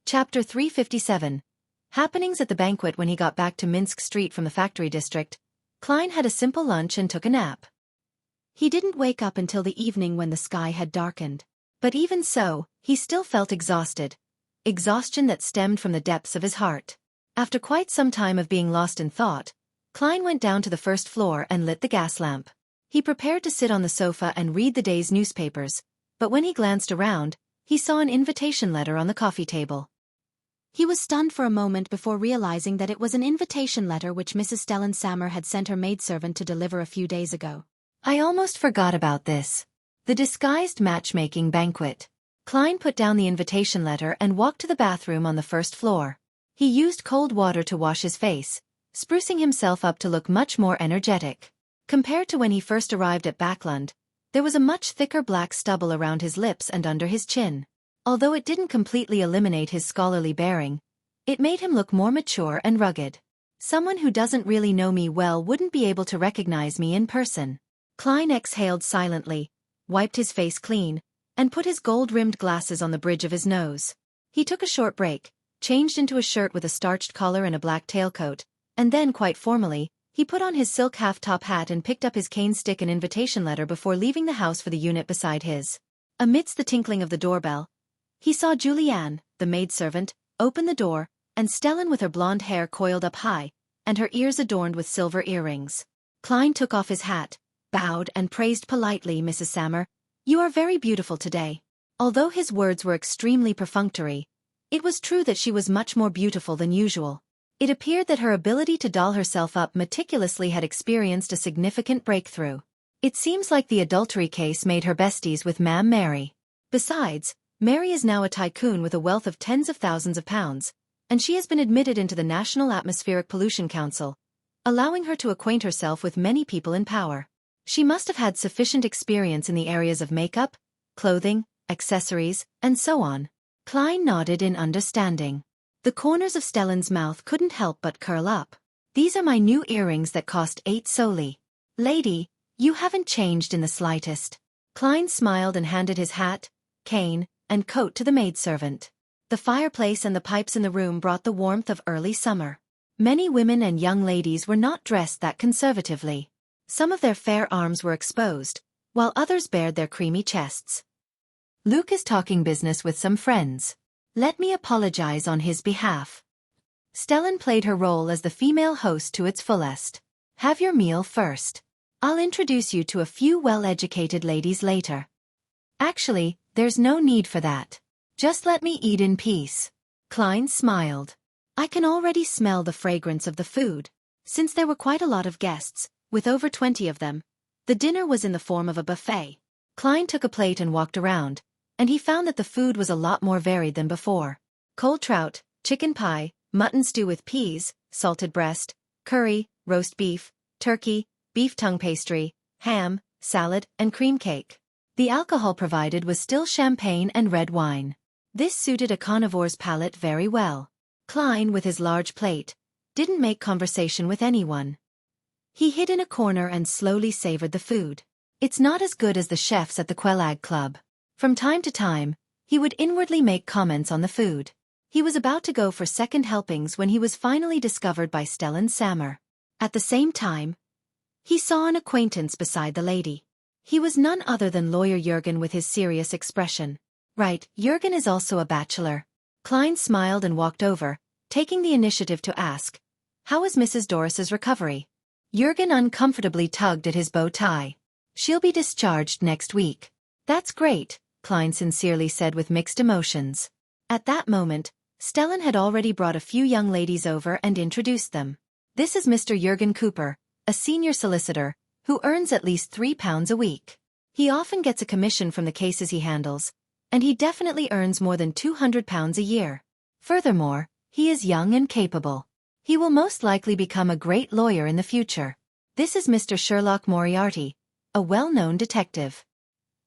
Chapter 357. Happenings at the banquet. When he got back to Minsk Street from the factory district, Klein had a simple lunch and took a nap. He didn't wake up until the evening when the sky had darkened. But even so, he still felt exhausted. Exhaustion that stemmed from the depths of his heart. After quite some time of being lost in thought, Klein went down to the first floor and lit the gas lamp. He prepared to sit on the sofa and read the day's newspapers, but when he glanced around, he saw an invitation letter on the coffee table. He was stunned for a moment before realizing that it was an invitation letter which Mrs. Stellan Sammer had sent her maidservant to deliver a few days ago. I almost forgot about this. The disguised matchmaking banquet. Klein put down the invitation letter and walked to the bathroom on the first floor. He used cold water to wash his face, sprucing himself up to look much more energetic. Compared to when he first arrived at Backlund, there was a much thicker black stubble around his lips and under his chin. Although it didn't completely eliminate his scholarly bearing, it made him look more mature and rugged. Someone who doesn't really know me well wouldn't be able to recognize me in person. Klein exhaled silently, wiped his face clean, and put his gold-rimmed glasses on the bridge of his nose. He took a short break, changed into a shirt with a starched collar and a black tailcoat, and then, quite formally, he put on his silk half-top hat and picked up his cane stick and invitation letter before leaving the house for the unit beside his. Amidst the tinkling of the doorbell, he saw Julianne, the maidservant, open the door, and Stellan with her blonde hair coiled up high, and her ears adorned with silver earrings. Klein took off his hat, bowed and praised politely, Mrs. Sammer, "You are very beautiful today." Although his words were extremely perfunctory, it was true that she was much more beautiful than usual. It appeared that her ability to doll herself up meticulously had experienced a significant breakthrough. It seems like the adultery case made her besties with Ma'am Mary. Besides, Mary is now a tycoon with a wealth of tens of thousands of pounds, and she has been admitted into the National Atmospheric Pollution Council, allowing her to acquaint herself with many people in power. She must have had sufficient experience in the areas of makeup, clothing, accessories, and so on. Klein nodded in understanding. The corners of Stellan's mouth couldn't help but curl up. "These are my new earrings that cost 8 soldi. Lady, you haven't changed in the slightest." Klein smiled and handed his hat, cane, and coat to the maidservant. The fireplace and the pipes in the room brought the warmth of early summer. Many women and young ladies were not dressed that conservatively. Some of their fair arms were exposed, while others bared their creamy chests. "Luke is talking business with some friends. Let me apologize on his behalf." Stellan played her role as the female host to its fullest. "Have your meal first. I'll introduce you to a few well-educated ladies later." "Actually, there's no need for that. Just let me eat in peace." Klein smiled. "I can already smell the fragrance of the food." Since there were quite a lot of guests, with over 20 of them, the dinner was in the form of a buffet. Klein took a plate and walked around, and he found that the food was a lot more varied than before. Cold trout, chicken pie, mutton stew with peas, salted breast, curry, roast beef, turkey, beef tongue pastry, ham, salad, and cream cake. The alcohol provided was still champagne and red wine. This suited a carnivore's palate very well. Klein, with his large plate, didn't make conversation with anyone. He hid in a corner and slowly savored the food. It's not as good as the chefs at the Quelag Club. From time to time, he would inwardly make comments on the food. He was about to go for second helpings when he was finally discovered by Stellan Sammer. At the same time, he saw an acquaintance beside the lady. He was none other than lawyer Jürgen with his serious expression. "Right, Jürgen is also a bachelor." Klein smiled and walked over, taking the initiative to ask, "How is Mrs. Doris's recovery?" Jürgen uncomfortably tugged at his bow tie. "She'll be discharged next week." "That's great," Klein sincerely said with mixed emotions. At that moment, Stellan had already brought a few young ladies over and introduced them. "This is Mr. Jürgen Cooper, a senior solicitor, who earns at least £3 a week. He often gets a commission from the cases he handles, and he definitely earns more than £200 a year. Furthermore, he is young and capable. He will most likely become a great lawyer in the future. This is Mr. Sherlock Moriarty, a well-known detective.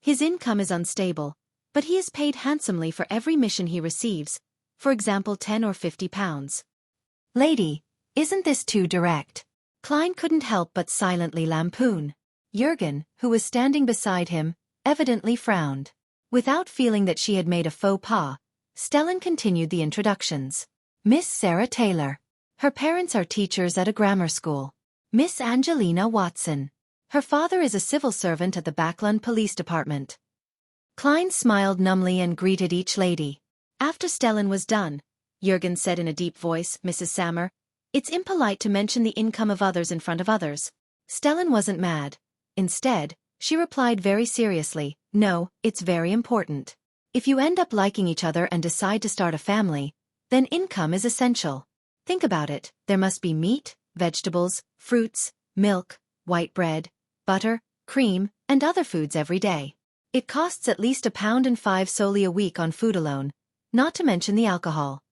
His income is unstable, but he is paid handsomely for every mission he receives, for example 10 or 50 pounds. Lady, isn't this too direct?" Klein couldn't help but silently lampoon. Jürgen, who was standing beside him, evidently frowned. Without feeling that she had made a faux pas, Stellan continued the introductions. Miss Sarah Taylor. Her parents are teachers at a grammar school. Miss Angelina Watson. Her father is a civil servant at the Backlund Police Department. Klein smiled numbly and greeted each lady. After Stellan was done, Jürgen said in a deep voice, Mrs. Sammer, "It's impolite to mention the income of others in front of others." Stellan wasn't mad. Instead, she replied very seriously, "No, it's very important. If you end up liking each other and decide to start a family, then income is essential. Think about it, there must be meat, vegetables, fruits, milk, white bread, butter, cream, and other foods every day. It costs at least £1.05 solely a week on food alone, not to mention the alcohol.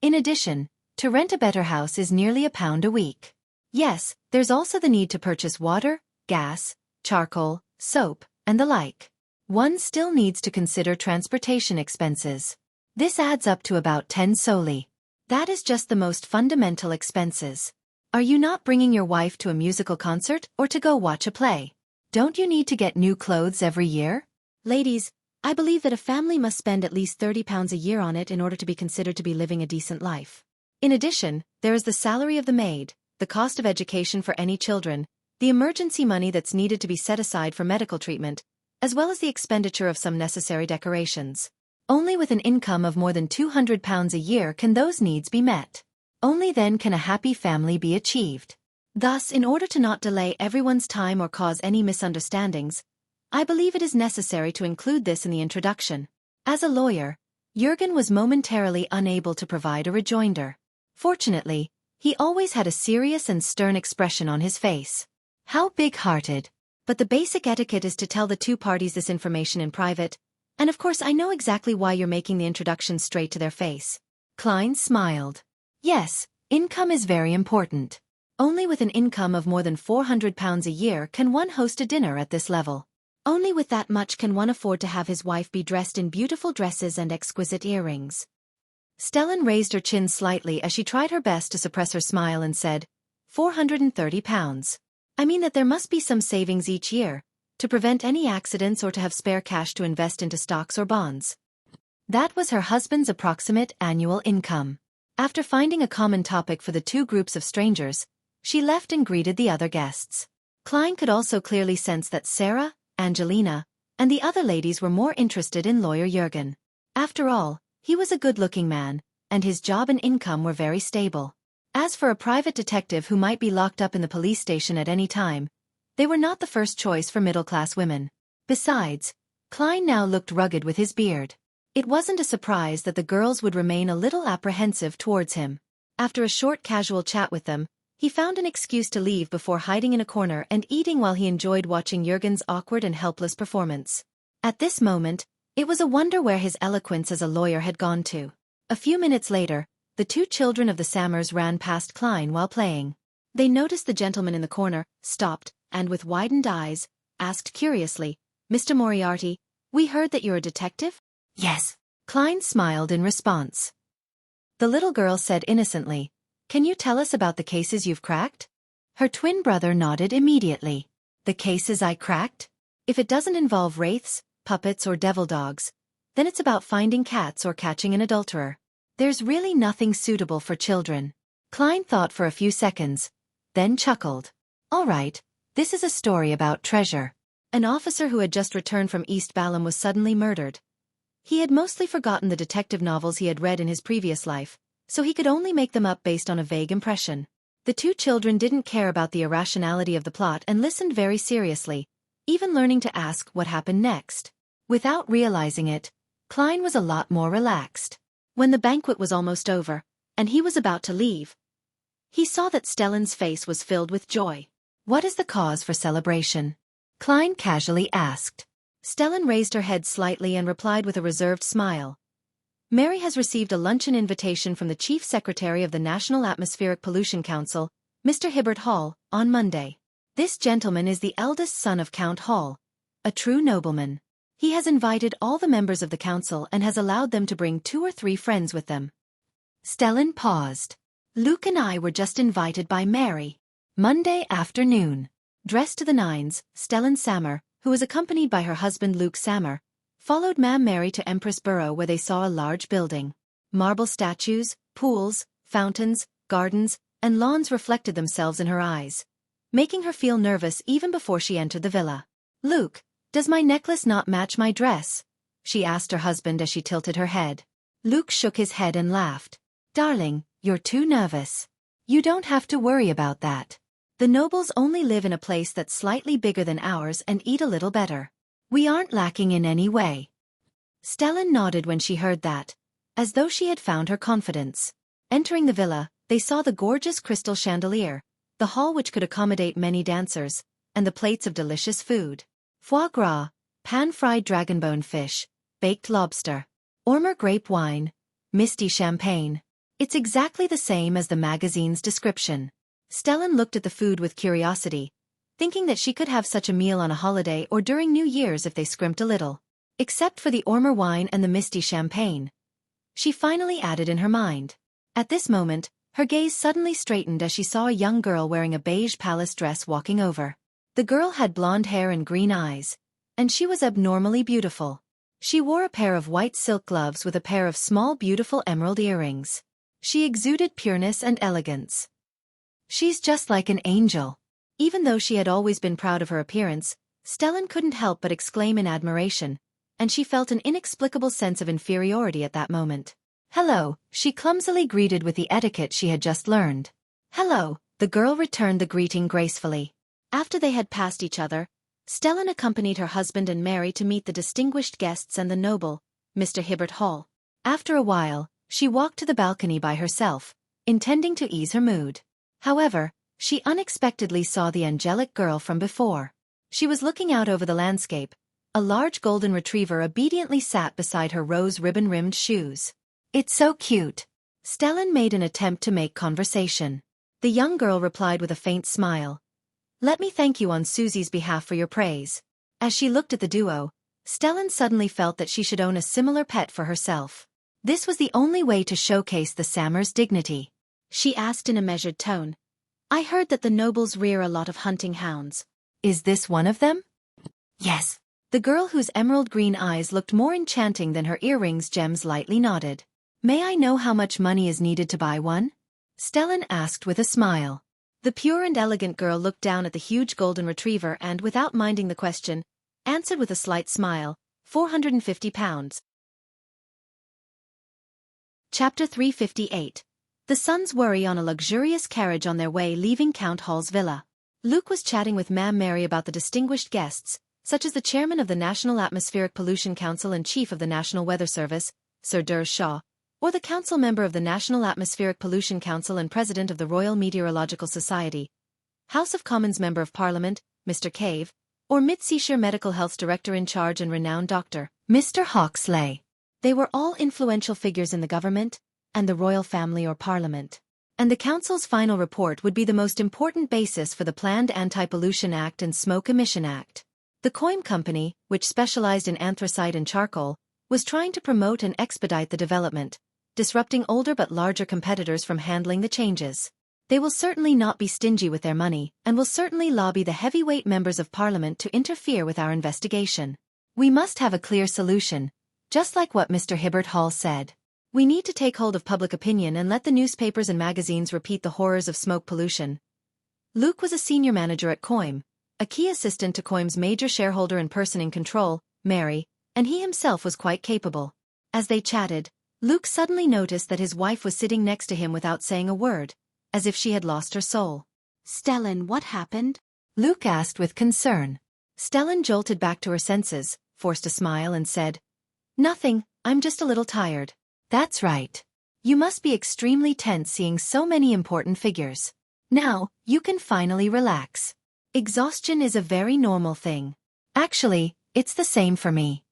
In addition, to rent a better house is nearly £1 a week. Yes, there's also the need to purchase water, gas, charcoal, soap, and the like. One still needs to consider transportation expenses. This adds up to about 10 solely. That is just the most fundamental expenses. Are you not bringing your wife to a musical concert or to go watch a play? Don't you need to get new clothes every year? Ladies, I believe that a family must spend at least £30 a year on it in order to be considered to be living a decent life. In addition, there is the salary of the maid, the cost of education for any children, the emergency money that's needed to be set aside for medical treatment, as well as the expenditure of some necessary decorations. Only with an income of more than £200 a year can those needs be met. Only then can a happy family be achieved. Thus, in order to not delay everyone's time or cause any misunderstandings, I believe it is necessary to include this in the introduction. As a lawyer, Jürgen was momentarily unable to provide a rejoinder. Fortunately, he always had a serious and stern expression on his face. How big-hearted. But the basic etiquette is to tell the two parties this information in private, and of course I know exactly why you're making the introduction straight to their face. Klein smiled. Yes, income is very important. Only with an income of more than £400 a year can one host a dinner at this level. Only with that much can one afford to have his wife be dressed in beautiful dresses and exquisite earrings. Stellan raised her chin slightly as she tried her best to suppress her smile and said, £430. I mean that there must be some savings each year, to prevent any accidents or to have spare cash to invest into stocks or bonds. That was her husband's approximate annual income. After finding a common topic for the two groups of strangers, she left and greeted the other guests. Klein could also clearly sense that Sarah, Angelina, and the other ladies were more interested in lawyer Jürgen. After all, he was a good-looking man, and his job and income were very stable. As for a private detective who might be locked up in the police station at any time, they were not the first choice for middle-class women. Besides, Klein now looked rugged with his beard. It wasn't a surprise that the girls would remain a little apprehensive towards him. After a short casual chat with them, he found an excuse to leave before hiding in a corner and eating while he enjoyed watching Jürgen's awkward and helpless performance. At this moment, it was a wonder where his eloquence as a lawyer had gone to. A few minutes later, the two children of the Sammers ran past Klein while playing. They noticed the gentleman in the corner, stopped, and with widened eyes, asked curiously, "Mr. Moriarty, we heard that you're a detective?" "Yes." Klein smiled in response. The little girl said innocently, "Can you tell us about the cases you've cracked?" Her twin brother nodded immediately. "The cases I cracked? If it doesn't involve wraiths, puppets or devil dogs, then it's about finding cats or catching an adulterer. There's really nothing suitable for children." Klein thought for a few seconds, then chuckled. "All right, this is a story about treasure." An officer who had just returned from East Balham was suddenly murdered. He had mostly forgotten the detective novels he had read in his previous life, so he could only make them up based on a vague impression. The two children didn't care about the irrationality of the plot and listened very seriously, even learning to ask what happened next. Without realizing it, Klein was a lot more relaxed. When the banquet was almost over, and he was about to leave, he saw that Stellan's face was filled with joy. "What is the cause for celebration?" Klein casually asked. Stellan raised her head slightly and replied with a reserved smile. "Mary has received a luncheon invitation from the Chief Secretary of the National Atmospheric Pollution Council, Mr. Hibbert Hall, on Monday. This gentleman is the eldest son of Count Hall, a true nobleman. He has invited all the members of the council and has allowed them to bring 2 or 3 friends with them." Stellan paused. "Luke and I were just invited by Mary. Monday afternoon." Dressed to the nines, Stellan Sammer, who was accompanied by her husband Luke Sammer, followed Ma'am Mary to Empress Borough where they saw a large building. Marble statues, pools, fountains, gardens, and lawns reflected themselves in her eyes, making her feel nervous even before she entered the villa. "Luke, does my necklace not match my dress?" she asked her husband as she tilted her head. Luke shook his head and laughed. "Darling, you're too nervous. You don't have to worry about that. The nobles only live in a place that's slightly bigger than ours and eat a little better. We aren't lacking in any way." Stellan nodded when she heard that, as though she had found her confidence. Entering the villa, they saw the gorgeous crystal chandelier, the hall which could accommodate many dancers, and the plates of delicious food. Foie gras, pan-fried dragonbone fish, baked lobster, Ormer grape wine, misty champagne. It's exactly the same as the magazine's description. Stellan looked at the food with curiosity, thinking that she could have such a meal on a holiday or during New Year's if they scrimped a little. Except for the Ormer wine and the misty champagne, she finally added in her mind. At this moment, her gaze suddenly straightened as she saw a young girl wearing a beige palace dress walking over. The girl had blonde hair and green eyes, and she was abnormally beautiful. She wore a pair of white silk gloves with a pair of small beautiful emerald earrings. She exuded pureness and elegance. "She's just like an angel." Even though she had always been proud of her appearance, Stellan couldn't help but exclaim in admiration, and she felt an inexplicable sense of inferiority at that moment. "Hello," she clumsily greeted with the etiquette she had just learned. "Hello," the girl returned the greeting gracefully. After they had passed each other, Stellan accompanied her husband and Mary to meet the distinguished guests and the noble, Mr. Hibbert Hall. After a while, she walked to the balcony by herself, intending to ease her mood. However, she unexpectedly saw the angelic girl from before. She was looking out over the landscape. A large golden retriever obediently sat beside her rose ribbon-rimmed shoes. "It's so cute." Stellan made an attempt to make conversation. The young girl replied with a faint smile. "Let me thank you on Susie's behalf for your praise." As she looked at the duo, Stellan suddenly felt that she should own a similar pet for herself. This was the only way to showcase the Sammer's dignity. She asked in a measured tone, "I heard that the nobles rear a lot of hunting hounds. Is this one of them?" "Yes." The girl whose emerald green eyes looked more enchanting than her earrings' gems lightly nodded. "May I know how much money is needed to buy one?" Stellan asked with a smile. The pure and elegant girl looked down at the huge golden retriever and, without minding the question, answered with a slight smile, £450. Chapter 358. The sons worry on a luxurious carriage on their way leaving Count Hall's villa. Luke was chatting with Ma'am Mary about the distinguished guests, such as the chairman of the National Atmospheric Pollution Council and chief of the National Weather Service, Sir Durr Shaw, or the council member of the National Atmospheric Pollution Council and president of the Royal Meteorological Society, House of Commons Member of Parliament, Mr. Cave, or Mid-Seashire Medical Health's director in charge and renowned doctor, Mr. Hawksley. They were all influential figures in the government, and the royal family or parliament. And the council's final report would be the most important basis for the planned Anti-Pollution Act and Smoke Emission Act. The Coim Company, which specialized in anthracite and charcoal, was trying to promote and expedite the development, disrupting older but larger competitors from handling the changes. They will certainly not be stingy with their money, and will certainly lobby the heavyweight members of Parliament to interfere with our investigation. We must have a clear solution, just like what Mr. Hibbert Hall said. We need to take hold of public opinion and let the newspapers and magazines repeat the horrors of smoke pollution. Luke was a senior manager at Coim, a key assistant to Coim's major shareholder and person in control, Mary, and he himself was quite capable. As they chatted, Luke suddenly noticed that his wife was sitting next to him without saying a word, as if she had lost her soul. "Stellan, what happened?" Luke asked with concern. Stellan jolted back to her senses, forced a smile and said, "Nothing, I'm just a little tired." "That's right. You must be extremely tense seeing so many important figures. Now, you can finally relax. Exhaustion is a very normal thing. Actually, it's the same for me."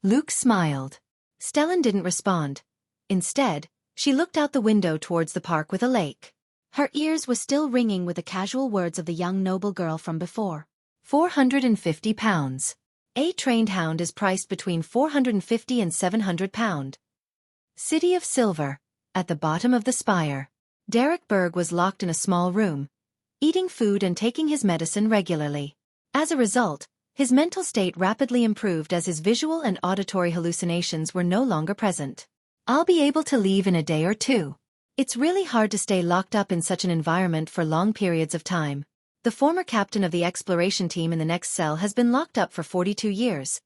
Luke smiled. Stellan didn't respond. Instead, she looked out the window towards the park with a lake. Her ears were still ringing with the casual words of the young noble girl from before. £450. A trained hound is priced between £450 and £700. City of Silver, at the bottom of the spire. Derek Berg was locked in a small room, eating food and taking his medicine regularly. As a result, His mental state rapidly improved as his visual and auditory hallucinations were no longer present. I'll be able to leave in a day or two. It's really hard to stay locked up in such an environment for long periods of time. The former captain of the exploration team in the next cell has been locked up for 42 years.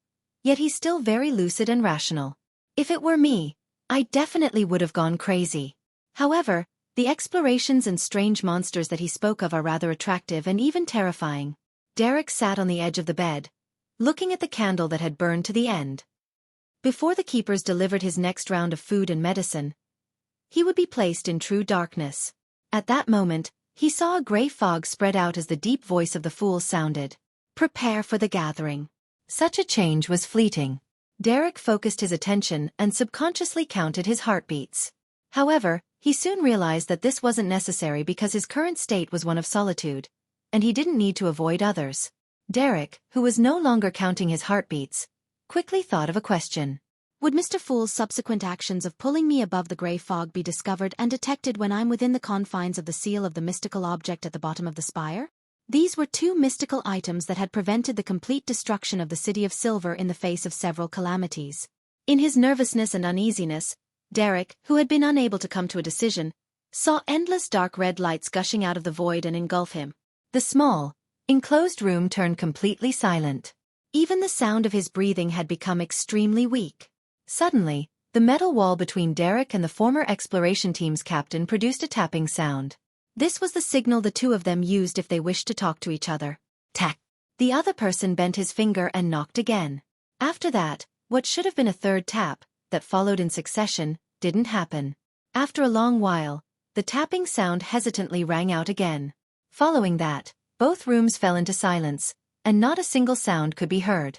Yet he's still very lucid and rational. If it were me, I definitely would have gone crazy. However, the explorations and strange monsters that he spoke of are rather attractive and even terrifying. Derek sat on the edge of the bed, looking at the candle that had burned to the end. Before the keepers delivered his next round of food and medicine, he would be placed in true darkness. At that moment, he saw a grey fog spread out as the deep voice of the fool sounded. Prepare for the gathering. Such a change was fleeting. Derek focused his attention and subconsciously counted his heartbeats. However, he soon realized that this wasn't necessary because his current state was one of solitude, and he didn't need to avoid others. Derek, who was no longer counting his heartbeats, quickly thought of a question. Would Mr. Fool's subsequent actions of pulling me above the grey fog be discovered and detected when I'm within the confines of the seal of the mystical object at the bottom of the spire? These were two mystical items that had prevented the complete destruction of the City of Silver in the face of several calamities. In his nervousness and uneasiness, Derek, who had been unable to come to a decision, saw endless dark red lights gushing out of the void and engulf him. The small, enclosed room turned completely silent. Even the sound of his breathing had become extremely weak. Suddenly, the metal wall between Derek and the former exploration team's captain produced a tapping sound. This was the signal the two of them used if they wished to talk to each other. Tack! The other person bent his finger and knocked again. After that, what should have been a third tap, that followed in succession, didn't happen. After a long while, the tapping sound hesitantly rang out again. Following that, both rooms fell into silence, and not a single sound could be heard.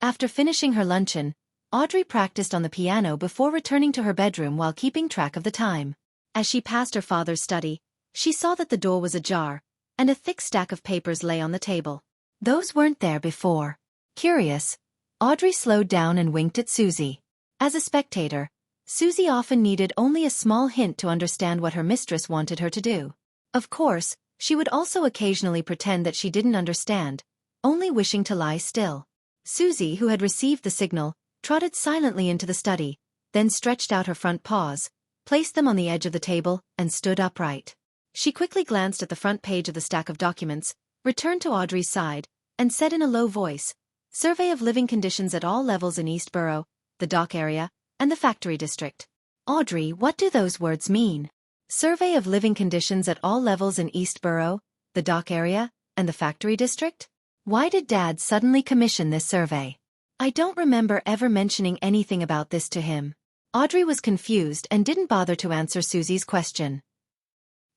After finishing her luncheon, Audrey practiced on the piano before returning to her bedroom while keeping track of the time. As she passed her father's study, she saw that the door was ajar, and a thick stack of papers lay on the table. Those weren't there before. Curious, Audrey slowed down and winked at Susie. As a spectator, Susie often needed only a small hint to understand what her mistress wanted her to do. Of course, she would also occasionally pretend that she didn't understand, only wishing to lie still. Susie, who had received the signal, trotted silently into the study, then stretched out her front paws, placed them on the edge of the table, and stood upright. She quickly glanced at the front page of the stack of documents, returned to Audrey's side, and said in a low voice, "Survey of living conditions at all levels in East Borough, the dock area, and the factory district." Audrey, what do those words mean? Survey of living conditions at all levels in East Borough, the dock area, and the factory district? Why did Dad suddenly commission this survey? I don't remember ever mentioning anything about this to him. Audrey was confused and didn't bother to answer Susie's question.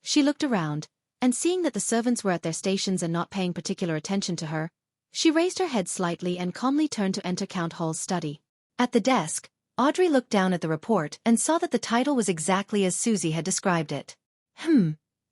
She looked around, and seeing that the servants were at their stations and not paying particular attention to her, she raised her head slightly and calmly turned to enter Count Hall's study. At the desk, Audrey looked down at the report and saw that the title was exactly as Susie had described it.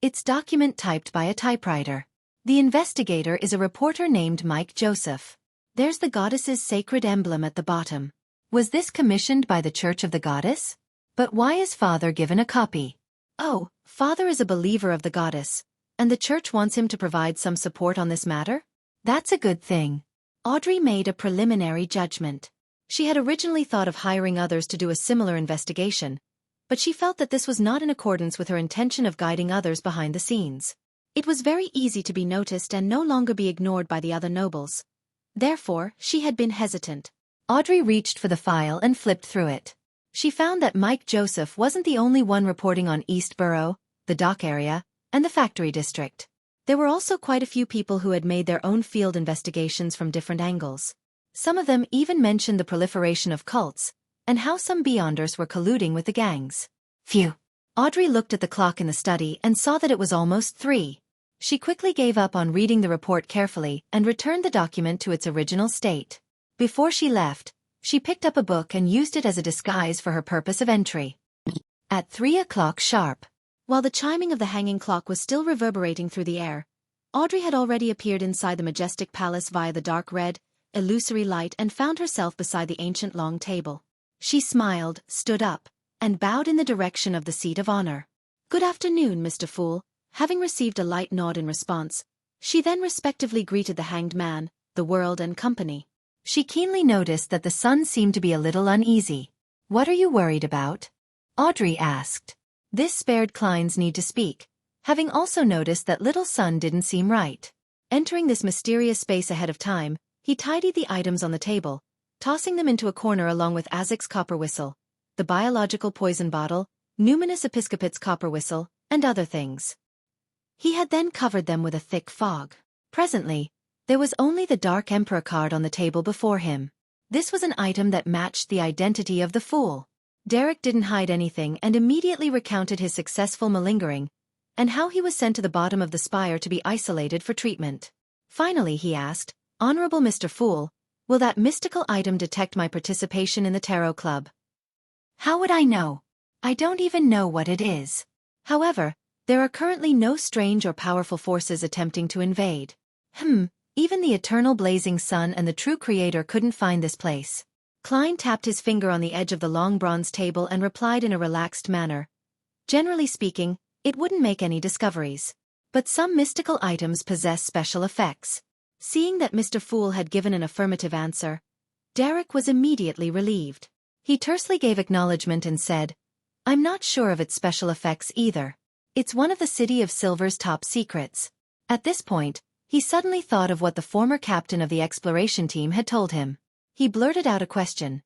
It's document typed by a typewriter. The investigator is a reporter named Mike Joseph. There's the goddess's sacred emblem at the bottom. Was this commissioned by the Church of the Goddess? But why is Father given a copy? Oh, Father is a believer of the goddess, and the church wants him to provide some support on this matter? That's a good thing. Audrey made a preliminary judgment. She had originally thought of hiring others to do a similar investigation, but she felt that this was not in accordance with her intention of guiding others behind the scenes. It was very easy to be noticed and no longer be ignored by the other nobles. Therefore, she had been hesitant. Audrey reached for the file and flipped through it. She found that Mike Joseph wasn't the only one reporting on East Borough, the dock area, and the factory district. There were also quite a few people who had made their own field investigations from different angles. Some of them even mentioned the proliferation of cults, and how some Beyonders were colluding with the gangs. Phew! Audrey looked at the clock in the study and saw that it was almost 3. She quickly gave up on reading the report carefully and returned the document to its original state. Before she left, she picked up a book and used it as a disguise for her purpose of entry. At 3 o'clock sharp. While the chiming of the hanging clock was still reverberating through the air, Audrey had already appeared inside the majestic palace via the dark red, illusory light and found herself beside the ancient long table. She smiled, stood up, and bowed in the direction of the seat of honor. "Good afternoon, Mr. Fool." Having received a light nod in response, she then respectively greeted the hanged man, the world and company. She keenly noticed that the son seemed to be a little uneasy. "What are you worried about?" Audrey asked. This spared Klein's need to speak, having also noticed that little son didn't seem right. Entering this mysterious space ahead of time, he tidied the items on the table, tossing them into a corner along with Azek's copper whistle, the biological poison bottle, Numinous Episcopat's copper whistle, and other things. He had then covered them with a thick fog. Presently, there was only the Dark Emperor card on the table before him. This was an item that matched the identity of the fool. Derek didn't hide anything and immediately recounted his successful malingering, and how he was sent to the bottom of the spire to be isolated for treatment. Finally he asked, "Honorable Mr. Fool, will that mystical item detect my participation in the Tarot Club?" "How would I know? I don't even know what it is. However, there are currently no strange or powerful forces attempting to invade." Even the eternal blazing sun and the true creator couldn't find this place. Klein tapped his finger on the edge of the long bronze table and replied in a relaxed manner. "Generally speaking, it wouldn't make any discoveries. But some mystical items possess special effects." Seeing that Mr. Fool had given an affirmative answer, Derek was immediately relieved. He tersely gave acknowledgement and said, "I'm not sure of its special effects either. It's one of the City of Silver's top secrets." At this point, he suddenly thought of what the former captain of the exploration team had told him. He blurted out a question.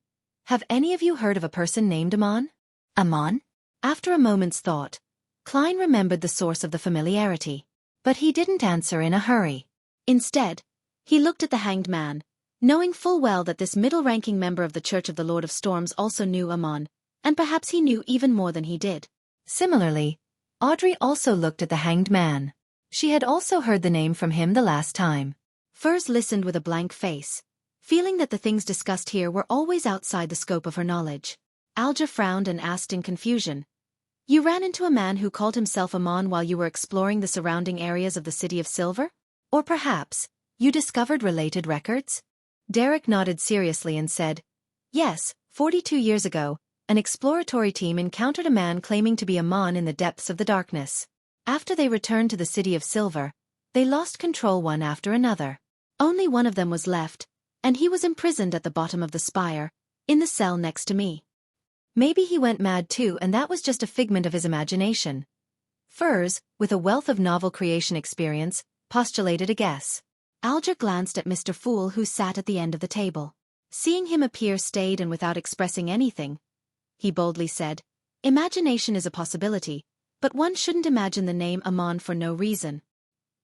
"Have any of you heard of a person named Amon?" "Amon?" After a moment's thought, Klein remembered the source of the familiarity. But he didn't answer in a hurry. Instead, he looked at the Hanged Man, knowing full well that this middle-ranking member of the Church of the Lord of Storms also knew Amon, and perhaps he knew even more than he did. Similarly, Audrey also looked at the Hanged Man. She had also heard the name from him the last time. Furs listened with a blank face, feeling that the things discussed here were always outside the scope of her knowledge. Alja frowned and asked in confusion, "You ran into a man who called himself Amon while you were exploring the surrounding areas of the City of Silver? Or perhaps, you discovered related records?" Derek nodded seriously and said, "Yes, 42 years ago, an exploratory team encountered a man claiming to be Amon in the depths of the darkness. After they returned to the City of Silver, they lost control one after another. Only one of them was left, and he was imprisoned at the bottom of the spire, in the cell next to me. Maybe he went mad too, and that was just a figment of his imagination." Furs, with a wealth of novel creation experience, postulated a guess. Alger glanced at Mr. Fool, who sat at the end of the table. Seeing him appear staid and without expressing anything, he boldly said, "Imagination is a possibility, but one shouldn't imagine the name Amon for no reason."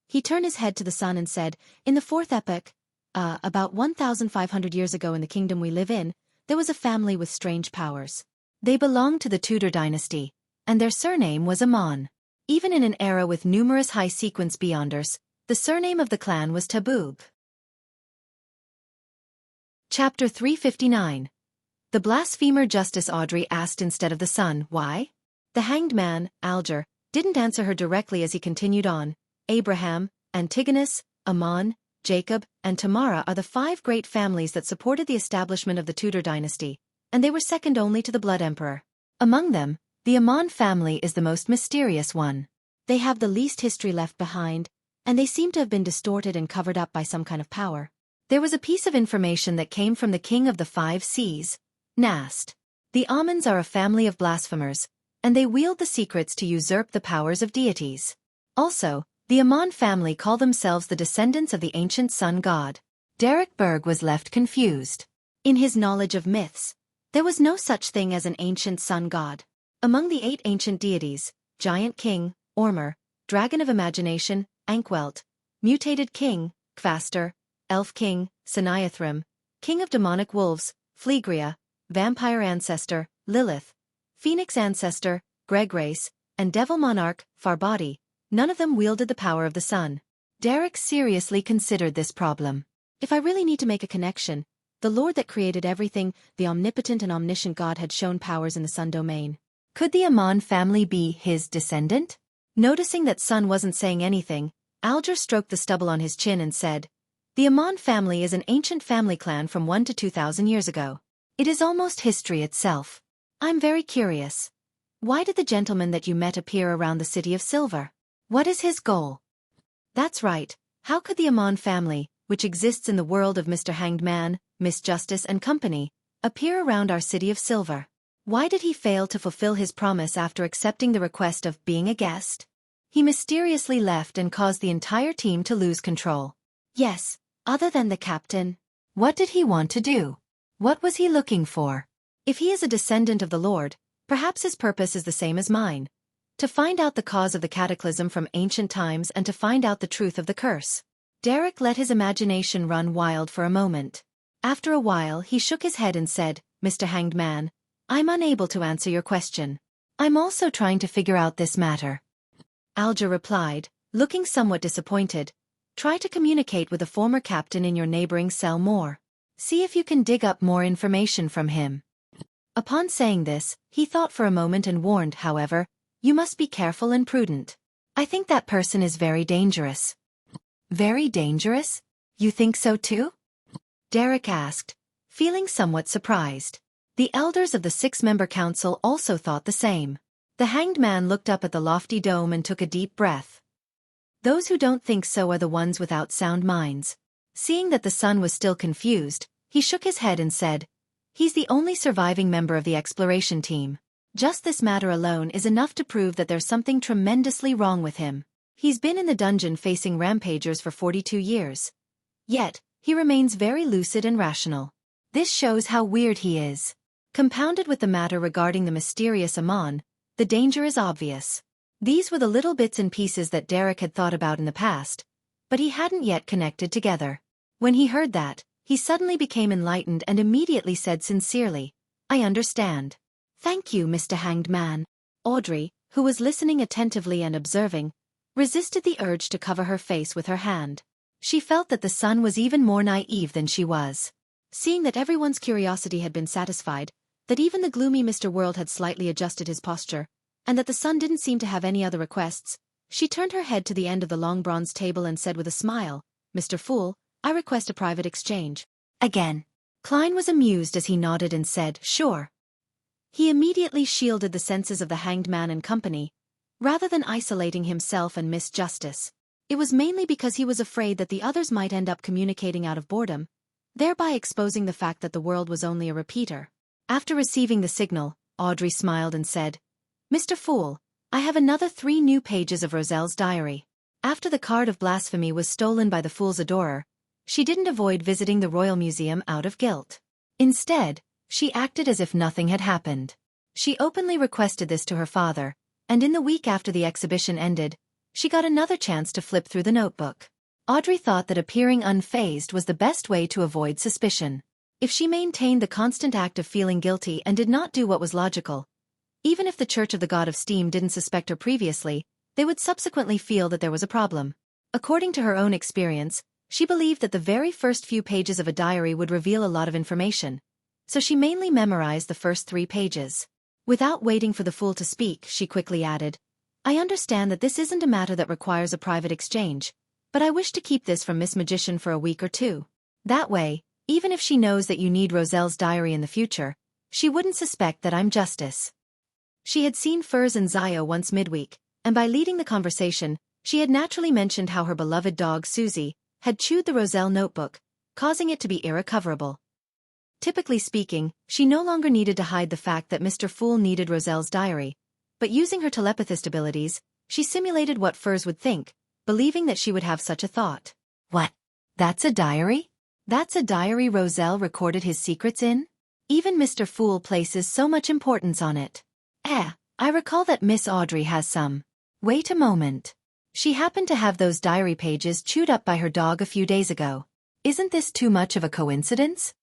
He turned his head to the sun and said, "In the fourth epoch, about 1,500 years ago in the kingdom we live in, there was a family with strange powers. They belonged to the Tudor dynasty, and their surname was Amon. Even in an era with numerous high-sequence beyonders, the surname of the clan was taboo." Chapter 359. The Blasphemer. Justice Audrey asked instead of the son, "Why?" The Hanged Man, Alger, didn't answer her directly as he continued on. "Abraham, Antigonus, Amon, Jacob, and Tamara are the 5 great families that supported the establishment of the Tudor dynasty, and they were second only to the Blood Emperor. Among them, the Amon family is the most mysterious one. They have the least history left behind, and they seem to have been distorted and covered up by some kind of power. There was a piece of information that came from the King of the 5 Seas, Nast. The Amons are a family of blasphemers, and they wield the secrets to usurp the powers of deities. Also, the Amon family call themselves the descendants of the ancient sun god." Derek Berg was left confused. In his knowledge of myths, there was no such thing as an ancient sun god. Among the 8 ancient deities, Giant King, Ormer, Dragon of Imagination, Ankwelt, Mutated King, Kvaster, Elf King, Saniathrim, King of Demonic Wolves, Phlegria, Vampire Ancestor, Lilith, Phoenix Ancestor, Gregrace, and Devil Monarch, Farbody, none of them wielded the power of the sun. Derek seriously considered this problem. If I really need to make a connection, the Lord that created everything, the omnipotent and omniscient God, had shown powers in the sun domain. Could the Amon family be his descendant? Noticing that Sun wasn't saying anything, Alger stroked the stubble on his chin and said, "The Amon family is an ancient family clan from 1 to 2,000 years ago. It is almost history itself. I'm very curious. Why did the gentleman that you met appear around the City of Silver? What is his goal?" "That's right. How could the Amon family, which exists in the world of Mr. Hanged Man, Miss Justice and company, appear around our city of Silver. Why did he fail to fulfill his promise after accepting the request of being a guest? He mysteriously left and caused the entire team to lose control. Yes, other than the captain. What did he want to do? What was he looking for? If he is a descendant of the Lord, perhaps his purpose is the same as mine. To find out the cause of the cataclysm from ancient times and to find out the truth of the curse. Derek let his imagination run wild for a moment. After a while he shook his head and said, Mr. Hanged Man, I'm unable to answer your question. I'm also trying to figure out this matter. Alger replied, looking somewhat disappointed. Try to communicate with the former captain in your neighboring cell more. See if you can dig up more information from him. Upon saying this, he thought for a moment and warned, however, you must be careful and prudent. I think that person is very dangerous. Very dangerous? You think so too? Derek asked, feeling somewhat surprised. The elders of the 6-member council also thought the same. The Hanged Man looked up at the lofty dome and took a deep breath. Those who don't think so are the ones without sound minds. Seeing that the son was still confused, he shook his head and said, he's the only surviving member of the exploration team. Just this matter alone is enough to prove that there's something tremendously wrong with him. He's been in the dungeon facing rampagers for 42 years. Yet, he remains very lucid and rational. This shows how weird he is. Compounded with the matter regarding the mysterious Amon, the danger is obvious. These were the little bits and pieces that Derek had thought about in the past, but he hadn't yet connected together. When he heard that, he suddenly became enlightened and immediately said sincerely, I understand. Thank you, Mr. Hanged Man. Audrey, who was listening attentively and observing, resisted the urge to cover her face with her hand. She felt that the son was even more naive than she was. Seeing that everyone's curiosity had been satisfied, that even the gloomy Mr. World had slightly adjusted his posture, and that the son didn't seem to have any other requests, she turned her head to the end of the long bronze table and said with a smile, Mr. Fool, I request a private exchange. Again. Klein was amused as he nodded and said, sure. He immediately shielded the senses of the Hanged Man and company, rather than isolating himself and Miss Justice. It was mainly because he was afraid that the others might end up communicating out of boredom, thereby exposing the fact that the world was only a repeater. After receiving the signal, Audrey smiled and said, Mr. Fool, I have another 3 new pages of Roselle's diary. After the card of blasphemy was stolen by the Fool's adorer, she didn't avoid visiting the Royal Museum out of guilt. Instead, she acted as if nothing had happened. She openly requested this to her father, and in the week after the exhibition ended, she got another chance to flip through the notebook. Audrey thought that appearing unfazed was the best way to avoid suspicion. If she maintained the constant act of feeling guilty and did not do what was logical, even if the Church of the God of Steam didn't suspect her previously, they would subsequently feel that there was a problem. According to her own experience, she believed that the very first few pages of a diary would reveal a lot of information, so she mainly memorized the first 3 pages. Without waiting for the Fool to speak, she quickly added, I understand that this isn't a matter that requires a private exchange, but I wish to keep this from Miss Magician for a week or 2. That way, even if she knows that you need Roselle's diary in the future, she wouldn't suspect that I'm Justice. She had seen Furs and Zio once midweek, and by leading the conversation, she had naturally mentioned how her beloved dog Susie had chewed the Roselle notebook, causing it to be irrecoverable. Typically speaking, she no longer needed to hide the fact that Mr. Fool needed Roselle's diary, but using her telepathist abilities, she simulated what Furs would think, believing that she would have such a thought. What? That's a diary? That's a diary Roselle recorded his secrets in? Even Mr. Fool places so much importance on it. I recall that Miss Audrey has some. Wait a moment. She happened to have those diary pages chewed up by her dog a few days ago. Isn't this too much of a coincidence?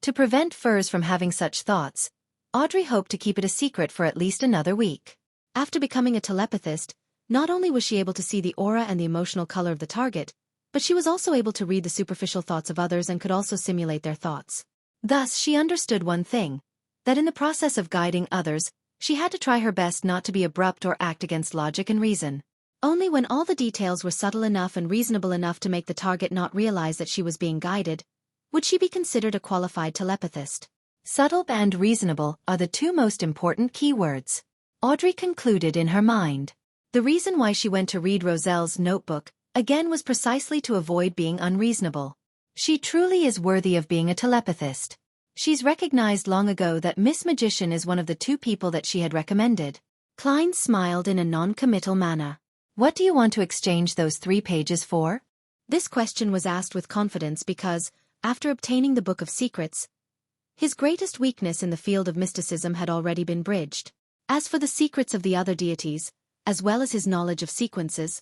To prevent Furs from having such thoughts, Audrey hoped to keep it a secret for at least another week. After becoming a telepathist, not only was she able to see the aura and the emotional color of the target, but she was also able to read the superficial thoughts of others and could also simulate their thoughts. Thus, she understood one thing, that in the process of guiding others, she had to try her best not to be abrupt or act against logic and reason. Only when all the details were subtle enough and reasonable enough to make the target not realize that she was being guided, would she be considered a qualified telepathist. Subtle and reasonable are the 2 most important keywords. Audrey concluded in her mind. The reason why she went to read Roselle's notebook again was precisely to avoid being unreasonable. She truly is worthy of being a telepathist. She's recognized long ago that Miss Magician is one of the 2 people that she had recommended. Klein smiled in a non-committal manner. What do you want to exchange those 3 pages for? This question was asked with confidence because, after obtaining the Book of Secrets, his greatest weakness in the field of mysticism had already been bridged. As for the secrets of the other deities, as well as his knowledge of sequences,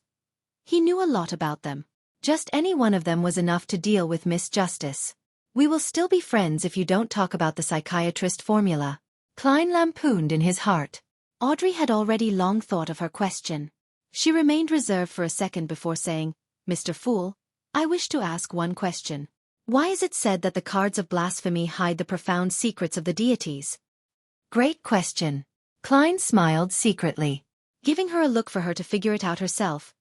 he knew a lot about them. Just any one of them was enough to deal with Miss Justice. We will still be friends if you don't talk about the psychiatrist formula. Klein lampooned in his heart. Audrey had already long thought of her question. She remained reserved for a second before saying, Mr. Fool, I wish to ask one question. Why is it said that the cards of blasphemy hide the profound secrets of the deities? Great question. Klein smiled secretly. Giving her a look for her to figure it out herself,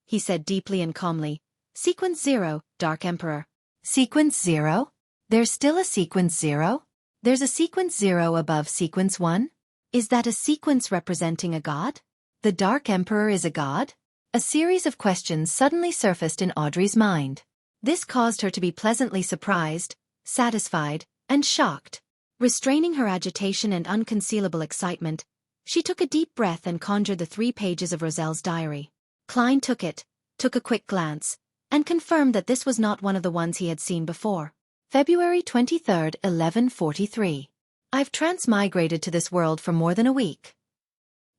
he said deeply and calmly, Sequence 0, Dark Emperor. Sequence 0? There's still a Sequence 0? There's a Sequence 0 above Sequence 1? Is that a sequence representing a god? The Dark Emperor is a god? A series of questions suddenly surfaced in Audrey's mind. This caused her to be pleasantly surprised, satisfied, and shocked. Restraining her agitation and unconcealable excitement, she took a deep breath and conjured the 3 pages of Roselle's diary. Klein took it, took a quick glance, and confirmed that this was not one of the ones he had seen before. February 23, 1143. I've transmigrated to this world for more than a week.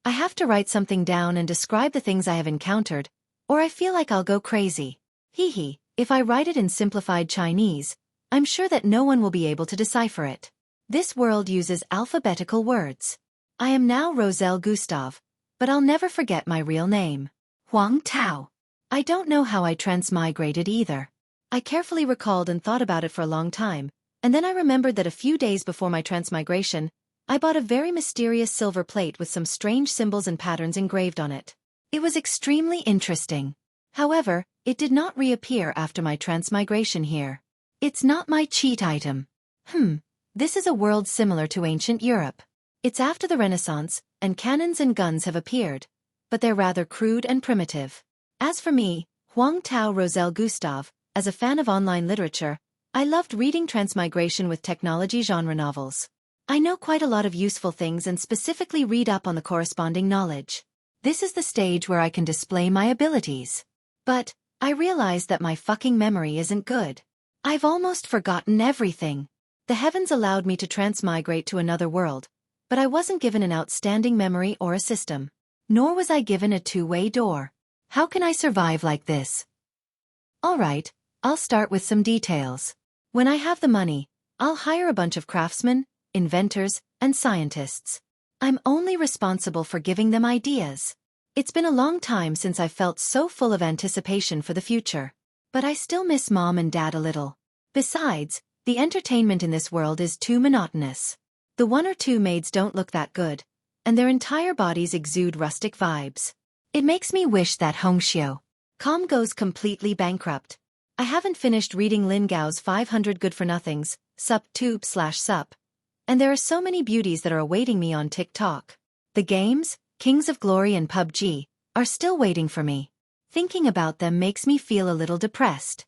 I have to write something down and describe the things I have encountered, or I feel like I'll go crazy. Hee. If I write it in simplified Chinese, I'm sure that no one will be able to decipher it. This world uses alphabetical words. I am now Roselle Gustave, but I'll never forget my real name. Huang Tao. I don't know how I transmigrated either. I carefully recalled and thought about it for a long time, and then I remembered that a few days before my transmigration, I bought a very mysterious silver plate with some strange symbols and patterns engraved on it. It was extremely interesting. However, it did not reappear after my transmigration here. It's not my cheat item. This is a world similar to ancient Europe. It's after the Renaissance, and cannons and guns have appeared, but they're rather crude and primitive. As for me, Huang Tao Roselle Gustave, as a fan of online literature, I loved reading transmigration with technology genre novels. I know quite a lot of useful things and specifically read up on the corresponding knowledge. This is the stage where I can display my abilities. But, I realized that my fucking memory isn't good. I've almost forgotten everything. The heavens allowed me to transmigrate to another world, but I wasn't given an outstanding memory or a system. Nor was I given a 2-way door. How can I survive like this? Alright, I'll start with some details. When I have the money, I'll hire a bunch of craftsmen, inventors, and scientists. I'm only responsible for giving them ideas. It's been a long time since I felt so full of anticipation for the future. But I still miss Mom and Dad a little. Besides, the entertainment in this world is too monotonous. The 1 or 2 maids don't look that good, and their entire bodies exude rustic vibes. It makes me wish that Hongxiu Com goes completely bankrupt. I haven't finished reading Lin Gao's 500 good-for-nothings, sup, and there are so many beauties that are awaiting me on TikTok. The games, Kings of Glory and PUBG, are still waiting for me. Thinking about them makes me feel a little depressed.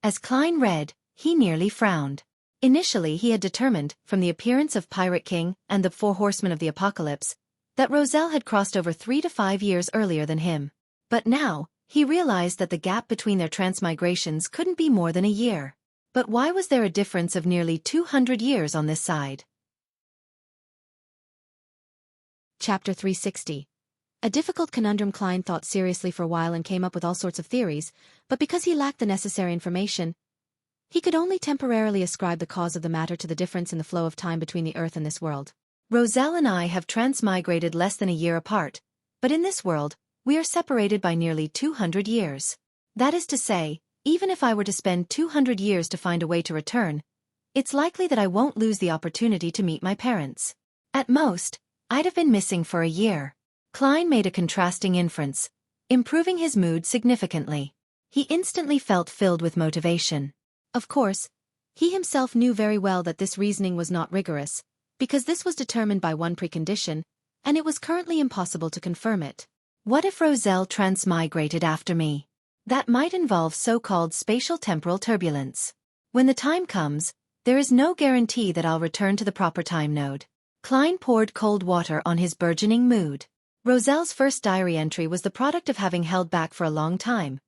As Klein read, he nearly frowned. Initially he had determined, from the appearance of Pirate King and the 4 Horsemen of the Apocalypse, that Roselle had crossed over 3 to 5 years earlier than him. But now, he realized that the gap between their transmigrations couldn't be more than a year. But why was there a difference of nearly 200 years on this side? Chapter 360. A difficult conundrum. Klein thought seriously for a while and came up with all sorts of theories, but because he lacked the necessary information, he could only temporarily ascribe the cause of the matter to the difference in the flow of time between the Earth and this world. Roselle and I have transmigrated less than a year apart, but in this world, we are separated by nearly 200 years. That is to say, even if I were to spend 200 years to find a way to return, it's likely that I won't lose the opportunity to meet my parents. At most, I'd have been missing for a year. Klein made a contrasting inference, improving his mood significantly. He instantly felt filled with motivation. Of course, he himself knew very well that this reasoning was not rigorous, because this was determined by one precondition, and it was currently impossible to confirm it. What if Roselle transmigrated after me? That might involve so-called spatial temporal turbulence. When the time comes, there is no guarantee that I'll return to the proper time node. Klein poured cold water on his burgeoning mood. Roselle's first diary entry was the product of having held back for a long time.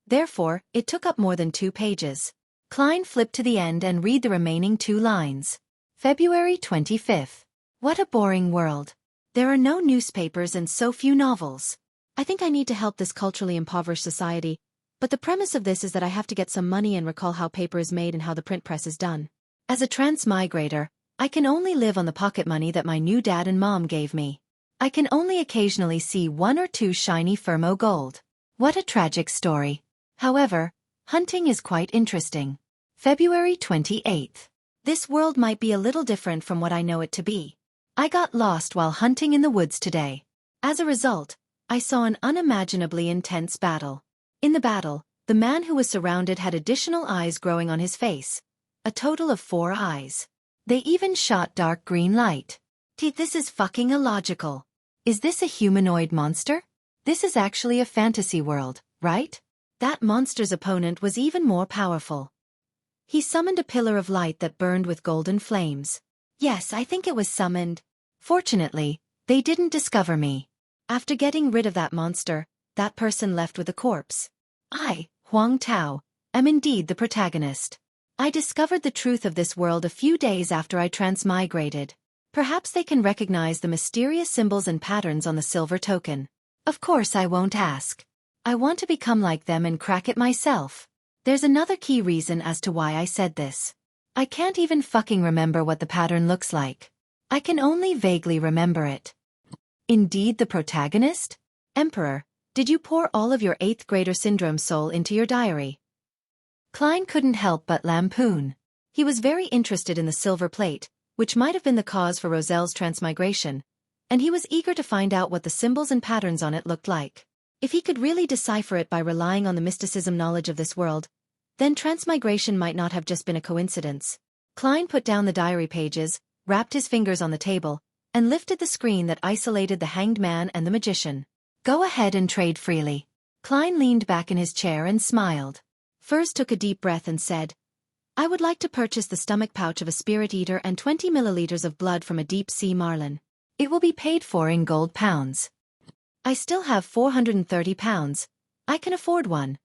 Therefore, it took up more than 2 pages. Klein flipped to the end and read the remaining 2 lines. February 25th. What a boring world. There are no newspapers and so few novels. I think I need to help this culturally impoverished society, but the premise of this is that I have to get some money and recall how paper is made and how the print press is done. As a transmigrator, I can only live on the pocket money that my new dad and mom gave me. I can only occasionally see 1 or 2 shiny Fermo gold. What a tragic story. However, hunting is quite interesting. February 28th. This world might be a little different from what I know it to be. I got lost while hunting in the woods today. As a result, I saw an unimaginably intense battle. In the battle, the man who was surrounded had additional eyes growing on his face. A total of 4 eyes. They even shot dark green light. This is fucking illogical. Is this a humanoid monster? This is actually a fantasy world, right? That monster's opponent was even more powerful. He summoned a pillar of light that burned with golden flames. Yes, I think it was summoned. Fortunately, they didn't discover me. After getting rid of that monster, that person left with a corpse. I, Huang Tao, am indeed the protagonist. I discovered the truth of this world a few days after I transmigrated. Perhaps they can recognize the mysterious symbols and patterns on the silver token. Of course I won't ask. I want to become like them and crack it myself. There's another key reason as to why I said this. I can't even fucking remember what the pattern looks like. I can only vaguely remember it. Indeed the protagonist? Emperor, did you pour all of your 8th grader syndrome soul into your diary? Klein couldn't help but lampoon. He was very interested in the silver plate, which might have been the cause for Roselle's transmigration, and he was eager to find out what the symbols and patterns on it looked like. If he could really decipher it by relying on the mysticism knowledge of this world, then transmigration might not have just been a coincidence. Klein put down the diary pages, wrapped his fingers on the table, and lifted the screen that isolated the hanged man and the magician. Go ahead and trade freely. Klein leaned back in his chair and smiled. Furs took a deep breath and said, I would like to purchase the stomach pouch of a spirit eater and 20 milliliters of blood from a deep-sea marlin. It will be paid for in gold pounds. I still have 430 pounds. I can afford one.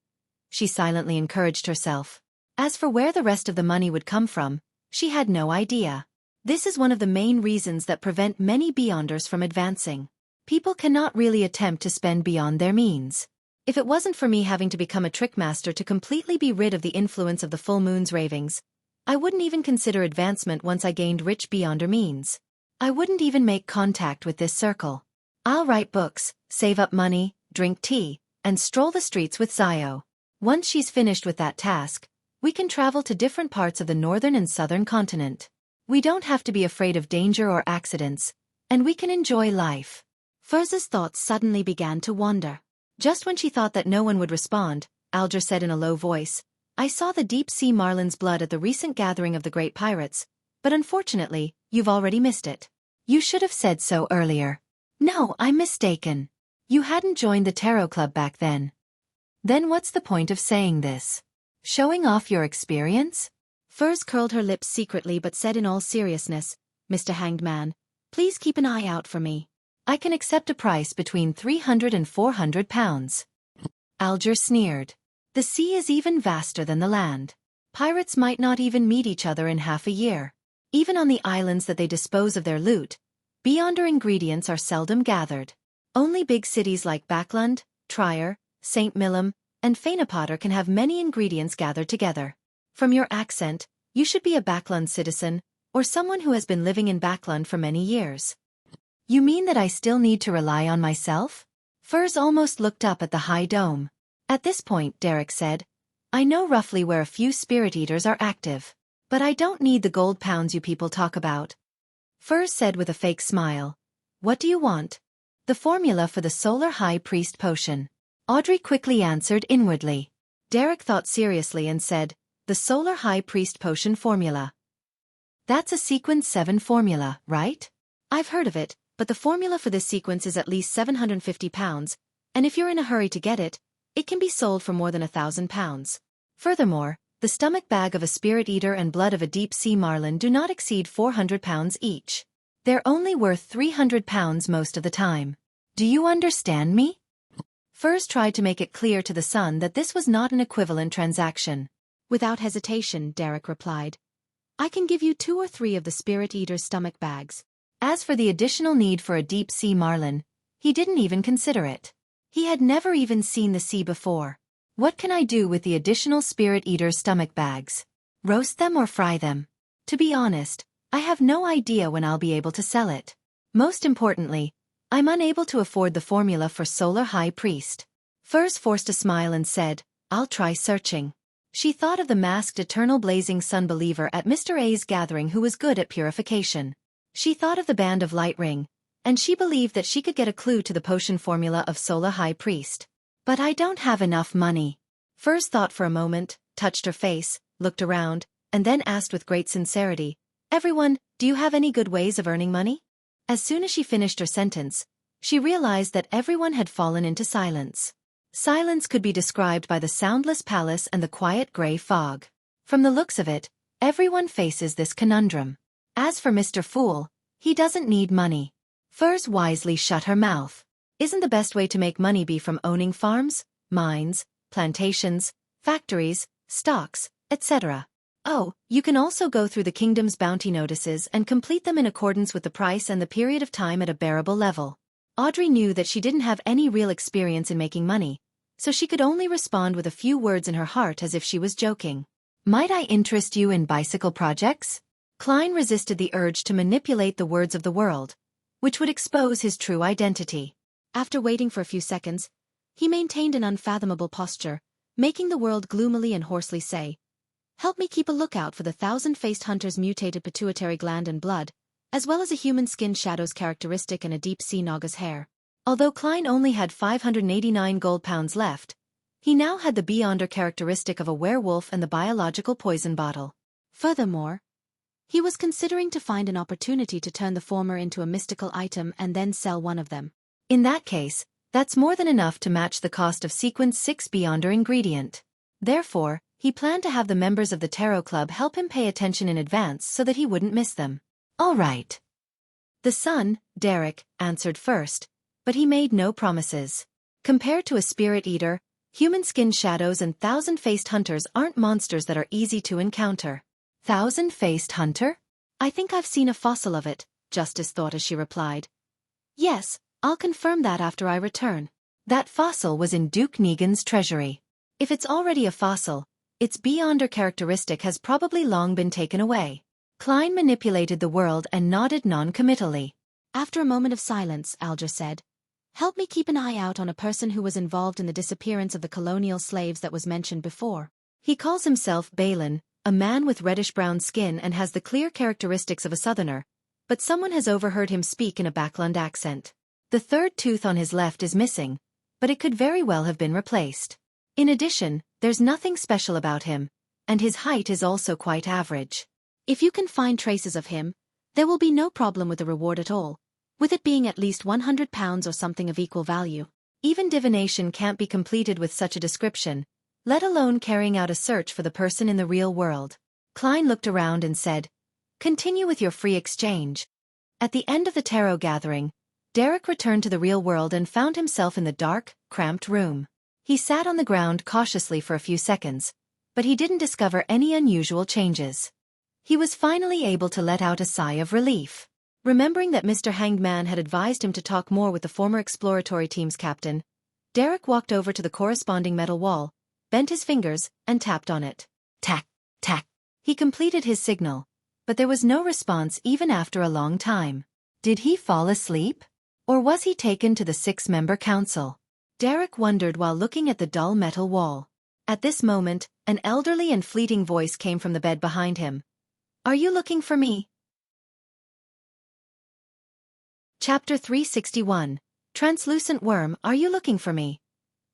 She silently encouraged herself. As for where the rest of the money would come from, she had no idea. This is one of the main reasons that prevent many Beyonders from advancing. People cannot really attempt to spend beyond their means. If it wasn't for me having to become a trickmaster to completely be rid of the influence of the full moon's ravings, I wouldn't even consider advancement once I gained rich Beyonder means. I wouldn't even make contact with this circle. I'll write books, save up money, drink tea, and stroll the streets with Zio. Once she's finished with that task, we can travel to different parts of the northern and southern continent. We don't have to be afraid of danger or accidents, and we can enjoy life. Furz's thoughts suddenly began to wander. Just when she thought that no one would respond, Alger said in a low voice, I saw the deep-sea marlin's blood at the recent gathering of the great pirates, but unfortunately, you've already missed it. You should have said so earlier. No, I'm mistaken. You hadn't joined the tarot club back then. Then what's the point of saying this? Showing off your experience? Furs curled her lips secretly but said in all seriousness, Mr. Hanged Man, please keep an eye out for me. I can accept a price between 300 and 400 pounds. Alger sneered. The sea is even vaster than the land. Pirates might not even meet each other in half a year. Even on the islands that they dispose of their loot, Beyonder ingredients are seldom gathered. Only big cities like Backlund, Trier, St. Millum, and Fainapotter can have many ingredients gathered together. From your accent, you should be a Backlund citizen, or someone who has been living in Backlund for many years. You mean that I still need to rely on myself? Furs almost looked up at the high dome. At this point, Derek said, I know roughly where a few spirit eaters are active. But I don't need the gold pounds you people talk about. Furs said with a fake smile. What do you want? The formula for the Solar High Priest potion. Audrey quickly answered inwardly. Derek thought seriously and said, the Solar High Priest potion formula. That's a sequence 7 formula, right? I've heard of it, but the formula for this sequence is at least 750 pounds, and if you're in a hurry to get it, it can be sold for more than 1,000 pounds. Furthermore, The stomach bag of a spirit eater and blood of a deep-sea marlin do not exceed 400 pounds each. They're only worth 300 pounds most of the time. Do you understand me? Furs tried to make it clear to the son that this was not an equivalent transaction. Without hesitation, Derek replied. I can give you 2 or 3 of the spirit eater's stomach bags. As for the additional need for a deep-sea marlin, he didn't even consider it. He had never even seen the sea before. What can I do with the additional spirit eater's stomach bags? Roast them or fry them? To be honest, I have no idea when I'll be able to sell it. Most importantly, I'm unable to afford the formula for Solar High Priest. Furs forced a smile and said, I'll try searching. She thought of the masked eternal blazing sun believer at Mr. A's gathering who was good at purification. She thought of the band of light ring, and she believed that she could get a clue to the potion formula of Solar High Priest. But I don't have enough money. Furs thought for a moment, touched her face, looked around, and then asked with great sincerity, Everyone, do you have any good ways of earning money? As soon as she finished her sentence, she realized that everyone had fallen into silence. Silence could be described by the soundless palace and the quiet gray fog. From the looks of it, everyone faces this conundrum. As for Mr. Fool, he doesn't need money. Furs wisely shut her mouth. Isn't the best way to make money be from owning farms, mines, plantations, factories, stocks, etc.? Oh, you can also go through the kingdom's bounty notices and complete them in accordance with the price and the period of time at a bearable level. Audrey knew that she didn't have any real experience in making money, so she could only respond with a few words in her heart as if she was joking. Might I interest you in bicycle projects? Klein resisted the urge to manipulate the words of the world, which would expose his true identity. After waiting for a few seconds, he maintained an unfathomable posture, making the world gloomily and hoarsely say, Help me keep a lookout for the 1,000-faced hunter's mutated pituitary gland and blood, as well as a human skin shadow's characteristic and a deep-sea naga's hair. Although Klein only had 589 gold pounds left, he now had the beyonder characteristic of a werewolf and the biological poison bottle. Furthermore, he was considering to find an opportunity to turn the former into a mystical item and then sell one of them. In that case, that's more than enough to match the cost of Sequence 6 Beyonder ingredient. Therefore, he planned to have the members of the Tarot Club help him pay attention in advance so that he wouldn't miss them. All right. The son, Derek, answered first, but he made no promises. Compared to a spirit eater, human skin shadows and 1,000-faced hunters aren't monsters that are easy to encounter. 1,000-faced hunter? I think I've seen a fossil of it, Justice thought as she replied. Yes, I'll confirm that after I return. That fossil was in Duke Negan's treasury. If it's already a fossil, its beyonder characteristic has probably long been taken away. Klein manipulated the world and nodded non-committally. After a moment of silence, Alger said, Help me keep an eye out on a person who was involved in the disappearance of the colonial slaves that was mentioned before. He calls himself Balin, a man with reddish-brown skin and has the clear characteristics of a southerner, but someone has overheard him speak in a Backland accent. The third tooth on his left is missing, but it could very well have been replaced. In addition, there's nothing special about him, and his height is also quite average. If you can find traces of him, there will be no problem with the reward at all, with it being at least 100 pounds or something of equal value. Even divination can't be completed with such a description, let alone carrying out a search for the person in the real world. Klein looked around and said, Continue with your free exchange. At the end of the tarot gathering, Derek returned to the real world and found himself in the dark, cramped room. He sat on the ground cautiously for a few seconds, but he didn't discover any unusual changes. He was finally able to let out a sigh of relief. Remembering that Mr. Hanged Man had advised him to talk more with the former exploratory team's captain, Derek walked over to the corresponding metal wall, bent his fingers, and tapped on it. Tack, tack. He completed his signal, but there was no response even after a long time. Did he fall asleep? Or was he taken to the 6-member council? Derek wondered while looking at the dull metal wall. At this moment, an elderly and fleeting voice came from the bed behind him. Are you looking for me? Chapter 361. Translucent Worm, are you looking for me?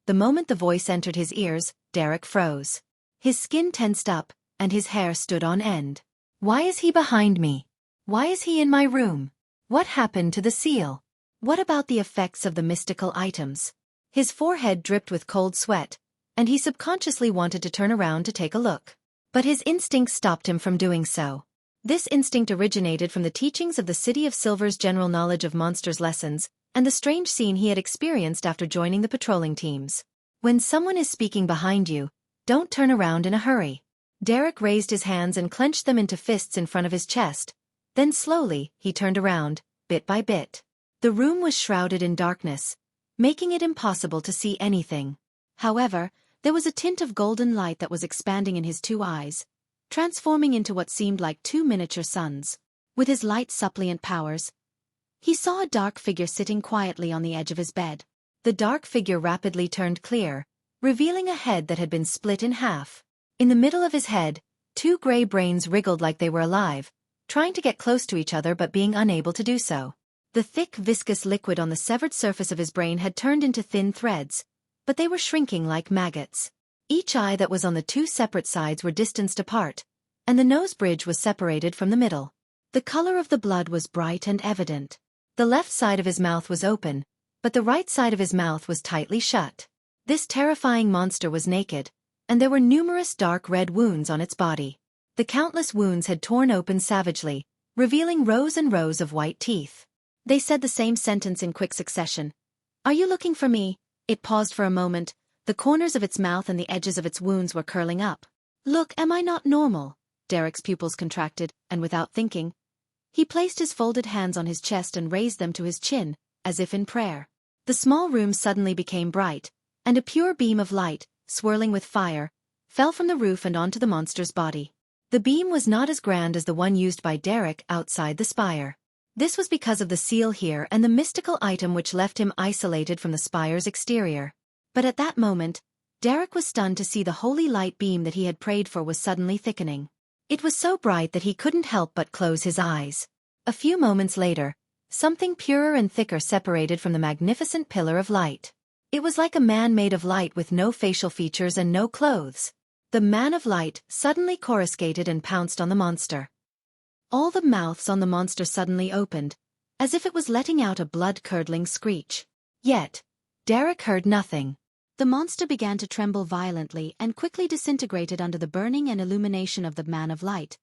The moment the voice entered his ears, Derek froze. His skin tensed up, and his hair stood on end. Why is he behind me? Why is he in my room? What happened to the seal? What about the effects of the mystical items? His forehead dripped with cold sweat, and he subconsciously wanted to turn around to take a look. But his instinct stopped him from doing so. This instinct originated from the teachings of the City of Silver's general knowledge of monsters lessons, and the strange scene he had experienced after joining the patrolling teams. When someone is speaking behind you, don't turn around in a hurry. Derek raised his hands and clenched them into fists in front of his chest. Then slowly, he turned around, bit by bit. The room was shrouded in darkness, making it impossible to see anything. However, there was a tint of golden light that was expanding in his two eyes, transforming into what seemed like two miniature suns. With his light suppliant powers, he saw a dark figure sitting quietly on the edge of his bed. The dark figure rapidly turned clear, revealing a head that had been split in half. In the middle of his head, two gray brains wriggled like they were alive, trying to get close to each other but being unable to do so. The thick, viscous liquid on the severed surface of his brain had turned into thin threads, but they were shrinking like maggots. Each eye that was on the two separate sides were distanced apart, and the nose bridge was separated from the middle. The color of the blood was bright and evident. The left side of his mouth was open, but the right side of his mouth was tightly shut. This terrifying monster was naked, and there were numerous dark red wounds on its body. The countless wounds had torn open savagely, revealing rows and rows of white teeth. They said the same sentence in quick succession. "Are you looking for me?" It paused for a moment. The corners of its mouth and the edges of its wounds were curling up. "Look, am I not normal?" Derek's pupils contracted, and without thinking, he placed his folded hands on his chest and raised them to his chin, as if in prayer. The small room suddenly became bright, and a pure beam of light, swirling with fire, fell from the roof and onto the monster's body. The beam was not as grand as the one used by Derek outside the spire. This was because of the seal here and the mystical item which left him isolated from the spire's exterior. But at that moment, Derek was stunned to see the holy light beam that he had prayed for was suddenly thickening. It was so bright that he couldn't help but close his eyes. A few moments later, something purer and thicker separated from the magnificent pillar of light. It was like a man made of light with no facial features and no clothes. The man of light suddenly coruscated and pounced on the monster. All the mouths on the monster suddenly opened, as if it was letting out a blood-curdling screech. Yet, Derek heard nothing. The monster began to tremble violently and quickly disintegrated under the burning and illumination of the man of light,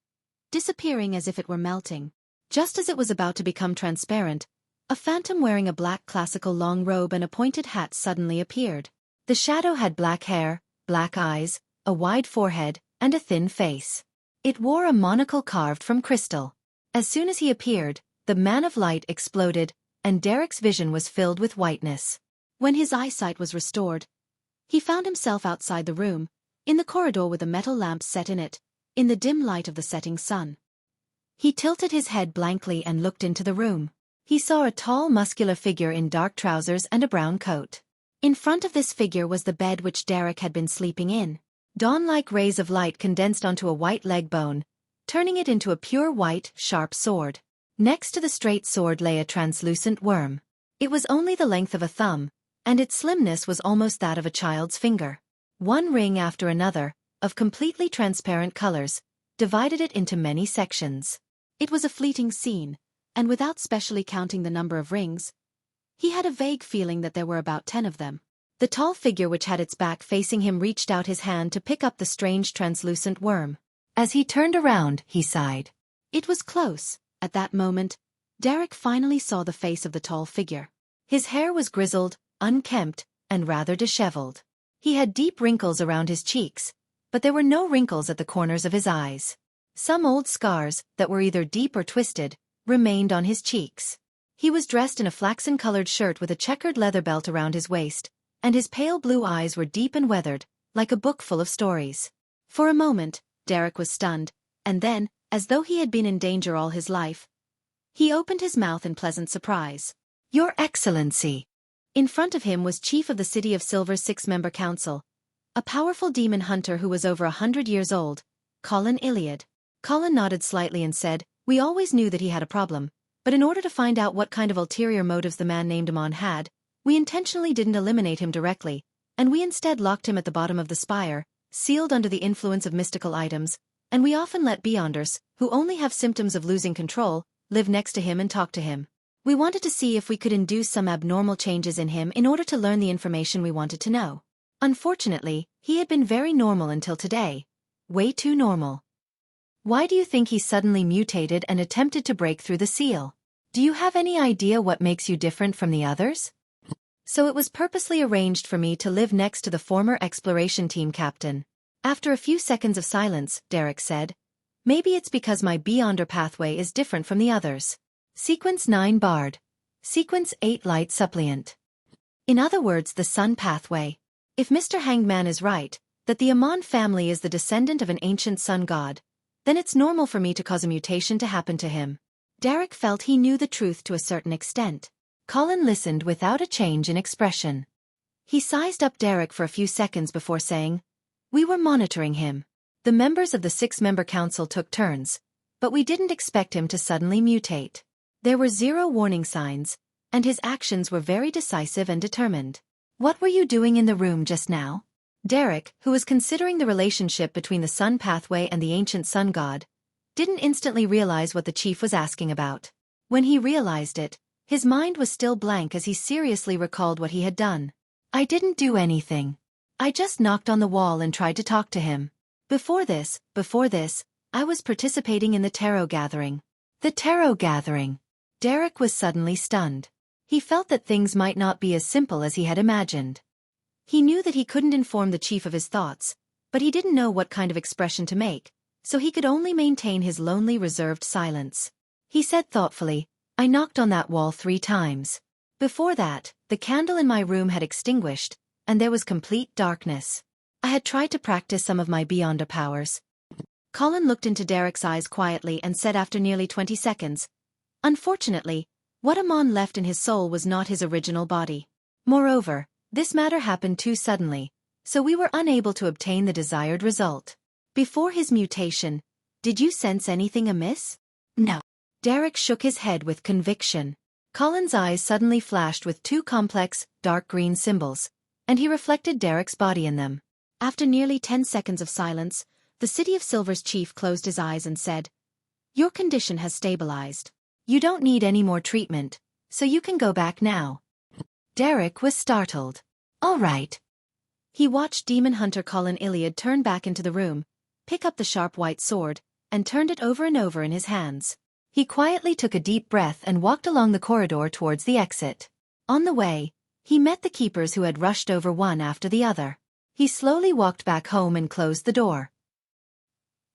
disappearing as if it were melting. Just as it was about to become transparent, a phantom wearing a black classical long robe and a pointed hat suddenly appeared. The shadow had black hair, black eyes, a wide forehead, and a thin face. It wore a monocle carved from crystal. As soon as he appeared, the man of light exploded, and Derek's vision was filled with whiteness. When his eyesight was restored, he found himself outside the room, in the corridor with a metal lamp set in it, in the dim light of the setting sun. He tilted his head blankly and looked into the room. He saw a tall, muscular figure in dark trousers and a brown coat. In front of this figure was the bed which Derek had been sleeping in. Dawn-like rays of light condensed onto a white leg bone, turning it into a pure white, sharp sword. Next to the straight sword lay a translucent worm. It was only the length of a thumb, and its slimness was almost that of a child's finger. One ring after another, of completely transparent colors, divided it into many sections. It was a fleeting scene, and without specially counting the number of rings, he had a vague feeling that there were about 10 of them. The tall figure which had its back facing him reached out his hand to pick up the strange translucent worm. As he turned around, he sighed. It was close. At that moment, Derek finally saw the face of the tall figure. His hair was grizzled, unkempt, and rather disheveled. He had deep wrinkles around his cheeks, but there were no wrinkles at the corners of his eyes. Some old scars, that were either deep or twisted, remained on his cheeks. He was dressed in a flaxen-colored shirt with a checkered leather belt around his waist, and his pale blue eyes were deep and weathered, like a book full of stories. For a moment, Derek was stunned, and then, as though he had been in danger all his life, he opened his mouth in pleasant surprise. "Your Excellency!" In front of him was Chief of the City of Silver's 6-member council, a powerful demon hunter who was over 100 years old, Colin Iliad. Colin nodded slightly and said, "We always knew that he had a problem, but in order to find out what kind of ulterior motives the man named Amon had, we intentionally didn't eliminate him directly, and we instead locked him at the bottom of the spire, sealed under the influence of mystical items, and we often let Beyonders, who only have symptoms of losing control, live next to him and talk to him. We wanted to see if we could induce some abnormal changes in him in order to learn the information we wanted to know. Unfortunately, he had been very normal until today, Way too normal. Why do you think he suddenly mutated and attempted to break through the seal? Do you have any idea what makes you different from the others? So it was purposely arranged for me to live next to the former exploration team captain. After a few seconds of silence, Derek said, maybe it's because my Beyonder pathway is different from the others. Sequence 9 Bard. Sequence 8 Light Suppliant. In other words, the sun pathway. If Mr. Hangman is right, that the Amon family is the descendant of an ancient sun god, then it's normal for me to cause a mutation to happen to him. Derek felt he knew the truth to a certain extent. Colin listened without a change in expression. He sized up Derek for a few seconds before saying, we were monitoring him. The members of the 6-member council took turns, but we didn't expect him to suddenly mutate. There were 0 warning signs, and his actions were very decisive and determined. What were you doing in the room just now? Derek, who was considering the relationship between the sun pathway and the ancient sun god, didn't instantly realize what the chief was asking about. When he realized it, his mind was still blank as he seriously recalled what he had done. I didn't do anything. I just knocked on the wall and tried to talk to him. Before this, I was participating in the tarot gathering. The tarot gathering. Derek was suddenly stunned. He felt that things might not be as simple as he had imagined. He knew that he couldn't inform the chief of his thoughts, but he didn't know what kind of expression to make, so he could only maintain his lonely, reserved silence. He said thoughtfully, I knocked on that wall 3 times. Before that, the candle in my room had extinguished, and there was complete darkness. I had tried to practice some of my Beyonder powers. Colin looked into Derek's eyes quietly and said after nearly 20 seconds, unfortunately, what Amon left in his soul was not his original body. Moreover, this matter happened too suddenly, so we were unable to obtain the desired result. Before his mutation, did you sense anything amiss? No. Derek shook his head with conviction. Colin's eyes suddenly flashed with 2 complex, dark green symbols, and he reflected Derek's body in them. After nearly 10 seconds of silence, the City of Silver's chief closed his eyes and said, your condition has stabilized. You don't need any more treatment, so you can go back now. Derek was startled. All right. He watched demon hunter Colin Iliad turn back into the room, pick up the sharp white sword, and turned it over and over in his hands. He quietly took a deep breath and walked along the corridor towards the exit. On the way, he met the keepers who had rushed over one after the other. He slowly walked back home and closed the door.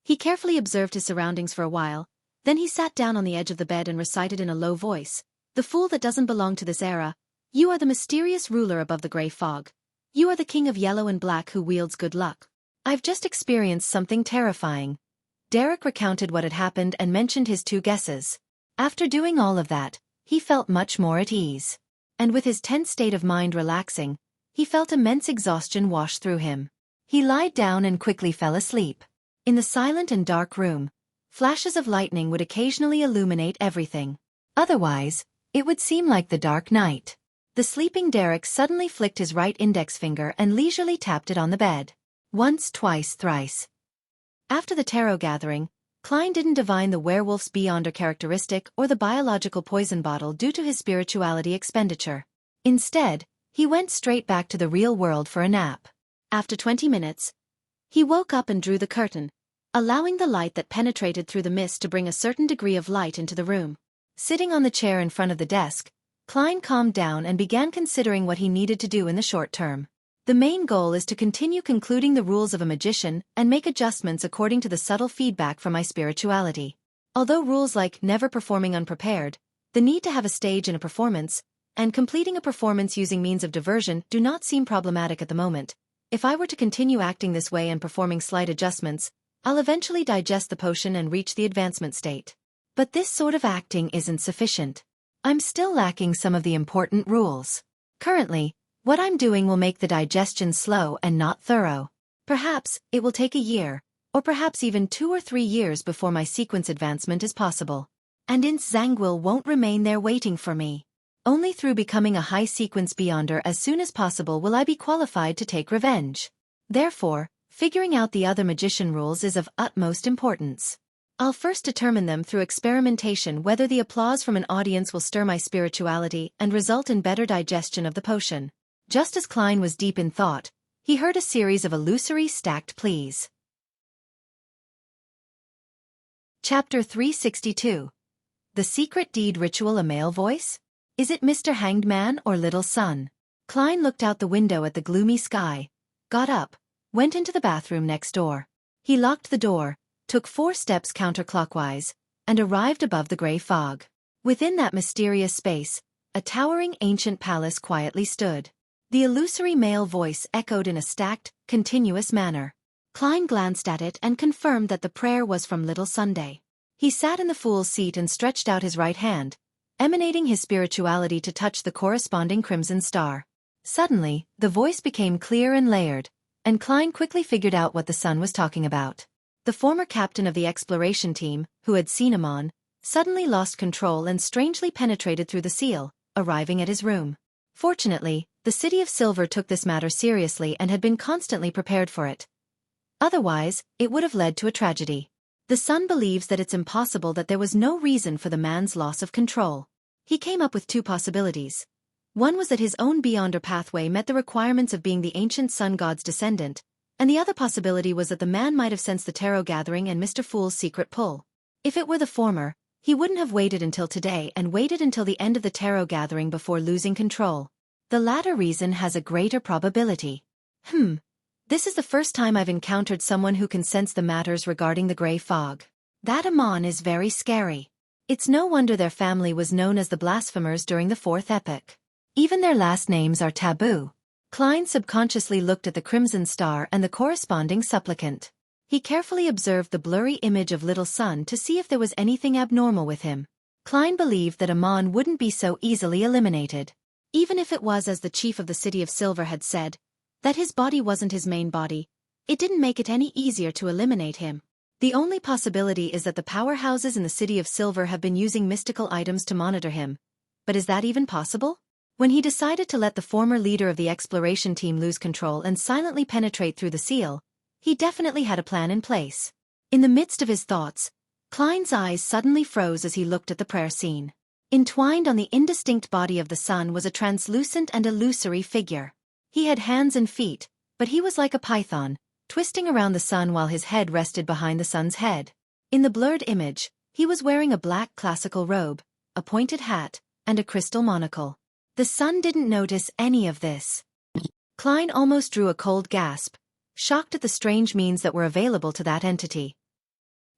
He carefully observed his surroundings for a while, then he sat down on the edge of the bed and recited in a low voice, the fool that doesn't belong to this era, you are the mysterious ruler above the gray fog. You are the king of yellow and black who wields good luck. I've just experienced something terrifying. Derek recounted what had happened and mentioned his 2 guesses. After doing all of that, he felt much more at ease. And with his tense state of mind relaxing, he felt immense exhaustion wash through him. He lied down and quickly fell asleep. In the silent and dark room, flashes of lightning would occasionally illuminate everything. Otherwise, it would seem like the dark night. The sleeping Derek suddenly flicked his right index finger and leisurely tapped it on the bed. Once, twice, thrice. After the tarot gathering, Klein didn't divine the werewolf's Beyonder characteristic or the biological poison bottle due to his spirituality expenditure. Instead, he went straight back to the real world for a nap. After 20 minutes, he woke up and drew the curtain, allowing the light that penetrated through the mist to bring a certain degree of light into the room. Sitting on the chair in front of the desk, Klein calmed down and began considering what he needed to do in the short term. The main goal is to continue concluding the rules of a magician and make adjustments according to the subtle feedback from my spirituality. Although rules like never performing unprepared, the need to have a stage in a performance, and completing a performance using means of diversion do not seem problematic at the moment, if I were to continue acting this way and performing slight adjustments, I'll eventually digest the potion and reach the advancement state. But this sort of acting isn't sufficient. I'm still lacking some of the important rules. Currently, what I'm doing will make the digestion slow and not thorough. Perhaps it will take a year, or perhaps even 2 or 3 years before my sequence advancement is possible. And Ince Zangwill won't remain there waiting for me. Only through becoming a high sequence Beyonder as soon as possible will I be qualified to take revenge. Therefore, figuring out the other magician rules is of utmost importance. I'll first determine them through experimentation whether the applause from an audience will stir my spirituality and result in better digestion of the potion. Just as Klein was deep in thought, he heard a series of illusory stacked pleas. Chapter 362. The Secret Deed Ritual. A male voice? Is it Mr. Hanged Man or Little Sun? Klein looked out the window at the gloomy sky, got up, went into the bathroom next door. He locked the door, took 4 steps counterclockwise, and arrived above the gray fog. Within that mysterious space, a towering ancient palace quietly stood. The illusory male voice echoed in a stacked, continuous manner. Klein glanced at it and confirmed that the prayer was from Little Sunday. He sat in the fool's seat and stretched out his right hand, emanating his spirituality to touch the corresponding crimson star. Suddenly, the voice became clear and layered, and Klein quickly figured out what the sun was talking about. The former captain of the exploration team, who had seen Amon, suddenly lost control and strangely penetrated through the seal, arriving at his room. Fortunately, the City of Silver took this matter seriously and had been constantly prepared for it. Otherwise, it would have led to a tragedy. The Sun believes that it's impossible that there was no reason for the man's loss of control. He came up with 2 possibilities. One was that his own Beyonder pathway met the requirements of being the ancient sun god's descendant, and the other possibility was that the man might have sensed the tarot gathering and Mr. Fool's secret pull. If it were the former, he wouldn't have waited until today and waited until the end of the tarot gathering before losing control. The latter reason has a greater probability. This is the first time I've encountered someone who can sense the matters regarding the gray fog. That Amon is very scary. It's no wonder their family was known as the Blasphemers during the 4th epoch. Even their last names are taboo. Klein subconsciously looked at the crimson star and the corresponding supplicant. He carefully observed the blurry image of Little Sun to see if there was anything abnormal with him. Klein believed that Amon wouldn't be so easily eliminated. Even if it was as the chief of the City of Silver had said, that his body wasn't his main body, it didn't make it any easier to eliminate him. The only possibility is that the powerhouses in the City of Silver have been using mystical items to monitor him. But is that even possible? When he decided to let the former leader of the exploration team lose control and silently penetrate through the seal, he definitely had a plan in place. In the midst of his thoughts, Klein's eyes suddenly froze as he looked at the prayer scene. Entwined on the indistinct body of the sun was a translucent and illusory figure. He had hands and feet, but he was like a python, twisting around the sun while his head rested behind the sun's head. In the blurred image, he was wearing a black classical robe, a pointed hat, and a crystal monocle. The sun didn't notice any of this. Klein almost drew a cold gasp, shocked at the strange means that were available to that entity.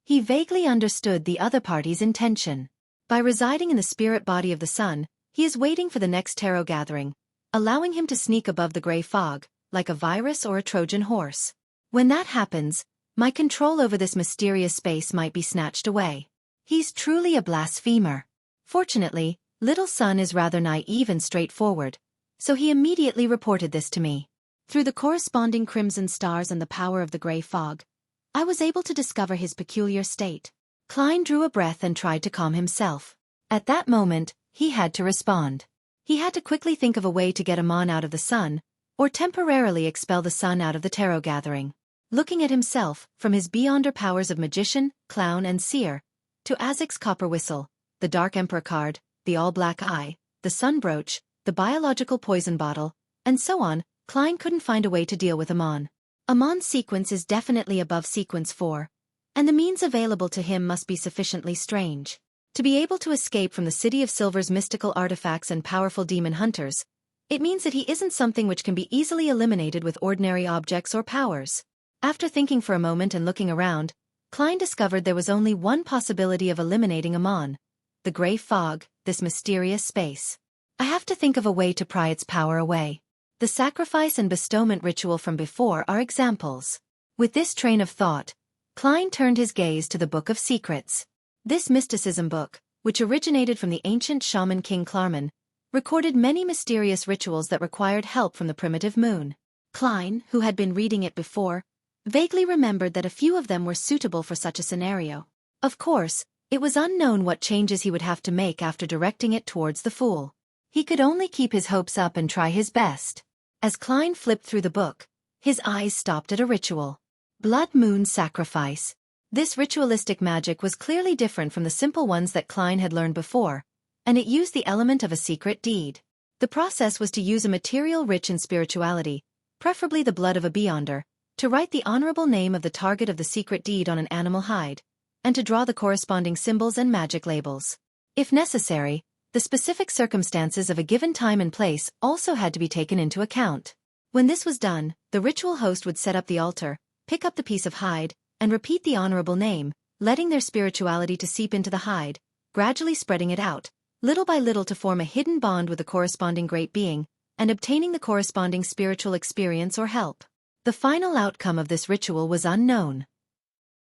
He vaguely understood the other party's intention. By residing in the spirit body of the sun, he is waiting for the next tarot gathering, allowing him to sneak above the gray fog, like a virus or a Trojan horse. When that happens, my control over this mysterious space might be snatched away. He's truly a blasphemer. Fortunately, Little Sun is rather naive and straightforward, so he immediately reported this to me. Through the corresponding crimson stars and the power of the gray fog, I was able to discover his peculiar state. Klein drew a breath and tried to calm himself. At that moment, he had to respond. He had to quickly think of a way to get Amon out of the sun, or temporarily expel the sun out of the tarot gathering. Looking at himself, from his Beyonder powers of magician, clown and seer, to Azek's copper whistle, the Dark Emperor card, the all-black eye, the sun brooch, the biological poison bottle, and so on, Klein couldn't find a way to deal with Amon. Amon's sequence is definitely above sequence 4, and the means available to him must be sufficiently strange. To be able to escape from the City of Silver's mystical artifacts and powerful demon hunters, it means that he isn't something which can be easily eliminated with ordinary objects or powers. After thinking for a moment and looking around, Klein discovered there was only one possibility of eliminating Amon: the gray fog, this mysterious space. I have to think of a way to pry its power away. The sacrifice and bestowment ritual from before are examples. With this train of thought, Klein turned his gaze to the Book of Secrets. This mysticism book, which originated from the ancient shaman King Klarman, recorded many mysterious rituals that required help from the primitive moon. Klein, who had been reading it before, vaguely remembered that a few of them were suitable for such a scenario. Of course, it was unknown what changes he would have to make after directing it towards the fool. He could only keep his hopes up and try his best. As Klein flipped through the book, his eyes stopped at a ritual. Blood Moon Sacrifice. This ritualistic magic was clearly different from the simple ones that Klein had learned before, and it used the element of a secret deed. The process was to use a material rich in spirituality, preferably the blood of a Beyonder, to write the honorable name of the target of the secret deed on an animal hide, and to draw the corresponding symbols and magic labels. If necessary, the specific circumstances of a given time and place also had to be taken into account. When this was done, the ritual host would set up the altar, pick up the piece of hide, and repeat the honorable name, letting their spirituality to seep into the hide, gradually spreading it out, little by little to form a hidden bond with the corresponding great being, and obtaining the corresponding spiritual experience or help. The final outcome of this ritual was unknown.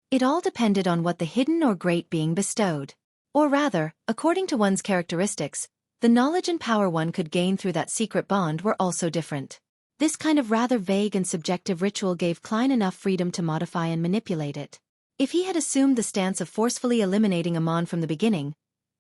It all depended on what the hidden or great being bestowed. Or rather, according to one's characteristics, the knowledge and power one could gain through that secret bond were also different. This kind of rather vague and subjective ritual gave Klein enough freedom to modify and manipulate it. If he had assumed the stance of forcefully eliminating Amon from the beginning,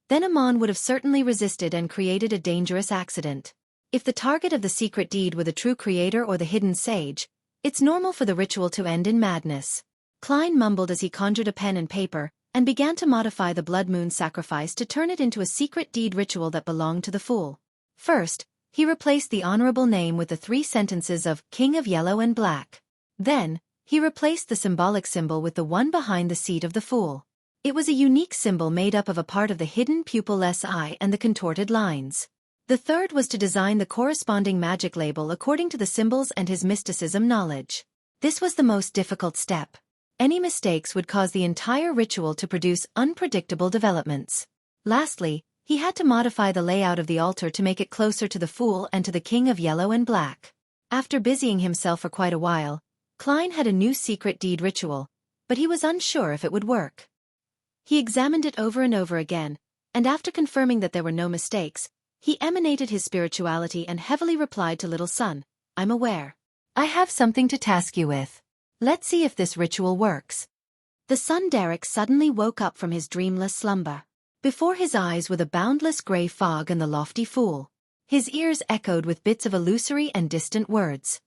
then Amon would have certainly resisted and created a dangerous accident. If the target of the secret deed were the true creator or the hidden sage, it's normal for the ritual to end in madness. Klein mumbled as he conjured a pen and paper, and began to modify the blood moon sacrifice to turn it into a secret deed ritual that belonged to the fool. First, he replaced the honorable name with the 3 sentences of King of Yellow and Black. Then, he replaced the symbolic symbol with the one behind the seat of the fool. It was a unique symbol made up of a part of the hidden pupilless eye and the contorted lines. The third was to design the corresponding magic label according to the symbols and his mysticism knowledge. This was the most difficult step. Any mistakes would cause the entire ritual to produce unpredictable developments. Lastly, he had to modify the layout of the altar to make it closer to the fool and to the King of Yellow and Black. After busying himself for quite a while, Klein had a new secret deed ritual, but he was unsure if it would work. He examined it over and over again, and after confirming that there were no mistakes, he emanated his spirituality and heavily replied to Little Sun, "I'm aware. I have something to task you with. Let's see if this ritual works." The son Derek suddenly woke up from his dreamless slumber. Before his eyes were the boundless grey fog and the lofty fool. His ears echoed with bits of illusory and distant words.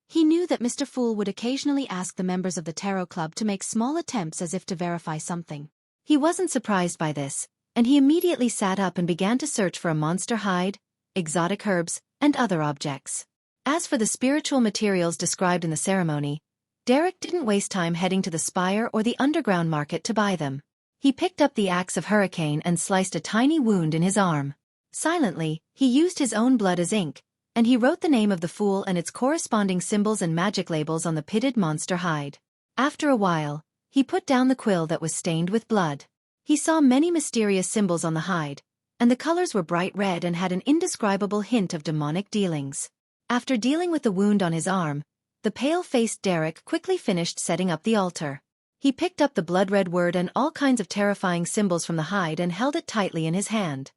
He knew that Mr. Fool would occasionally ask the members of the Tarot Club to make small attempts as if to verify something. He wasn't surprised by this, and he immediately sat up and began to search for a monster hide, exotic herbs, and other objects. As for the spiritual materials described in the ceremony, Derek didn't waste time heading to the spire or the underground market to buy them. He picked up the axe of Hurricane and sliced a tiny wound in his arm. Silently, he used his own blood as ink, and he wrote the name of the fool and its corresponding symbols and magic labels on the pitted monster hide. After a while, he put down the quill that was stained with blood. He saw many mysterious symbols on the hide, and the colors were bright red and had an indescribable hint of demonic dealings. After dealing with the wound on his arm, the pale-faced Derek quickly finished setting up the altar. He picked up the blood-red word and all kinds of terrifying symbols from the hide and held it tightly in his hand.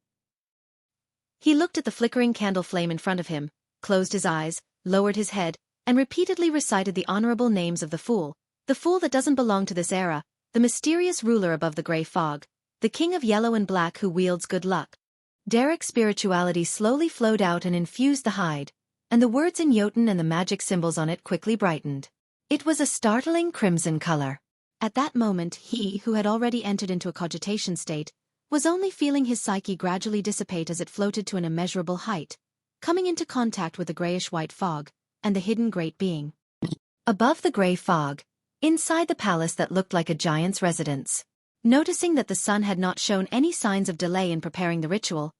He looked at the flickering candle flame in front of him, closed his eyes, lowered his head, and repeatedly recited the honorable names of the fool that doesn't belong to this era, the mysterious ruler above the grey fog, the King of Yellow and Black who wields good luck. Derek's spirituality slowly flowed out and infused the hide, and the words in Jotun and the magic symbols on it quickly brightened. It was a startling crimson color. At that moment he, who had already entered into a cogitation state, was only feeling his psyche gradually dissipate as it floated to an immeasurable height, coming into contact with the grayish-white fog, and the hidden great being. Above the grey fog, inside the palace that looked like a giant's residence. Noticing that the sun had not shown any signs of delay in preparing the ritual,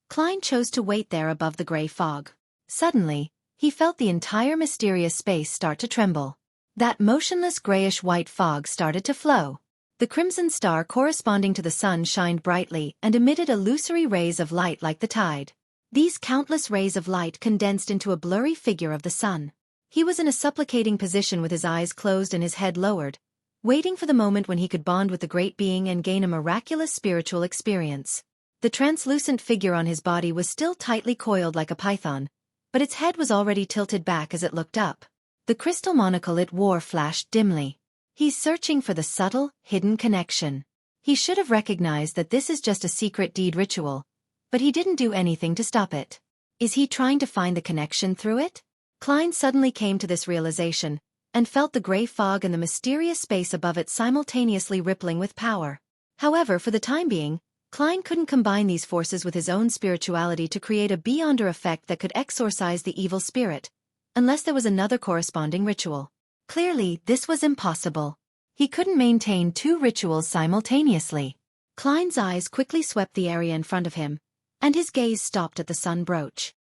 Klein chose to wait there above the grey fog. Suddenly, he felt the entire mysterious space start to tremble. That motionless grayish-white fog started to flow. The crimson star corresponding to the sun shined brightly and emitted illusory rays of light like the tide. These countless rays of light condensed into a blurry figure of the sun. He was in a supplicating position with his eyes closed and his head lowered, waiting for the moment when he could bond with the great being and gain a miraculous spiritual experience. The translucent figure on his body was still tightly coiled like a python, but its head was already tilted back as it looked up. The crystal monocle it wore flashed dimly. He's searching for the subtle, hidden connection. He should have recognized that this is just a secret deed ritual, but he didn't do anything to stop it. Is he trying to find the connection through it? Klein suddenly came to this realization, and felt the grey fog and the mysterious space above it simultaneously rippling with power. However, for the time being, Klein couldn't combine these forces with his own spirituality to create a beyonder effect that could exorcise the evil spirit, unless there was another corresponding ritual. Clearly, this was impossible. He couldn't maintain two rituals simultaneously. Klein's eyes quickly swept the area in front of him, and his gaze stopped at the sun brooch.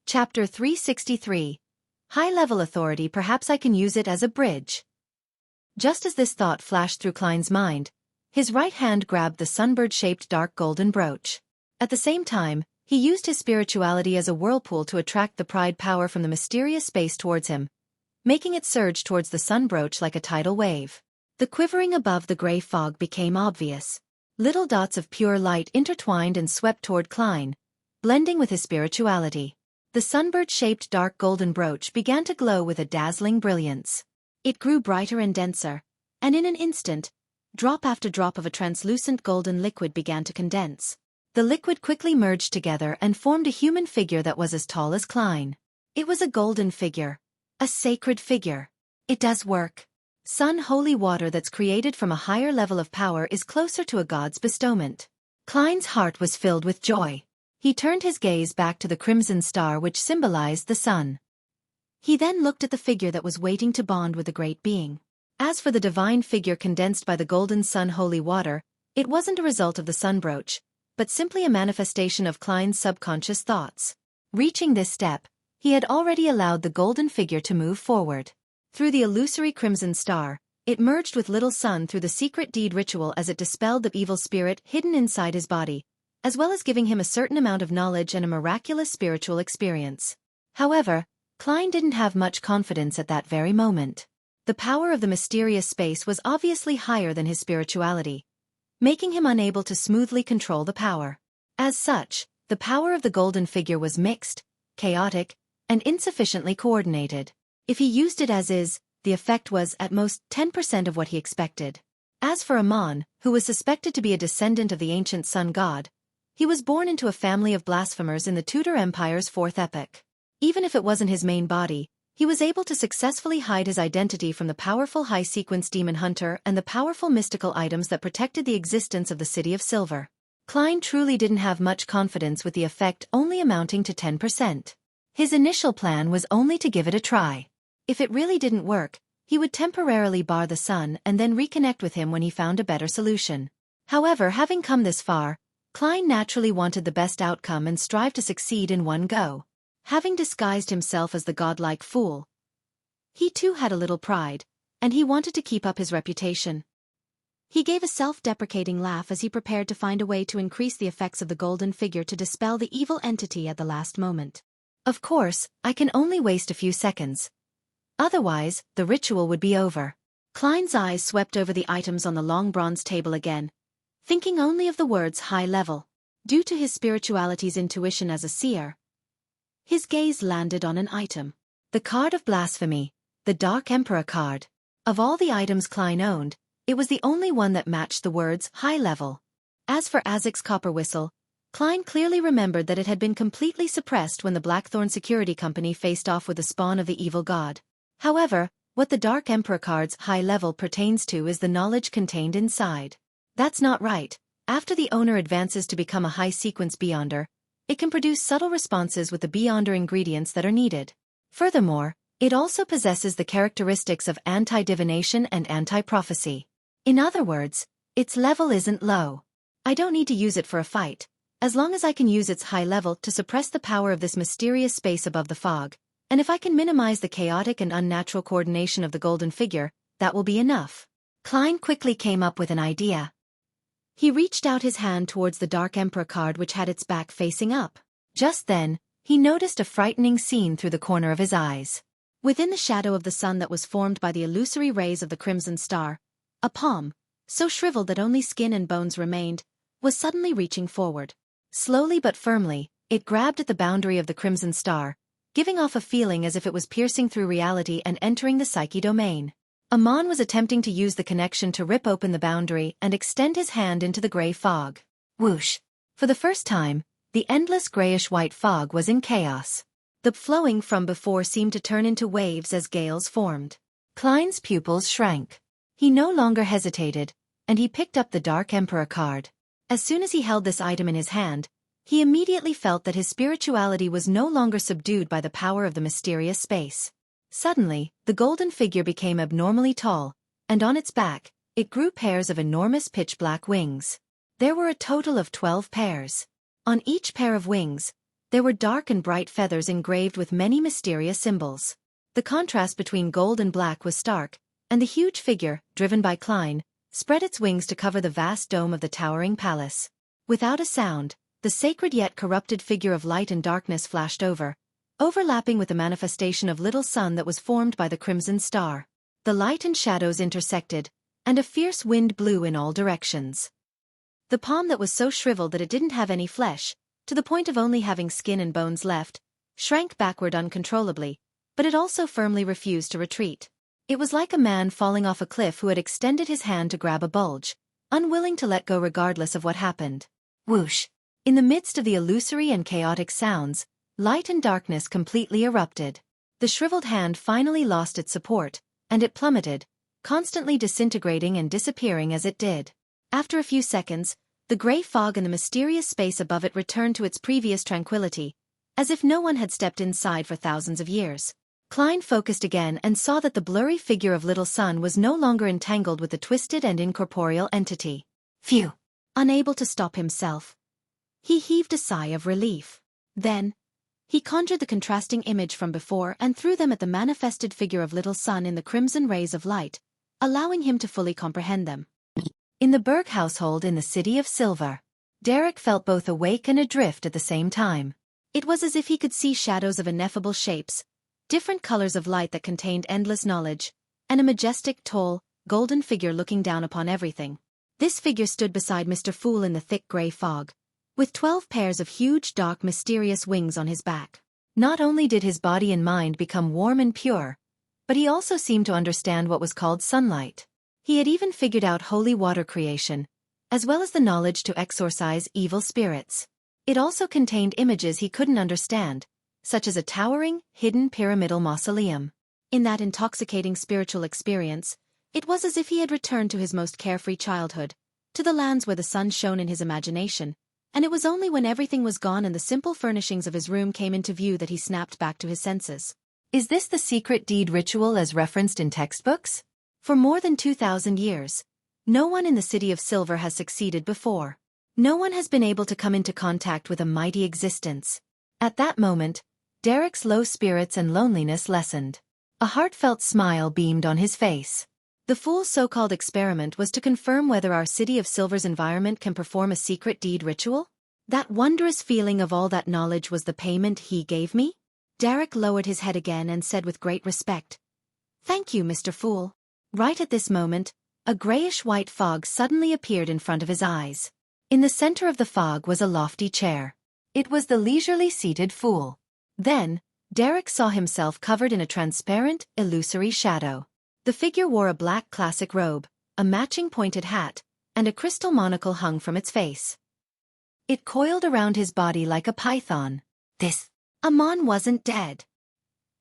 Chapter 363. High-level authority. Perhaps I can use it as a bridge. Just as this thought flashed through Klein's mind, his right hand grabbed the sunbird-shaped dark golden brooch. At the same time, he used his spirituality as a whirlpool to attract the pride power from the mysterious space towards him, making it surge towards the sun brooch like a tidal wave. The quivering above the gray fog became obvious. Little dots of pure light intertwined and swept toward Klein, blending with his spirituality. The sunbird-shaped dark golden brooch began to glow with a dazzling brilliance. It grew brighter and denser, and in an instant, drop after drop of a translucent golden liquid began to condense. The liquid quickly merged together and formed a human figure that was as tall as Klein. It was a golden figure. A sacred figure. It does work. Sun holy water that's created from a higher level of power is closer to a god's bestowment. Klein's heart was filled with joy. He turned his gaze back to the crimson star which symbolized the sun. He then looked at the figure that was waiting to bond with the great being. As for the divine figure condensed by the golden sun holy water, it wasn't a result of the sun brooch, but simply a manifestation of Klein's subconscious thoughts. Reaching this step, he had already allowed the golden figure to move forward. Through the illusory crimson star, it merged with little sun through the secret deed ritual as it dispelled the evil spirit hidden inside his body, as well as giving him a certain amount of knowledge and a miraculous spiritual experience. However, Klein didn't have much confidence at that very moment. The power of the mysterious space was obviously higher than his spirituality, making him unable to smoothly control the power. As such, the power of the golden figure was mixed, chaotic, and insufficiently coordinated. If he used it as is, the effect was at most 10% of what he expected. As for Amon, who was suspected to be a descendant of the ancient sun god, he was born into a family of blasphemers in the Tudor Empire's fourth epoch. Even if it wasn't his main body, he was able to successfully hide his identity from the powerful high-sequence demon hunter and the powerful mystical items that protected the existence of the City of Silver. Klein truly didn't have much confidence with the effect only amounting to 10%. His initial plan was only to give it a try. If it really didn't work, he would temporarily bar the sun and then reconnect with him when he found a better solution. However, having come this far, Klein naturally wanted the best outcome and strived to succeed in one go. Having disguised himself as the godlike fool, he too had a little pride, and he wanted to keep up his reputation. He gave a self-deprecating laugh as he prepared to find a way to increase the effects of the golden figure to dispel the evil entity at the last moment. Of course, I can only waste a few seconds. Otherwise, the ritual would be over. Klein's eyes swept over the items on the long bronze table again, thinking only of the words high level. Due to his spirituality's intuition as a seer, his gaze landed on an item. The card of blasphemy, the Dark Emperor card. Of all the items Klein owned, it was the only one that matched the words high level. As for Azek's copper whistle, Klein clearly remembered that it had been completely suppressed when the Blackthorn Security Company faced off with the spawn of the evil god. However, what the Dark Emperor card's high level pertains to is the knowledge contained inside. That's not right. After the owner advances to become a high-sequence Beyonder, it can produce subtle responses with the Beyonder ingredients that are needed. Furthermore, it also possesses the characteristics of anti-divination and anti-prophecy. In other words, its level isn't low. I don't need to use it for a fight, as long as I can use its high level to suppress the power of this mysterious space above the fog, and if I can minimize the chaotic and unnatural coordination of the golden figure, that will be enough. Klein quickly came up with an idea. He reached out his hand towards the Dark Emperor card which had its back facing up. Just then, he noticed a frightening scene through the corner of his eyes. Within the shadow of the sun that was formed by the illusory rays of the crimson star, a palm, so shriveled that only skin and bones remained, was suddenly reaching forward. Slowly but firmly, it grabbed at the boundary of the crimson star, giving off a feeling as if it was piercing through reality and entering the psyche domain. Amon was attempting to use the connection to rip open the boundary and extend his hand into the gray fog. Whoosh! For the first time, the endless grayish-white fog was in chaos. The flowing from before seemed to turn into waves as gales formed. Klein's pupils shrank. He no longer hesitated, and he picked up the Dark Emperor card. As soon as he held this item in his hand, he immediately felt that his spirituality was no longer subdued by the power of the mysterious space. Suddenly, the golden figure became abnormally tall, and on its back, it grew pairs of enormous pitch-black wings. There were a total of 12 pairs. On each pair of wings, there were dark and bright feathers engraved with many mysterious symbols. The contrast between gold and black was stark, and the huge figure, driven by Klein, spread its wings to cover the vast dome of the towering palace. Without a sound, the sacred yet corrupted figure of light and darkness flashed over, overlapping with the manifestation of little sun that was formed by the crimson star. The light and shadows intersected, and a fierce wind blew in all directions. The palm that was so shriveled that it didn't have any flesh, to the point of only having skin and bones left, shrank backward uncontrollably, but it also firmly refused to retreat. It was like a man falling off a cliff who had extended his hand to grab a bulge, unwilling to let go regardless of what happened. Whoosh! In the midst of the illusory and chaotic sounds, light and darkness completely erupted. The shriveled hand finally lost its support, and it plummeted, constantly disintegrating and disappearing as it did. After a few seconds, the gray fog and the mysterious space above it returned to its previous tranquility, as if no one had stepped inside for thousands of years. Klein focused again and saw that the blurry figure of Little Sun was no longer entangled with the twisted and incorporeal entity. Phew! Unable to stop himself, he heaved a sigh of relief. Then, he conjured the contrasting image from before and threw them at the manifested figure of Little Sun in the crimson rays of light, allowing him to fully comprehend them. In the Berg household in the City of Silver, Derek felt both awake and adrift at the same time. It was as if he could see shadows of ineffable shapes, different colors of light that contained endless knowledge, and a majestic, tall, golden figure looking down upon everything. This figure stood beside Mr. Fool in the thick gray fog, with 12 pairs of huge, dark, mysterious wings on his back. Not only did his body and mind become warm and pure, but he also seemed to understand what was called sunlight. He had even figured out holy water creation, as well as the knowledge to exorcise evil spirits. It also contained images he couldn't understand, such as a towering, hidden pyramidal mausoleum. In that intoxicating spiritual experience, it was as if he had returned to his most carefree childhood, to the lands where the sun shone in his imagination, and it was only when everything was gone and the simple furnishings of his room came into view that he snapped back to his senses. Is this the secret deed ritual as referenced in textbooks? For more than 2,000 years, no one in the City of Silver has succeeded before. No one has been able to come into contact with a mighty existence. At that moment, Derek's low spirits and loneliness lessened. A heartfelt smile beamed on his face. The Fool's so-called experiment was to confirm whether our City of Silver's environment can perform a secret deed ritual? That wondrous feeling of all that knowledge was the payment he gave me? Derek lowered his head again and said with great respect, "Thank you, Mr. Fool." Right at this moment, a grayish-white fog suddenly appeared in front of his eyes. In the center of the fog was a lofty chair. It was the leisurely seated Fool. Then, Derek saw himself covered in a transparent, illusory shadow. The figure wore a black classic robe, a matching pointed hat, and a crystal monocle hung from its face. It coiled around his body like a python. This Amon wasn't dead.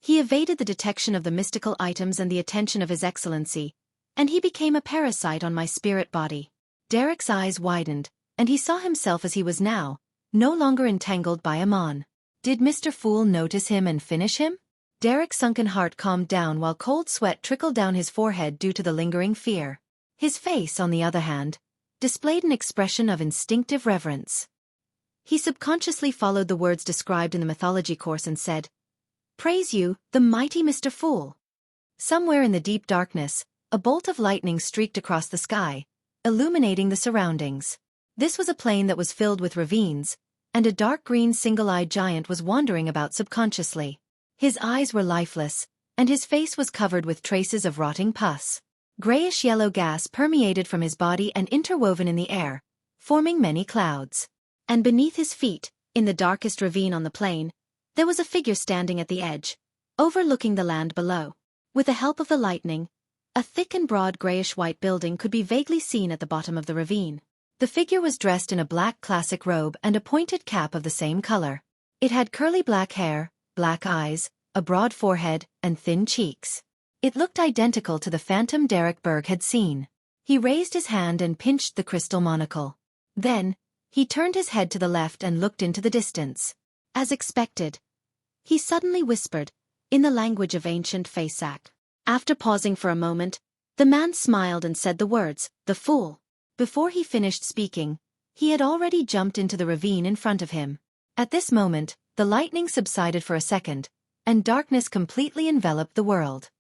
He evaded the detection of the mystical items and the attention of His Excellency, and he became a parasite on my spirit body. Derek's eyes widened, and he saw himself as he was now, no longer entangled by Amon. Did Mr. Fool notice him and finish him? Derek's sunken heart calmed down while cold sweat trickled down his forehead due to the lingering fear. His face, on the other hand, displayed an expression of instinctive reverence. He subconsciously followed the words described in the mythology course and said, "Praise you, the mighty Mr. Fool." Somewhere in the deep darkness, a bolt of lightning streaked across the sky, illuminating the surroundings. This was a plain that was filled with ravines, and a dark green single-eyed giant was wandering about subconsciously. His eyes were lifeless, and his face was covered with traces of rotting pus. Grayish-yellow gas permeated from his body and interwoven in the air, forming many clouds. And beneath his feet, in the darkest ravine on the plain, there was a figure standing at the edge, overlooking the land below. With the help of the lightning, a thick and broad grayish-white building could be vaguely seen at the bottom of the ravine. The figure was dressed in a black classic robe and a pointed cap of the same color. It had curly black hair, black eyes, a broad forehead, and thin cheeks. It looked identical to the phantom Derek Berg had seen. He raised his hand and pinched the crystal monocle. Then, he turned his head to the left and looked into the distance. As expected, he suddenly whispered, in the language of ancient Faesak. After pausing for a moment, the man smiled and said the words, "The fool." Before he finished speaking, he had already jumped into the ravine in front of him. At this moment, the lightning subsided for a second, and darkness completely enveloped the world.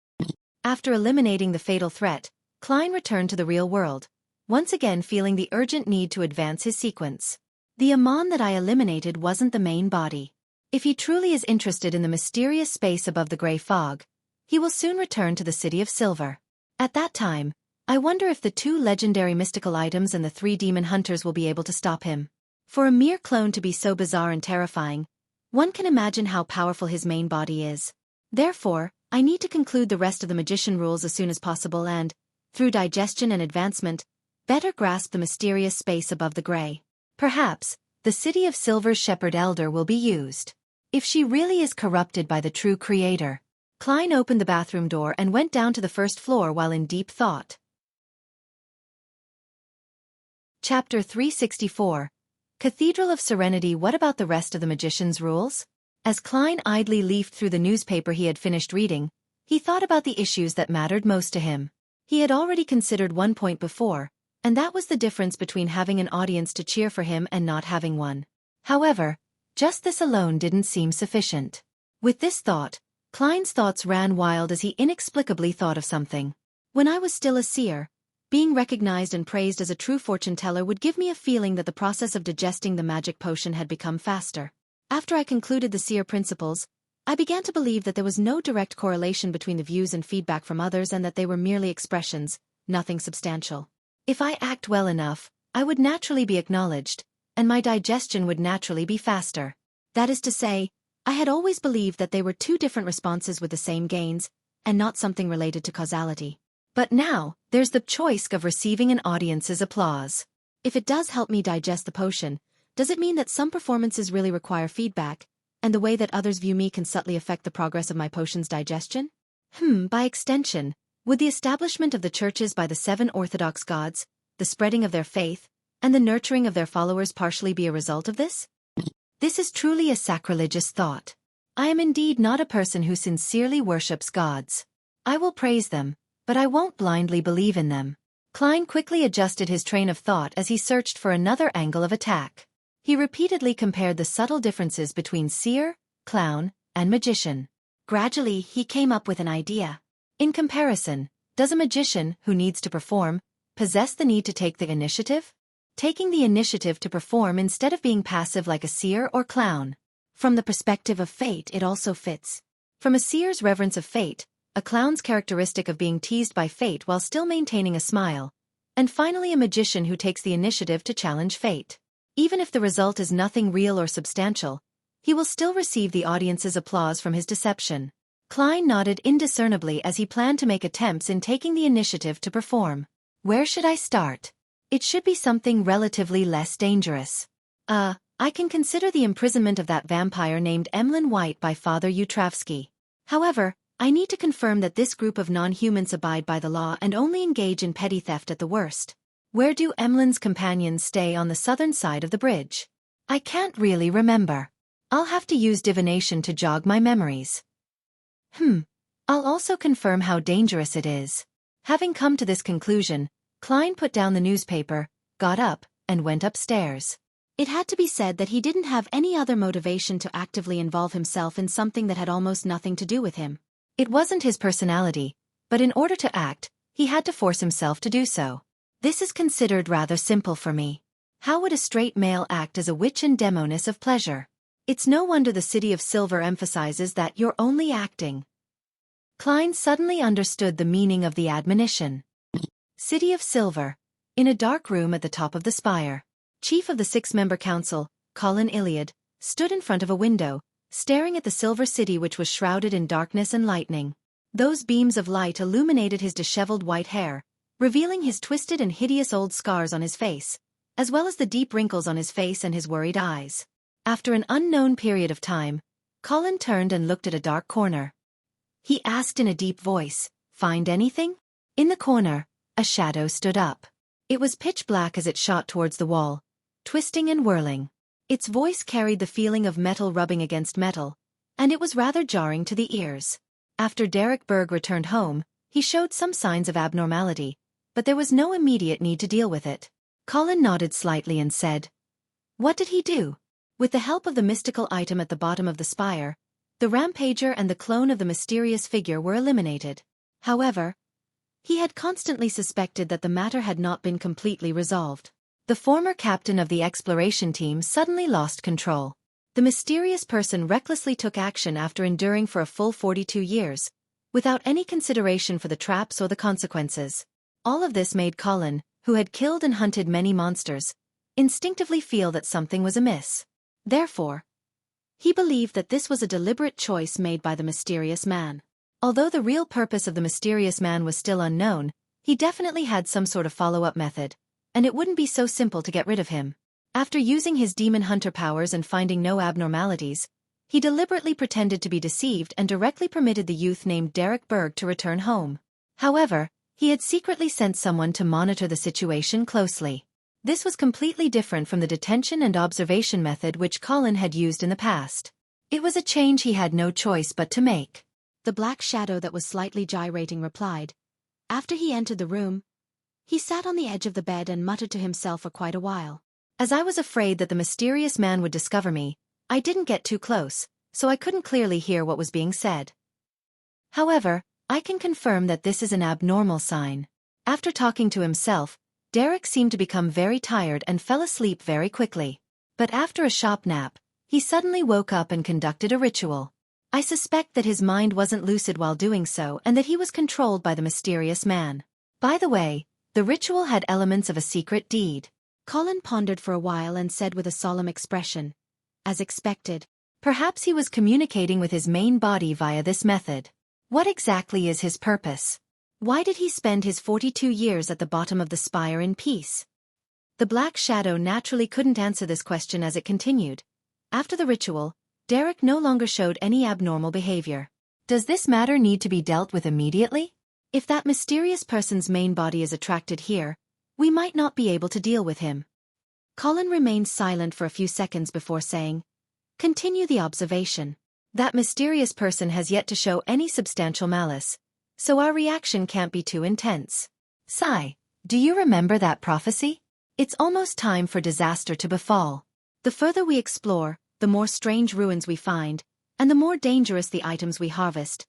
After eliminating the fatal threat, Klein returned to the real world, once again feeling the urgent need to advance his sequence. The Amon that I eliminated wasn't the main body. If he truly is interested in the mysterious space above the gray fog, he will soon return to the City of Silver. At that time, I wonder if the 2 legendary mystical items and the 3 demon hunters will be able to stop him. For a mere clone to be so bizarre and terrifying, one can imagine how powerful his main body is. Therefore, I need to conclude the rest of the magician rules as soon as possible and, through digestion and advancement, better grasp the mysterious space above the gray. Perhaps, the City of Silver's Shepherd Elder will be used. If she really is corrupted by the true creator. Klein opened the bathroom door and went down to the first floor while in deep thought. Chapter 364. Cathedral of Serenity. What about the rest of the magician's rules? As Klein idly leafed through the newspaper he had finished reading, he thought about the issues that mattered most to him. He had already considered one point before, and that was the difference between having an audience to cheer for him and not having one. However, just this alone didn't seem sufficient. With this thought, Klein's thoughts ran wild as he inexplicably thought of something. When I was still a seer, being recognized and praised as a true fortune-teller would give me a feeling that the process of digesting the magic potion had become faster. After I concluded the seer principles, I began to believe that there was no direct correlation between the views and feedback from others and that they were merely expressions, nothing substantial. If I act well enough, I would naturally be acknowledged, and my digestion would naturally be faster. That is to say, I had always believed that they were 2 different responses with the same gains, and not something related to causality. But now, there's the choice of receiving an audience's applause. If it does help me digest the potion, does it mean that some performances really require feedback, and the way that others view me can subtly affect the progress of my potion's digestion? By extension, would the establishment of the churches by the 7 orthodox gods, the spreading of their faith, and the nurturing of their followers partially be a result of this? This is truly a sacrilegious thought. I am indeed not a person who sincerely worships gods. I will praise them, but I won't blindly believe in them. Klein quickly adjusted his train of thought as he searched for another angle of attack. He repeatedly compared the subtle differences between seer, clown, and magician. Gradually, he came up with an idea. In comparison, does a magician, who needs to perform, possess the need to take the initiative? Taking the initiative to perform instead of being passive like a seer or clown. From the perspective of fate, it also fits. From a seer's reverence of fate, a clown's characteristic of being teased by fate while still maintaining a smile, and finally a magician who takes the initiative to challenge fate. Even if the result is nothing real or substantial, he will still receive the audience's applause from his deception. Klein nodded indiscernibly as he planned to make attempts in taking the initiative to perform. Where should I start? It should be something relatively less dangerous. I can consider the imprisonment of that vampire named Emlyn White by Father Utravsky. However, I need to confirm that this group of non-humans abide by the law and only engage in petty theft at the worst. Where do Emlyn's companions stay on the southern side of the bridge? I can't really remember. I'll have to use divination to jog my memories. I'll also confirm how dangerous it is. Having come to this conclusion, Klein put down the newspaper, got up, and went upstairs. It had to be said that he didn't have any other motivation to actively involve himself in something that had almost nothing to do with him. It wasn't his personality, but in order to act, he had to force himself to do so. This is considered rather simple for me. How would a straight male act as a witch and demoness of pleasure? It's no wonder the City of Silver emphasizes that you're only acting. Klein suddenly understood the meaning of the admonition. City of Silver. In a dark room at the top of the spire, Chief of the 6-member council, Colin Iliad, stood in front of a window, staring at the Silver City which was shrouded in darkness and lightning. Those beams of light illuminated his disheveled white hair, revealing his twisted and hideous old scars on his face, as well as the deep wrinkles on his face and his worried eyes. After an unknown period of time, Colin turned and looked at a dark corner. He asked in a deep voice, "Find anything?" In the corner, a shadow stood up. It was pitch black as it shot towards the wall, twisting and whirling. Its voice carried the feeling of metal rubbing against metal, and it was rather jarring to the ears. After Derek Berg returned home, he showed some signs of abnormality, but there was no immediate need to deal with it. Colin nodded slightly and said, "What did he do?" With the help of the mystical item at the bottom of the spire, the rampager and the clone of the mysterious figure were eliminated. However, he had constantly suspected that the matter had not been completely resolved. The former captain of the exploration team suddenly lost control. The mysterious person recklessly took action after enduring for a full 42 years, without any consideration for the traps or the consequences. All of this made Colin, who had killed and hunted many monsters, instinctively feel that something was amiss. Therefore, he believed that this was a deliberate choice made by the mysterious man. Although the real purpose of the mysterious man was still unknown, he definitely had some sort of follow-up method, and it wouldn't be so simple to get rid of him. After using his demon hunter powers and finding no abnormalities, he deliberately pretended to be deceived and directly permitted the youth named Derek Berg to return home. However, he had secretly sent someone to monitor the situation closely. This was completely different from the detention and observation method which Colin had used in the past. It was a change he had no choice but to make. The black shadow that was slightly gyrating replied. After he entered the room, he sat on the edge of the bed and muttered to himself for quite a while. As I was afraid that the mysterious man would discover me, I didn't get too close, so I couldn't clearly hear what was being said. However, I can confirm that this is an abnormal sign. After talking to himself, Derek seemed to become very tired and fell asleep very quickly. But after a shop nap, he suddenly woke up and conducted a ritual. I suspect that his mind wasn't lucid while doing so and that he was controlled by the mysterious man. By the way, the ritual had elements of a secret deed. Colin pondered for a while and said with a solemn expression, "As expected. Perhaps he was communicating with his main body via this method. What exactly is his purpose? Why did he spend his 42 years at the bottom of the spire in peace?" The black shadow naturally couldn't answer this question as it continued. After the ritual, Derek no longer showed any abnormal behavior. Does this matter need to be dealt with immediately? If that mysterious person's main body is attracted here, we might not be able to deal with him. Colin remained silent for a few seconds before saying, "Continue the observation. That mysterious person has yet to show any substantial malice, so our reaction can't be too intense. Sigh, do you remember that prophecy? It's almost time for disaster to befall. The further we explore, the more strange ruins we find, and the more dangerous the items we harvest.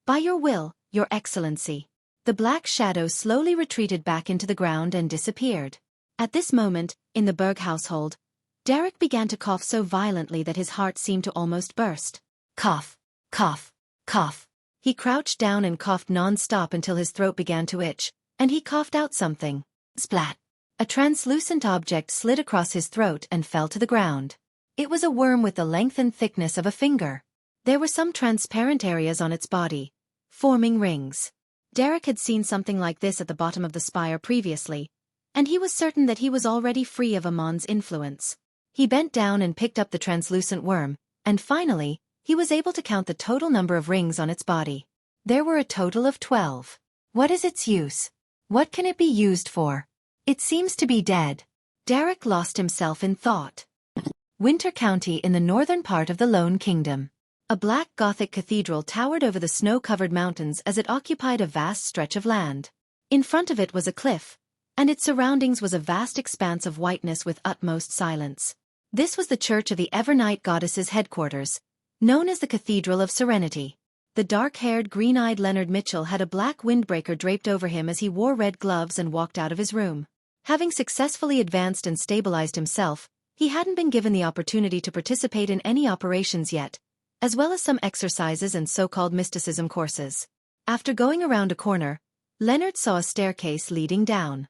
By your will, Your Excellency." The black shadow slowly retreated back into the ground and disappeared. At this moment, in the Berg household, Derek began to cough so violently that his heart seemed to almost burst. Cough, cough, cough. He crouched down and coughed non-stop until his throat began to itch, and he coughed out something. Splat! A translucent object slid across his throat and fell to the ground. It was a worm with the length and thickness of a finger. There were some transparent areas on its body, forming rings. Derek had seen something like this at the bottom of the spire previously, and he was certain that he was already free of Amon's influence. He bent down and picked up the translucent worm, and finally, he was able to count the total number of rings on its body. There were a total of 12. What is its use? What can it be used for? It seems to be dead. Derek lost himself in thought. Winter County in the northern part of the Lone Kingdom. A black Gothic cathedral towered over the snow-covered mountains as it occupied a vast stretch of land. In front of it was a cliff, and its surroundings was a vast expanse of whiteness with utmost silence. This was the church of the Evernight goddess's headquarters, known as the Cathedral of Serenity. The dark-haired, green-eyed Leonard Mitchell had a black windbreaker draped over him as he wore red gloves and walked out of his room. Having successfully advanced and stabilized himself, he hadn't been given the opportunity to participate in any operations yet, as well as some exercises and so-called mysticism courses. After going around a corner, Leonard saw a staircase leading down.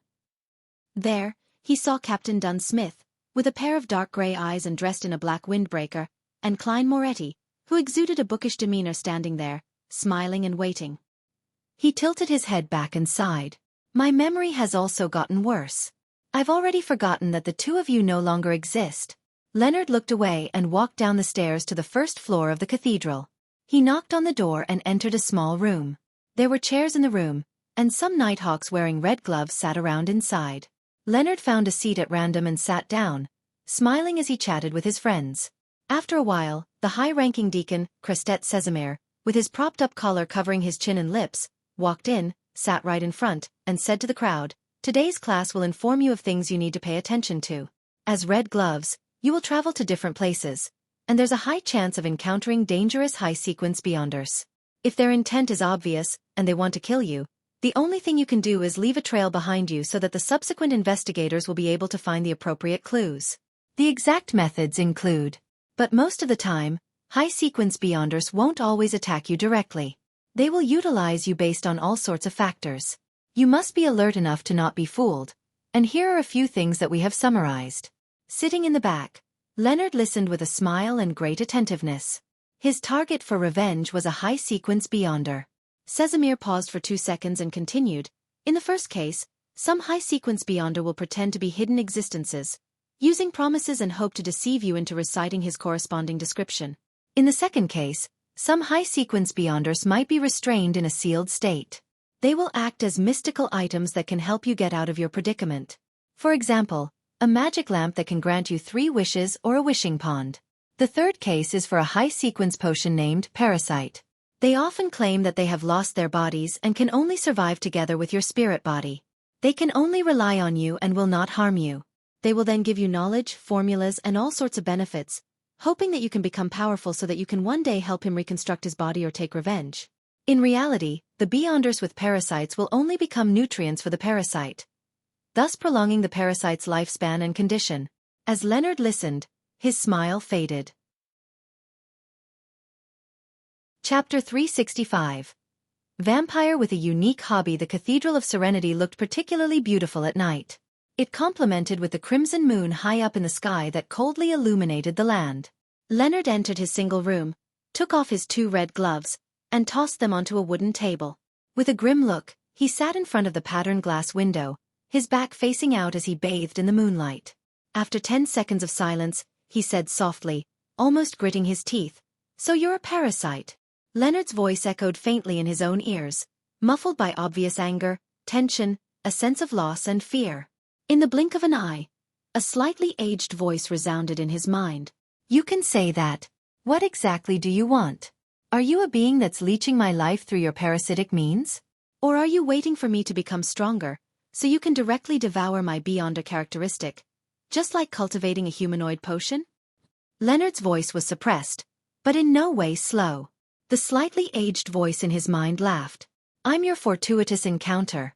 There, he saw Captain Dunn Smith, with a pair of dark gray eyes and dressed in a black windbreaker, and Klein Moretti, who exuded a bookish demeanor standing there, smiling and waiting. He tilted his head back and sighed. My memory has also gotten worse. I've already forgotten that the two of you no longer exist. Leonard looked away and walked down the stairs to the first floor of the cathedral. He knocked on the door and entered a small room. There were chairs in the room, and some nighthawks wearing red gloves sat around inside. Leonard found a seat at random and sat down, smiling as he chatted with his friends. After a while, the high-ranking deacon, Crestet Sesamere, with his propped-up collar covering his chin and lips, walked in, sat right in front, and said to the crowd, "Today's class will inform you of things you need to pay attention to. As Red Gloves, you will travel to different places, and there's a high chance of encountering dangerous high-sequence beyonders. If their intent is obvious, and they want to kill you, the only thing you can do is leave a trail behind you so that the subsequent investigators will be able to find the appropriate clues. The exact methods include, but most of the time, high-sequence beyonders won't always attack you directly. They will utilize you based on all sorts of factors. You must be alert enough to not be fooled, and here are a few things that we have summarized." Sitting in the back, Leonard listened with a smile and great attentiveness. His target for revenge was a high-sequence beyonder. Sesamere paused for 2 seconds and continued, "In the first case, some high-sequence beyonder will pretend to be hidden existences, using promises and hope to deceive you into reciting his corresponding description. In the second case, some high-sequence beyonders might be restrained in a sealed state. They will act as mystical items that can help you get out of your predicament. For example, a magic lamp that can grant you 3 wishes or a wishing pond. The third case is for a high-sequence potion named Parasite. They often claim that they have lost their bodies and can only survive together with your spirit body. They can only rely on you and will not harm you. They will then give you knowledge, formulas, and all sorts of benefits, hoping that you can become powerful so that you can one day help him reconstruct his body or take revenge. In reality, the beyonders with parasites will only become nutrients for the parasite, thus prolonging the parasite's lifespan and condition." As Leonard listened, his smile faded. Chapter 365. Vampire with a unique hobby. The Cathedral of Serenity looked particularly beautiful at night. It complemented with the crimson moon high up in the sky that coldly illuminated the land. Leonard entered his single room, took off his 2 red gloves, and tossed them onto a wooden table. With a grim look, he sat in front of the patterned glass window, his back facing out as he bathed in the moonlight. After 10 seconds of silence, he said softly, almost gritting his teeth, "So you're a parasite." Leonard's voice echoed faintly in his own ears, muffled by obvious anger, tension, a sense of loss and fear. In the blink of an eye, a slightly aged voice resounded in his mind. "You can say that. What exactly do you want? Are you a being that's leeching my life through your parasitic means? Or are you waiting for me to become stronger, so you can directly devour my beyonder characteristic, just like cultivating a humanoid potion?" Leonard's voice was suppressed, but in no way slow. The slightly aged voice in his mind laughed. "I'm your fortuitous encounter.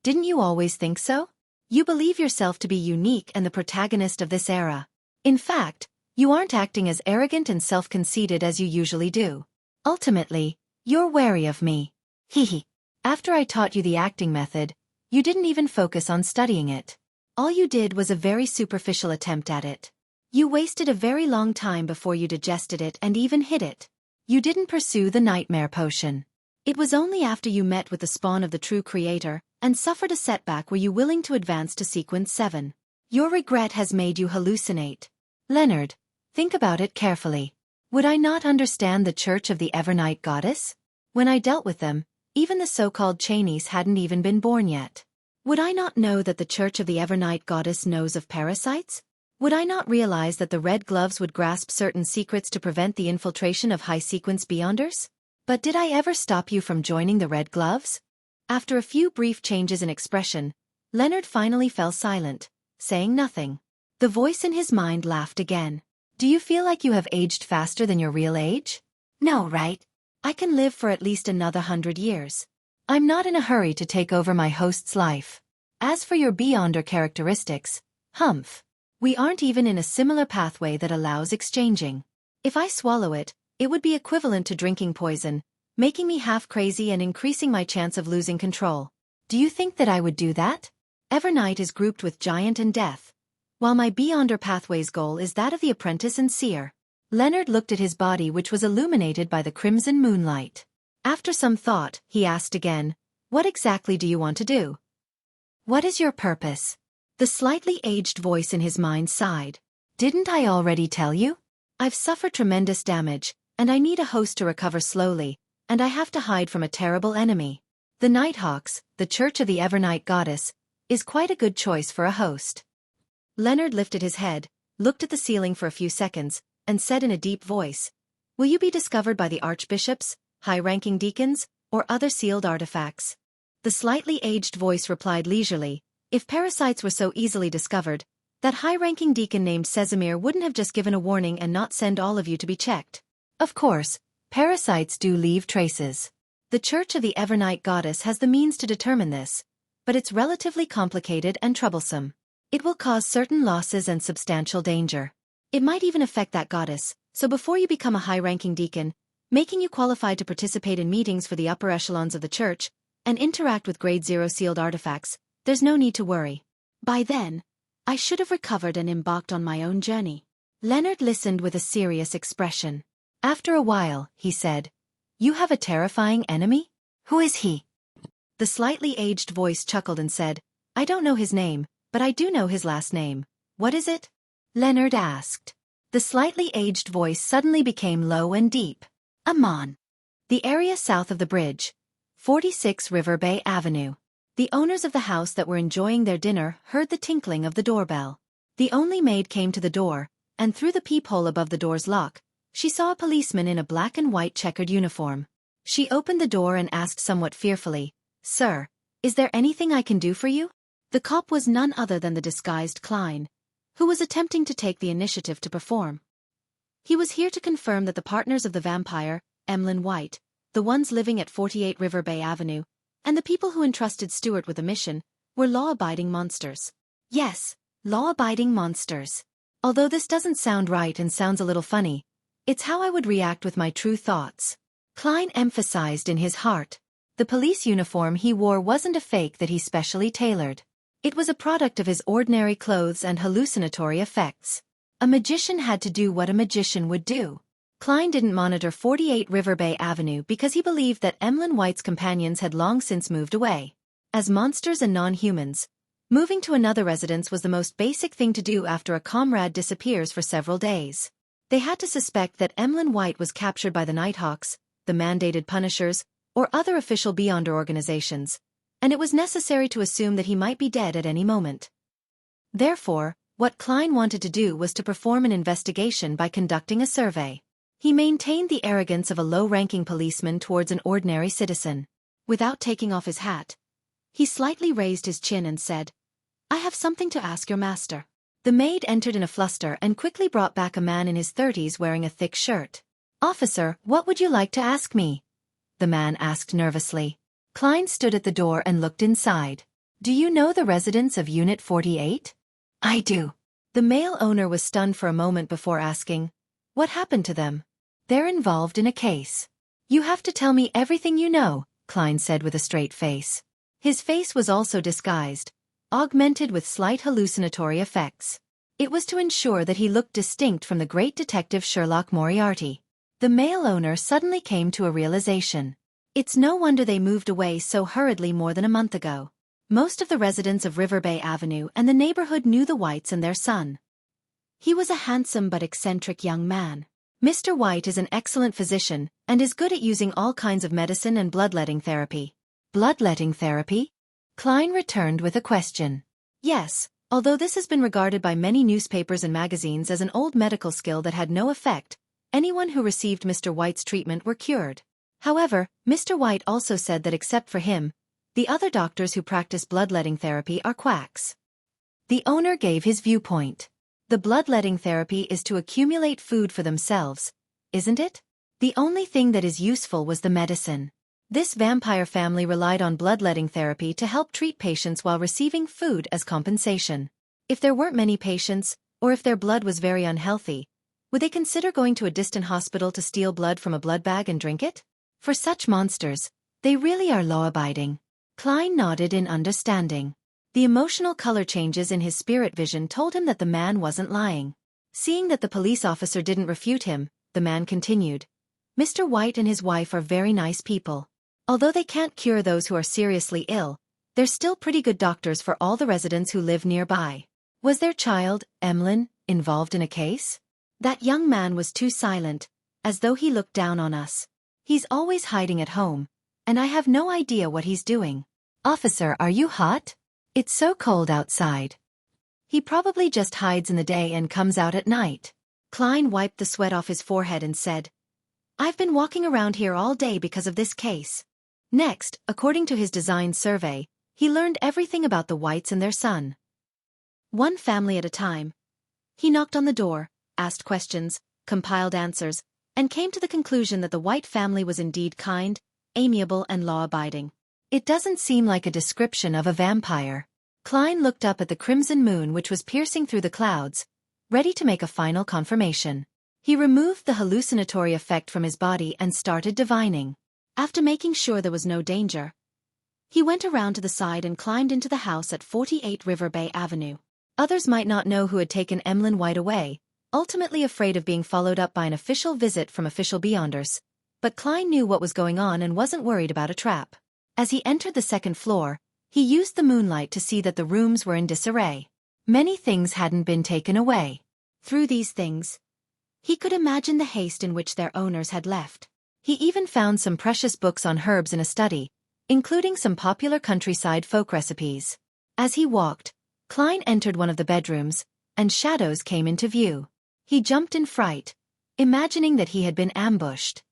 Didn't you always think so? You believe yourself to be unique and the protagonist of this era. In fact, you aren't acting as arrogant and self-conceited as you usually do. Ultimately, you're wary of me. Hehe. After I taught you the acting method, you didn't even focus on studying it. All you did was a very superficial attempt at it. You wasted a very long time before you digested it and even hid it. You didn't pursue the nightmare potion. It was only after you met with the spawn of the true creator and suffered a setback were you willing to advance to sequence 7. Your regret has made you hallucinate. Leonard, think about it carefully. Would I not understand the Church of the Evernight Goddess? When I dealt with them, even the so-called Chinese hadn't even been born yet. Would I not know that the Church of the Evernight Goddess knows of parasites? Would I not realize that the Red Gloves would grasp certain secrets to prevent the infiltration of high-sequence beyonders? But did I ever stop you from joining the Red Gloves?" After a few brief changes in expression, Leonard finally fell silent, saying nothing. The voice in his mind laughed again. "Do you feel like you have aged faster than your real age? No, right? I can live for at least another 100 years. I'm not in a hurry to take over my host's life. As for your beyonder characteristics, humph. We aren't even in a similar pathway that allows exchanging. If I swallow it, it would be equivalent to drinking poison, making me half crazy and increasing my chance of losing control. Do you think that I would do that? Evernight is grouped with Giant and Death, while my beyonder pathway's goal is that of the Apprentice and Seer." Leonard looked at his body, which was illuminated by the crimson moonlight. After some thought, he asked again, "What exactly do you want to do? What is your purpose?" The slightly aged voice in his mind sighed. "Didn't I already tell you? I've suffered tremendous damage, and I need a host to recover slowly, and I have to hide from a terrible enemy. The Nighthawks, the Church of the Evernight Goddess, is quite a good choice for a host." Leonard lifted his head, looked at the ceiling for a few seconds, and said in a deep voice, "Will you be discovered by the archbishops, high-ranking deacons, or other sealed artifacts?" The slightly aged voice replied leisurely, "If parasites were so easily discovered, that high-ranking deacon named Casimir wouldn't have just given a warning and not send all of you to be checked. Of course, parasites do leave traces. The Church of the Evernight Goddess has the means to determine this, but it's relatively complicated and troublesome. It will cause certain losses and substantial danger. It might even affect that goddess, so before you become a high-ranking deacon, making you qualified to participate in meetings for the upper echelons of the Church, and interact with Grade 0 sealed artifacts, there's no need to worry. By then, I should have recovered and embarked on my own journey." Leonard listened with a serious expression. After a while, he said, "You have a terrifying enemy? Who is he?" The slightly aged voice chuckled and said, "I don't know his name, but I do know his last name. What is it?" Leonard asked. The slightly aged voice suddenly became low and deep. "Amon. The area south of the bridge. 46 River Bay Avenue." The owners of the house that were enjoying their dinner heard the tinkling of the doorbell. The only maid came to the door, and through the peephole above the door's lock, she saw a policeman in a black and white checkered uniform. She opened the door and asked somewhat fearfully, "Sir, is there anything I can do for you?" The cop was none other than the disguised Klein, who was attempting to take the initiative to perform. He was here to confirm that the partners of the vampire, Emlyn White, the ones living at 48 River Bay Avenue, and the people who entrusted Stewart with a mission, were law-abiding monsters. Yes, law-abiding monsters. Although this doesn't sound right and sounds a little funny, it's how I would react with my true thoughts. Klein emphasized in his heart. The police uniform he wore wasn't a fake that he specially tailored. It was a product of his ordinary clothes and hallucinatory effects. A magician had to do what a magician would do. Klein didn't monitor 48 River Bay Avenue because he believed that Emlyn White's companions had long since moved away. As monsters and non-humans, moving to another residence was the most basic thing to do after a comrade disappears for several days. They had to suspect that Emlyn White was captured by the Nighthawks, the mandated Punishers, or other official Beyonder organizations, and it was necessary to assume that he might be dead at any moment. Therefore, what Klein wanted to do was to perform an investigation by conducting a survey. He maintained the arrogance of a low-ranking policeman towards an ordinary citizen. Without taking off his hat, he slightly raised his chin and said, "I have something to ask your master." The maid entered in a fluster and quickly brought back a man in his 30s wearing a thick shirt. "Officer, what would you like to ask me?" the man asked nervously. Klein stood at the door and looked inside. "Do you know the residents of Unit 48? "I do." The male owner was stunned for a moment before asking, "What happened to them?" "They're involved in a case." "You have to tell me everything you know," Klein said with a straight face. His face was also disguised, augmented with slight hallucinatory effects. It was to ensure that he looked distinct from the great detective Sherlock Moriarty. The male owner suddenly came to a realization. It's no wonder they moved away so hurriedly more than a month ago. Most of the residents of River Bay Avenue and the neighborhood knew the Whites and their son. He was a handsome but eccentric young man. Mr. White is an excellent physician and is good at using all kinds of medicine and bloodletting therapy. Bloodletting therapy? Klein returned with a question. Yes, although this has been regarded by many newspapers and magazines as an old medical skill that had no effect, anyone who received Mr. White's treatment were cured. However, Mr. White also said that except for him, the other doctors who practice bloodletting therapy are quacks. The owner gave his viewpoint. The bloodletting therapy is to accumulate food for themselves, isn't it? The only thing that is useful was the medicine. This vampire family relied on bloodletting therapy to help treat patients while receiving food as compensation. If there weren't many patients, or if their blood was very unhealthy, would they consider going to a distant hospital to steal blood from a blood bag and drink it? For such monsters, they really are law-abiding. Klein nodded in understanding. The emotional color changes in his spirit vision told him that the man wasn't lying. Seeing that the police officer didn't refute him, the man continued. Mr. White and his wife are very nice people. Although they can't cure those who are seriously ill, they're still pretty good doctors for all the residents who live nearby. Was their child, Emlyn, involved in a case? That young man was too silent, as though he looked down on us. He's always hiding at home, and I have no idea what he's doing. Officer, are you hot? It's so cold outside. He probably just hides in the day and comes out at night. Klein wiped the sweat off his forehead and said, "I've been walking around here all day because of this case." Next, according to his design survey, he learned everything about the Whites and their son. One family at a time. He knocked on the door, asked questions, compiled answers, and came to the conclusion that the White family was indeed kind, amiable and law-abiding. It doesn't seem like a description of a vampire. Klein looked up at the crimson moon which was piercing through the clouds, ready to make a final confirmation. He removed the hallucinatory effect from his body and started divining. After making sure there was no danger, he went around to the side and climbed into the house at 48 River Bay Avenue. Others might not know who had taken Emlyn White away, ultimately afraid of being followed up by an official visit from official beyonders. But Klein knew what was going on and wasn't worried about a trap. As he entered the second floor, he used the moonlight to see that the rooms were in disarray. Many things hadn't been taken away. Through these things, he could imagine the haste in which their owners had left. He even found some precious books on herbs in a study, including some popular countryside folk recipes. As he walked, Klein entered one of the bedrooms, and shadows came into view. He jumped in fright, imagining that he had been ambushed.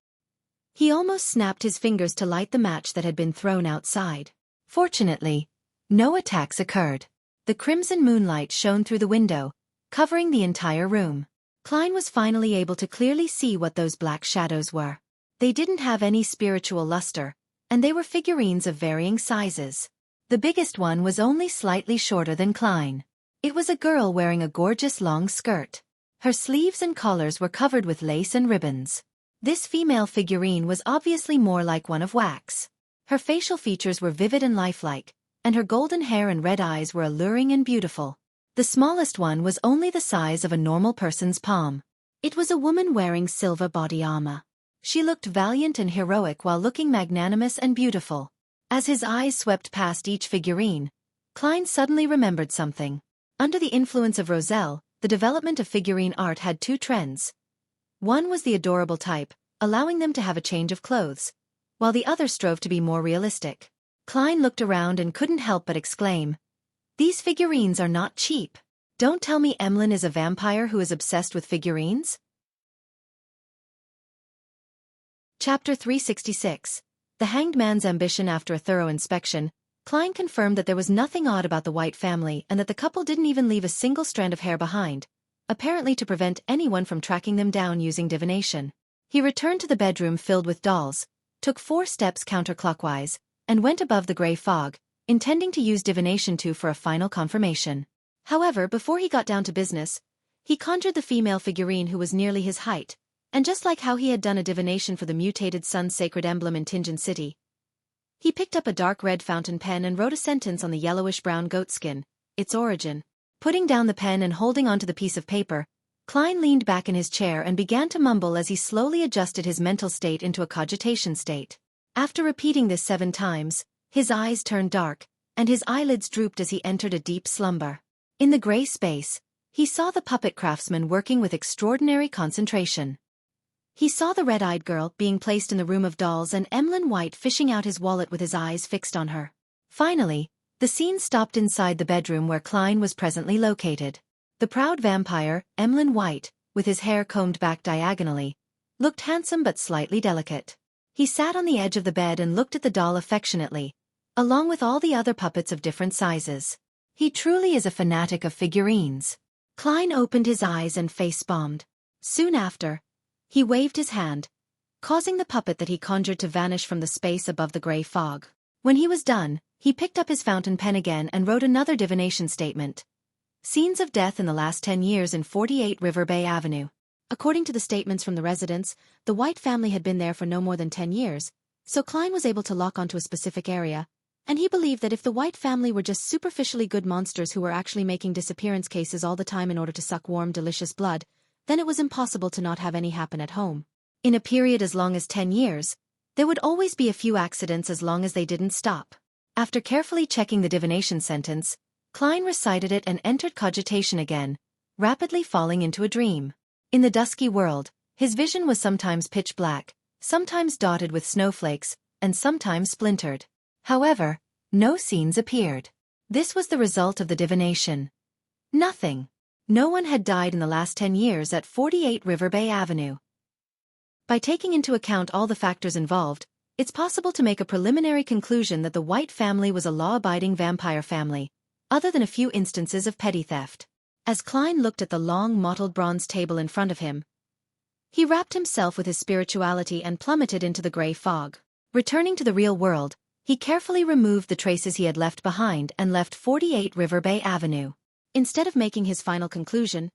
He almost snapped his fingers to light the match that had been thrown outside. Fortunately, no attacks occurred. The crimson moonlight shone through the window, covering the entire room. Klein was finally able to clearly see what those black shadows were. They didn't have any spiritual luster, and they were figurines of varying sizes. The biggest one was only slightly shorter than Klein. It was a girl wearing a gorgeous long skirt. Her sleeves and collars were covered with lace and ribbons. This female figurine was obviously more like one of wax. Her facial features were vivid and lifelike, and her golden hair and red eyes were alluring and beautiful. The smallest one was only the size of a normal person's palm. It was a woman wearing silver body armor. She looked valiant and heroic while looking magnanimous and beautiful. As his eyes swept past each figurine, Klein suddenly remembered something. Under the influence of Roselle, the development of figurine art had two trends. One was the adorable type, allowing them to have a change of clothes, while the other strove to be more realistic. Klein looked around and couldn't help but exclaim, "These figurines are not cheap. Don't tell me Emlyn is a vampire who is obsessed with figurines?" Chapter 366. The Hanged Man's Ambition. After a thorough inspection, Klein confirmed that there was nothing odd about the White family and that the couple didn't even leave a single strand of hair behind, apparently to prevent anyone from tracking them down using divination. He returned to the bedroom filled with dolls, took 4 steps counterclockwise, and went above the gray fog, intending to use divination too for a final confirmation. However, before he got down to business, he conjured the female figurine who was nearly his height, and just like how he had done a divination for the mutated sun's sacred emblem in Tingen City, he picked up a dark red fountain pen and wrote a sentence on the yellowish-brown goatskin, its origin. Putting down the pen and holding onto the piece of paper, Klein leaned back in his chair and began to mumble as he slowly adjusted his mental state into a cogitation state. After repeating this 7 times, his eyes turned dark, and his eyelids drooped as he entered a deep slumber. In the gray space, he saw the puppet craftsman working with extraordinary concentration. He saw the red-eyed girl being placed in the room of dolls and Emlyn White fishing out his wallet with his eyes fixed on her. Finally, the scene stopped inside the bedroom where Klein was presently located. The proud vampire, Emlyn White, with his hair combed back diagonally, looked handsome but slightly delicate. He sat on the edge of the bed and looked at the doll affectionately, along with all the other puppets of different sizes. He truly is a fanatic of figurines. Klein opened his eyes and face-bombed. Soon after, he waved his hand, causing the puppet that he conjured to vanish from the space above the gray fog. When he was done, he picked up his fountain pen again and wrote another divination statement. Scenes of death in the last 10 years in 48 River Bay Avenue. According to the statements from the residents, the White family had been there for no more than 10 years, so Klein was able to lock onto a specific area, and he believed that if the White family were just superficially good monsters who were actually making disappearance cases all the time in order to suck warm, delicious blood, then it was impossible to not have any happen at home. In a period as long as 10 years, there would always be a few accidents as long as they didn't stop. After carefully checking the divination sentence, Klein recited it and entered cogitation again, rapidly falling into a dream. In the dusky world, his vision was sometimes pitch black, sometimes dotted with snowflakes, and sometimes splintered. However, no scenes appeared. This was the result of the divination. Nothing. No one had died in the last 10 years at 48 River Bay Avenue. By taking into account all the factors involved, it's possible to make a preliminary conclusion that the White family was a law-abiding vampire family, other than a few instances of petty theft. As Klein looked at the long mottled bronze table in front of him, he wrapped himself with his spirituality and plummeted into the gray fog. Returning to the real world, he carefully removed the traces he had left behind and left 48 River Bay Avenue. Instead of making his final conclusion,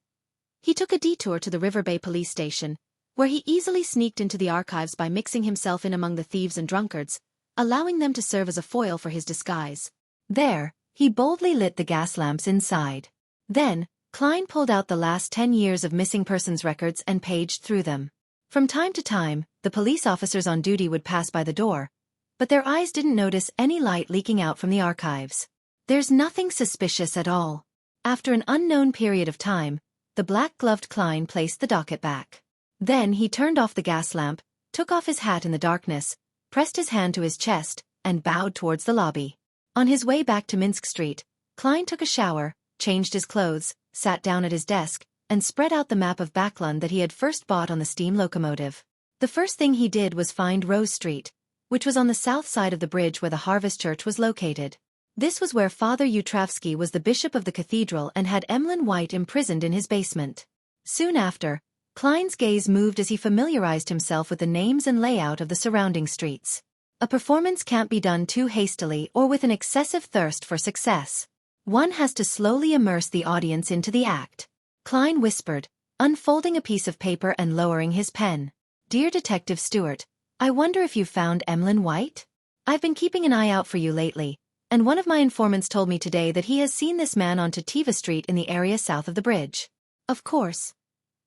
he took a detour to the River Bay police station, where he easily sneaked into the archives by mixing himself in among the thieves and drunkards, allowing them to serve as a foil for his disguise. There, he boldly lit the gas lamps inside. Then, Klein pulled out the last 10 years of missing persons records and paged through them. From time to time, the police officers on duty would pass by the door, but their eyes didn't notice any light leaking out from the archives. There's nothing suspicious at all. After an unknown period of time, the black-gloved Klein placed the docket back. Then he turned off the gas lamp, took off his hat in the darkness, pressed his hand to his chest, and bowed towards the lobby. On his way back to Minsk Street, Klein took a shower, changed his clothes, sat down at his desk, and spread out the map of Backlund that he had first bought on the steam locomotive. The first thing he did was find Rose Street, which was on the south side of the bridge where the Harvest Church was located. This was where Father Utravsky was the bishop of the cathedral and had Emlyn White imprisoned in his basement. Soon after, Klein's gaze moved as he familiarized himself with the names and layout of the surrounding streets. A performance can't be done too hastily or with an excessive thirst for success. One has to slowly immerse the audience into the act. Klein whispered, unfolding a piece of paper and lowering his pen. Dear Detective Stewart, I wonder if you've found Emlyn White? I've been keeping an eye out for you lately, and one of my informants told me today that he has seen this man on Tativa Street in the area south of the bridge. Of course.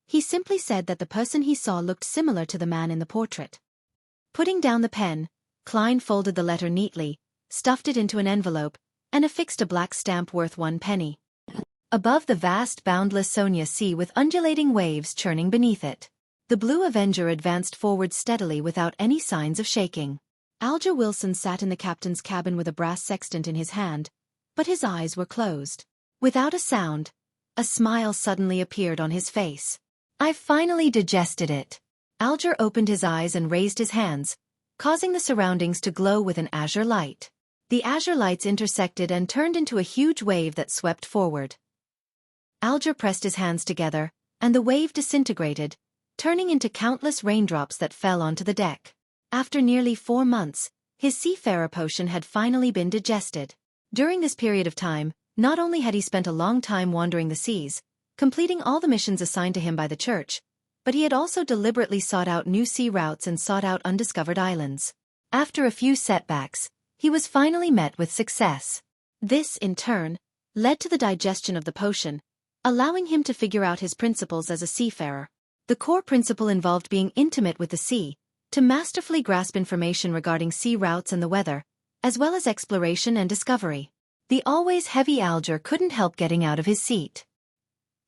He simply said that the person he saw looked similar to the man in the portrait. Putting down the pen, Klein folded the letter neatly, stuffed it into an envelope, and affixed a black stamp worth 1 penny. Above the vast boundless Sonia sea with undulating waves churning beneath it, the Blue Avenger advanced forward steadily without any signs of shaking. Alger Wilson sat in the captain's cabin with a brass sextant in his hand, but his eyes were closed. Without a sound, a smile suddenly appeared on his face. I've finally digested it. Alger opened his eyes and raised his hands, causing the surroundings to glow with an azure light. The azure lights intersected and turned into a huge wave that swept forward. Alger pressed his hands together, and the wave disintegrated, turning into countless raindrops that fell onto the deck. After nearly 4 months, his seafarer potion had finally been digested. During this period of time, not only had he spent a long time wandering the seas, completing all the missions assigned to him by the church, but he had also deliberately sought out new sea routes and sought out undiscovered islands. After a few setbacks, he was finally met with success. This, in turn, led to the digestion of the potion, allowing him to figure out his principles as a seafarer. The core principle involved being intimate with the sea, to masterfully grasp information regarding sea routes and the weather, as well as exploration and discovery. The always heavy Alger couldn't help getting out of his seat.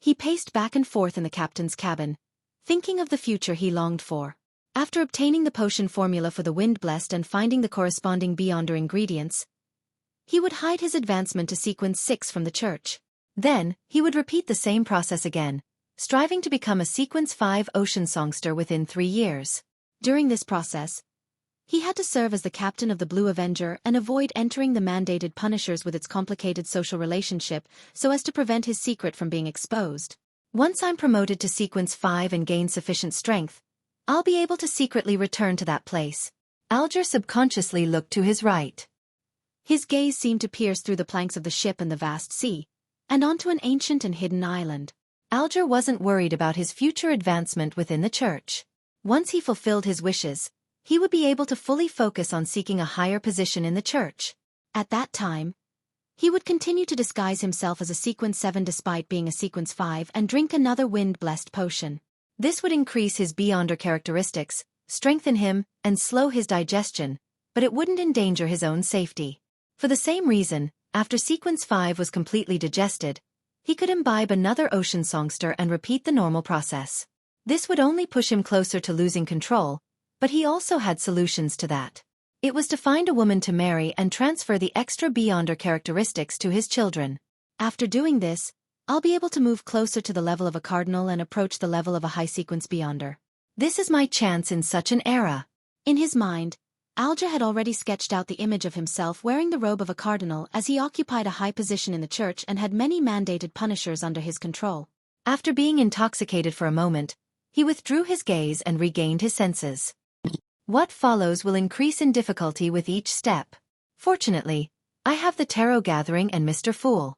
He paced back and forth in the captain's cabin, thinking of the future he longed for. After obtaining the potion formula for the Wind Blessed and finding the corresponding Beyonder ingredients, he would hide his advancement to Sequence 6 from the church. Then, he would repeat the same process again, striving to become a Sequence 5 ocean songster within 3 years. During this process, he had to serve as the captain of the Blue Avenger and avoid entering the mandated Punishers with its complicated social relationship so as to prevent his secret from being exposed. Once I'm promoted to Sequence 5 and gain sufficient strength, I'll be able to secretly return to that place. Alger subconsciously looked to his right. His gaze seemed to pierce through the planks of the ship and the vast sea, and onto an ancient and hidden island. Alger wasn't worried about his future advancement within the church. Once he fulfilled his wishes, he would be able to fully focus on seeking a higher position in the church. At that time, he would continue to disguise himself as a Sequence 7 despite being a Sequence 5 and drink another Wind-Blessed potion. This would increase his Beyonder characteristics, strengthen him, and slow his digestion, but it wouldn't endanger his own safety. For the same reason, after Sequence 5 was completely digested, he could imbibe another ocean songster and repeat the normal process. This would only push him closer to losing control, but he also had solutions to that. It was to find a woman to marry and transfer the extra Beyonder characteristics to his children. After doing this, I'll be able to move closer to the level of a cardinal and approach the level of a high-sequence beyonder. This is my chance in such an era. In his mind, Alja had already sketched out the image of himself wearing the robe of a cardinal as he occupied a high position in the church and had many mandated punishers under his control. After being intoxicated for a moment, he withdrew his gaze and regained his senses. What follows will increase in difficulty with each step. Fortunately, I have the tarot gathering and Mr. Fool.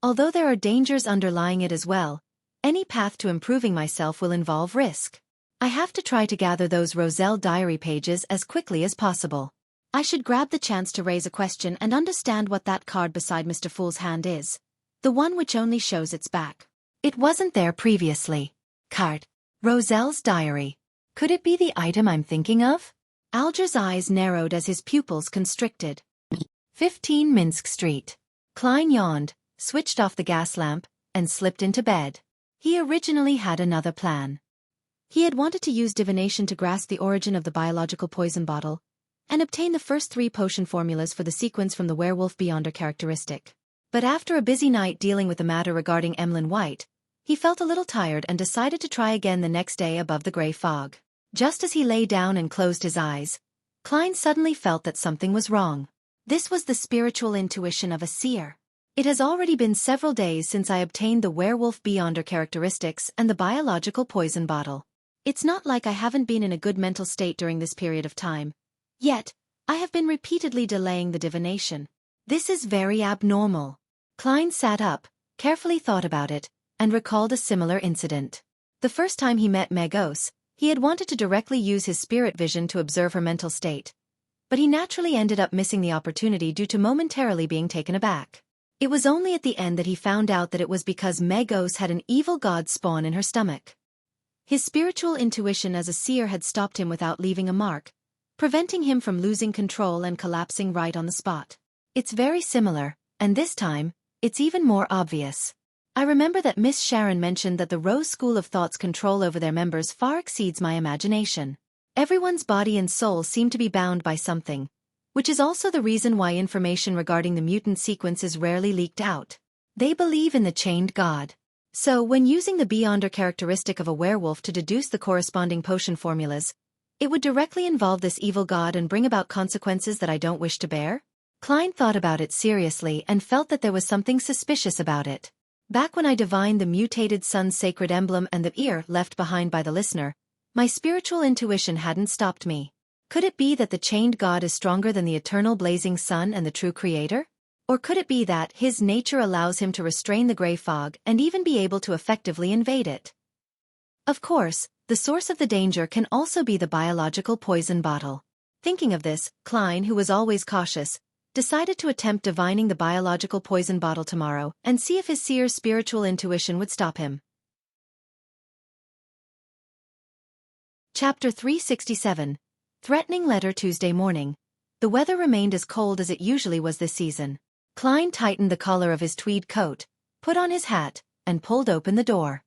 Although there are dangers underlying it as well, any path to improving myself will involve risk. I have to try to gather those Roselle diary pages as quickly as possible. I should grab the chance to raise a question and understand what that card beside Mr. Fool's hand is. The one which only shows its back. It wasn't there previously. Card. Roselle's diary. Could it be the item I'm thinking of? Alger's eyes narrowed as his pupils constricted. 15 Minsk Street. Klein yawned, switched off the gas lamp, and slipped into bed. He originally had another plan. He had wanted to use divination to grasp the origin of the biological poison bottle, and obtain the first 3 potion formulas for the sequence from the werewolf beyonder characteristic. But after a busy night dealing with the matter regarding Emlyn White, he felt a little tired and decided to try again the next day above the grey fog. Just as he lay down and closed his eyes, Klein suddenly felt that something was wrong. This was the spiritual intuition of a seer. It has already been several days since I obtained the werewolf beyonder characteristics and the biological poison bottle. It's not like I haven't been in a good mental state during this period of time. Yet, I have been repeatedly delaying the divination. This is very abnormal. Klein sat up, carefully thought about it, and recalled a similar incident. The first time he met Megos, he had wanted to directly use his spirit vision to observe her mental state. But he naturally ended up missing the opportunity due to momentarily being taken aback. It was only at the end that he found out that it was because Megos had an evil god spawn in her stomach. His spiritual intuition as a seer had stopped him without leaving a mark, preventing him from losing control and collapsing right on the spot. It's very similar, and this time, it's even more obvious. I remember that Miss Sharon mentioned that the Rose School of Thought's control over their members far exceeds my imagination. Everyone's body and soul seem to be bound by something, which is also the reason why information regarding the mutant sequence is rarely leaked out. They believe in the chained god. So, when using the beyonder characteristic of a werewolf to deduce the corresponding potion formulas, it would directly involve this evil god and bring about consequences that I don't wish to bear? Klein thought about it seriously and felt that there was something suspicious about it. Back when I divined the mutated sun's sacred emblem and the ear left behind by the listener, my spiritual intuition hadn't stopped me. Could it be that the chained god is stronger than the eternal blazing sun and the true creator? Or could it be that his nature allows him to restrain the grey fog and even be able to effectively invade it? Of course, the source of the danger can also be the biological poison bottle. Thinking of this, Klein, who was always cautious, decided to attempt divining the biological poison bottle tomorrow and see if his seer's spiritual intuition would stop him. Chapter 367. Threatening Letter. Tuesday morning. The weather remained as cold as it usually was this season. Klein tightened the collar of his tweed coat, put on his hat, and pulled open the door.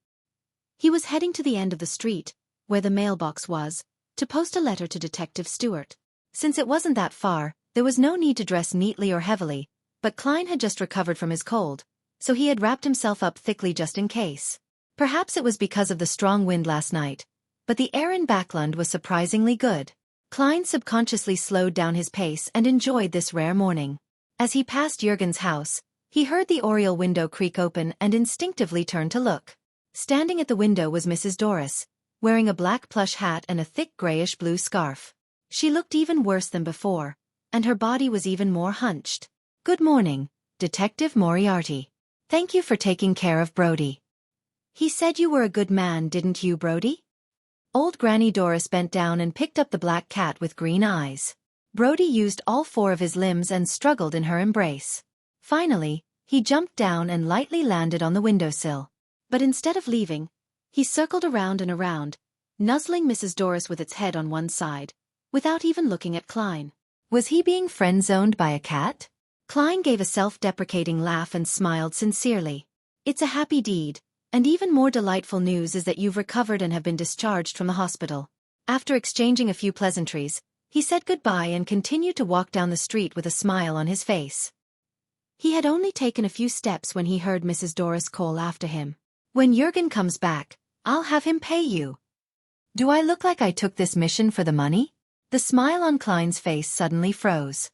He was heading to the end of the street, where the mailbox was, to post a letter to Detective Stewart. Since it wasn't that far, there was no need to dress neatly or heavily, but Klein had just recovered from his cold, so he had wrapped himself up thickly just in case. Perhaps it was because of the strong wind last night, but the air in Backlund was surprisingly good. Klein subconsciously slowed down his pace and enjoyed this rare morning. As he passed Jürgen's house, he heard the oriel window creak open and instinctively turned to look. Standing at the window was Mrs. Doris, wearing a black plush hat and a thick grayish-blue scarf. She looked even worse than before, and her body was even more hunched. "Good morning, Detective Moriarty. Thank you for taking care of Brody. He said you were a good man, didn't you, Brody?" Old Granny Doris bent down and picked up the black cat with green eyes. Brody used all 4 of his limbs and struggled in her embrace. Finally, he jumped down and lightly landed on the windowsill. But instead of leaving, he circled around and around, nuzzling Mrs. Doris with its head on one side, without even looking at Klein. Was he being friend-zoned by a cat? Klein gave a self-deprecating laugh and smiled sincerely. "It's a happy deed, and even more delightful news is that you've recovered and have been discharged from the hospital." After exchanging a few pleasantries, he said goodbye and continued to walk down the street with a smile on his face. He had only taken a few steps when he heard Mrs. Doris call after him. "When Jurgen comes back, I'll have him pay you." "Do I look like I took this mission for the money?" The smile on Klein's face suddenly froze.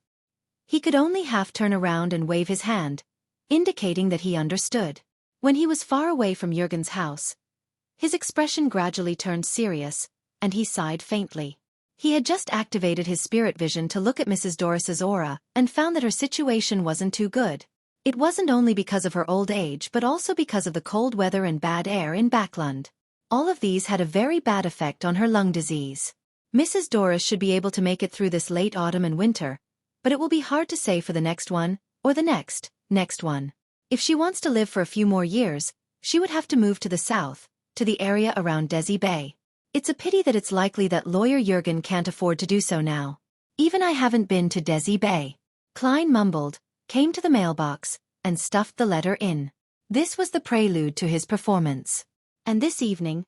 He could only half turn around and wave his hand, indicating that he understood. When he was far away from Jurgen's house, his expression gradually turned serious, and he sighed faintly. He had just activated his spirit vision to look at Mrs. Doris's aura and found that her situation wasn't too good. It wasn't only because of her old age but also because of the cold weather and bad air in Backlund. All of these had a very bad effect on her lung disease. Mrs. Doris should be able to make it through this late autumn and winter, but it will be hard to say for the next one, or the next one. If she wants to live for a few more years, she would have to move to the south, to the area around Desi Bay. It's a pity that it's likely that lawyer Jurgen can't afford to do so now. "Even I haven't been to Desi Bay," Klein mumbled, came to the mailbox, and stuffed the letter in. This was the prelude to his performance. And this evening,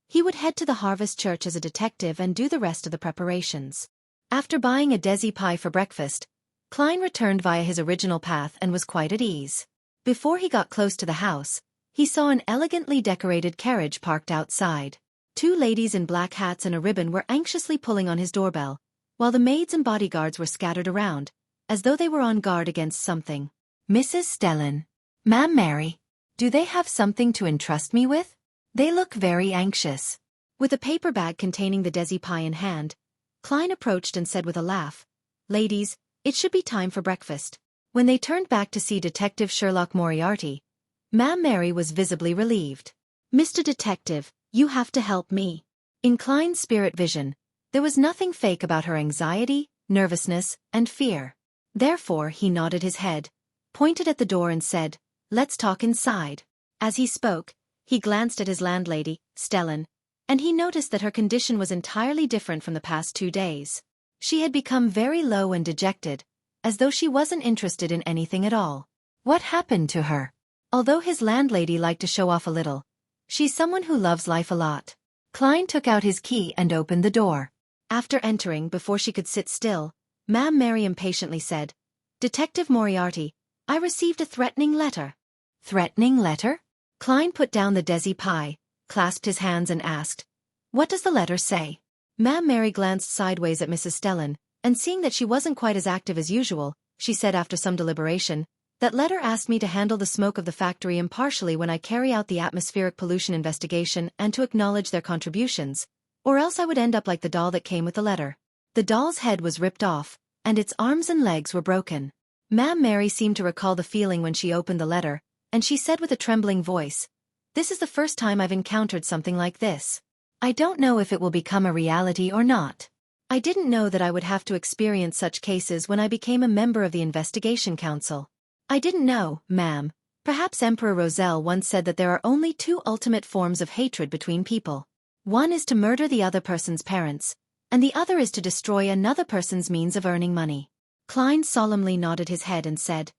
he would head to the Harvest Church as a detective and do the rest of the preparations. After buying a Desi pie for breakfast, Klein returned via his original path and was quite at ease. Before he got close to the house, he saw an elegantly decorated carriage parked outside. Two ladies in black hats and a ribbon were anxiously pulling on his doorbell, while the maids and bodyguards were scattered around, as though they were on guard against something. "Mrs. Stellan. Ma'am Mary. Do they have something to entrust me with? They look very anxious." With a paper bag containing the Desi pie in hand, Klein approached and said with a laugh, "Ladies, it should be time for breakfast." When they turned back to see Detective Sherlock Moriarty, Ma'am Mary was visibly relieved. "Mr. Detective, you have to help me." In Klein's spirit vision, there was nothing fake about her anxiety, nervousness, and fear. Therefore he nodded his head, pointed at the door and said, "Let's talk inside." As he spoke, he glanced at his landlady, Stellan, and he noticed that her condition was entirely different from the past 2 days. She had become very low and dejected, as though she wasn't interested in anything at all. What happened to her? Although his landlady liked to show off a little, she's someone who loves life a lot. Klein took out his key and opened the door. After entering before she could sit still, Ma'am Mary impatiently said, "Detective Moriarty, I received a threatening letter." "Threatening letter?" Klein put down the Desi pie, clasped his hands and asked, "What does the letter say?" Ma'am Mary glanced sideways at Mrs. Stellan, and seeing that she wasn't quite as active as usual, she said after some deliberation, "That letter asked me to handle the smoke of the factory impartially when I carry out the atmospheric pollution investigation and to acknowledge their contributions, or else I would end up like the doll that came with the letter." The doll's head was ripped off, and its arms and legs were broken. Ma'am Mary seemed to recall the feeling when she opened the letter, and she said with a trembling voice, "This is the first time I've encountered something like this. I don't know if it will become a reality or not. I didn't know that I would have to experience such cases when I became a member of the Investigation Council. I didn't know, ma'am. Perhaps Emperor Roselle once said that there are only 2 ultimate forms of hatred between people. One is to murder the other person's parents, and the other is to destroy another person's means of earning money." Klein solemnly nodded his head and said,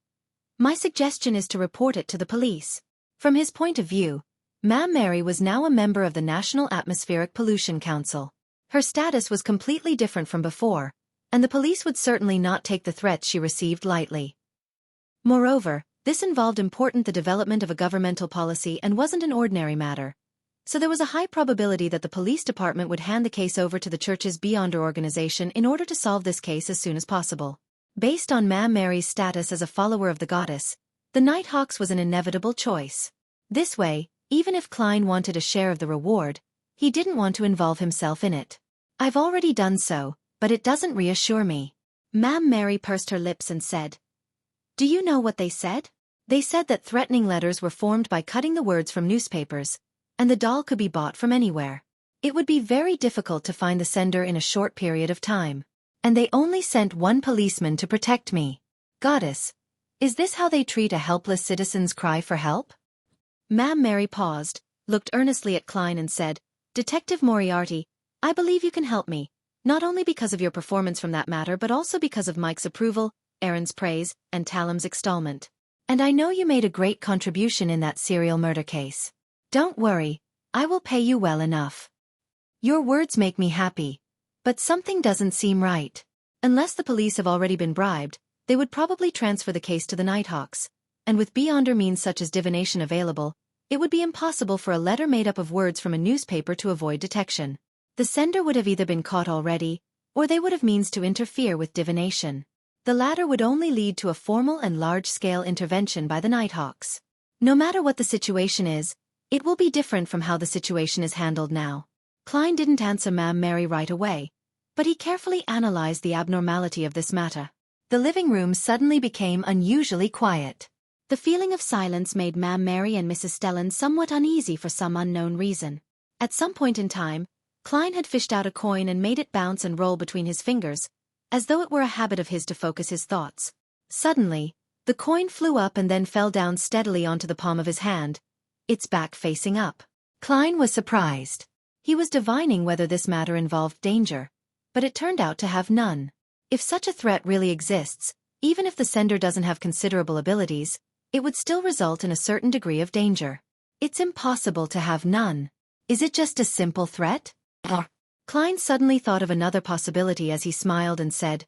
"My suggestion is to report it to the police." From his point of view, Ma'am Mary was now a member of the National Atmospheric Pollution Council. Her status was completely different from before, and the police would certainly not take the threats she received lightly. Moreover, this involved the development of a governmental policy and wasn't an ordinary matter, so there was a high probability that the police department would hand the case over to the church's Beyonder organization in order to solve this case as soon as possible. Based on Ma'am Mary's status as a follower of the goddess, the Nighthawks was an inevitable choice. This way, even if Klein wanted a share of the reward, he didn't want to involve himself in it. "I've already done so, but it doesn't reassure me." Ma'am Mary pursed her lips and said, "Do you know what they said?" "They said that threatening letters were formed by cutting the words from newspapers, and the doll could be bought from anywhere. It would be very difficult to find the sender in a short period of time. And they only sent 1 policeman to protect me. Goddess, is this how they treat a helpless citizen's cry for help?" Ma'am Mary paused, looked earnestly at Klein and said, "Detective Moriarty, I believe you can help me, not only because of your performance from that matter but also because of Mike's approval, Aaron's praise, and Talam's extolment. And I know you made a great contribution in that serial murder case. Don't worry, I will pay you well enough. Your words make me happy, but something doesn't seem right. Unless the police have already been bribed, they would probably transfer the case to the Nighthawks, and with beyonder means such as divination available, it would be impossible for a letter made up of words from a newspaper to avoid detection. The sender would have either been caught already, or they would have means to interfere with divination. The latter would only lead to a formal and large-scale intervention by the Nighthawks. No matter what the situation is, it will be different from how the situation is handled now. Klein didn't answer Ma'am Mary right away, but he carefully analyzed the abnormality of this matter. The living room suddenly became unusually quiet. The feeling of silence made Ma'am Mary and Mrs. Stellan somewhat uneasy for some unknown reason. At some point in time, Klein had fished out a coin and made it bounce and roll between his fingers, as though it were a habit of his to focus his thoughts. Suddenly, the coin flew up and then fell down steadily onto the palm of his hand, its back facing up. Klein was surprised. He was divining whether this matter involved danger, but it turned out to have none. If such a threat really exists, even if the sender doesn't have considerable abilities, it would still result in a certain degree of danger. It's impossible to have none. Is it just a simple threat? Klein suddenly thought of another possibility as he smiled and said,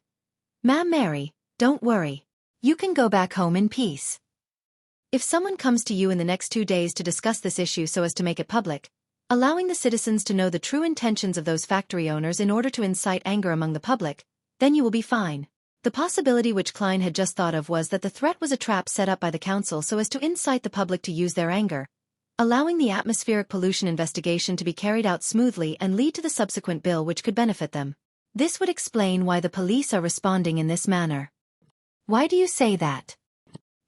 "Ma'am Mary, don't worry. You can go back home in peace. If someone comes to you in the next 2 days to discuss this issue so as to make it public, allowing the citizens to know the true intentions of those factory owners in order to incite anger among the public, then you will be fine." The possibility which Klein had just thought of was that the threat was a trap set up by the council so as to incite the public to use their anger, allowing the atmospheric pollution investigation to be carried out smoothly and lead to the subsequent bill which could benefit them. This would explain why the police are responding in this manner. "Why do you say that?"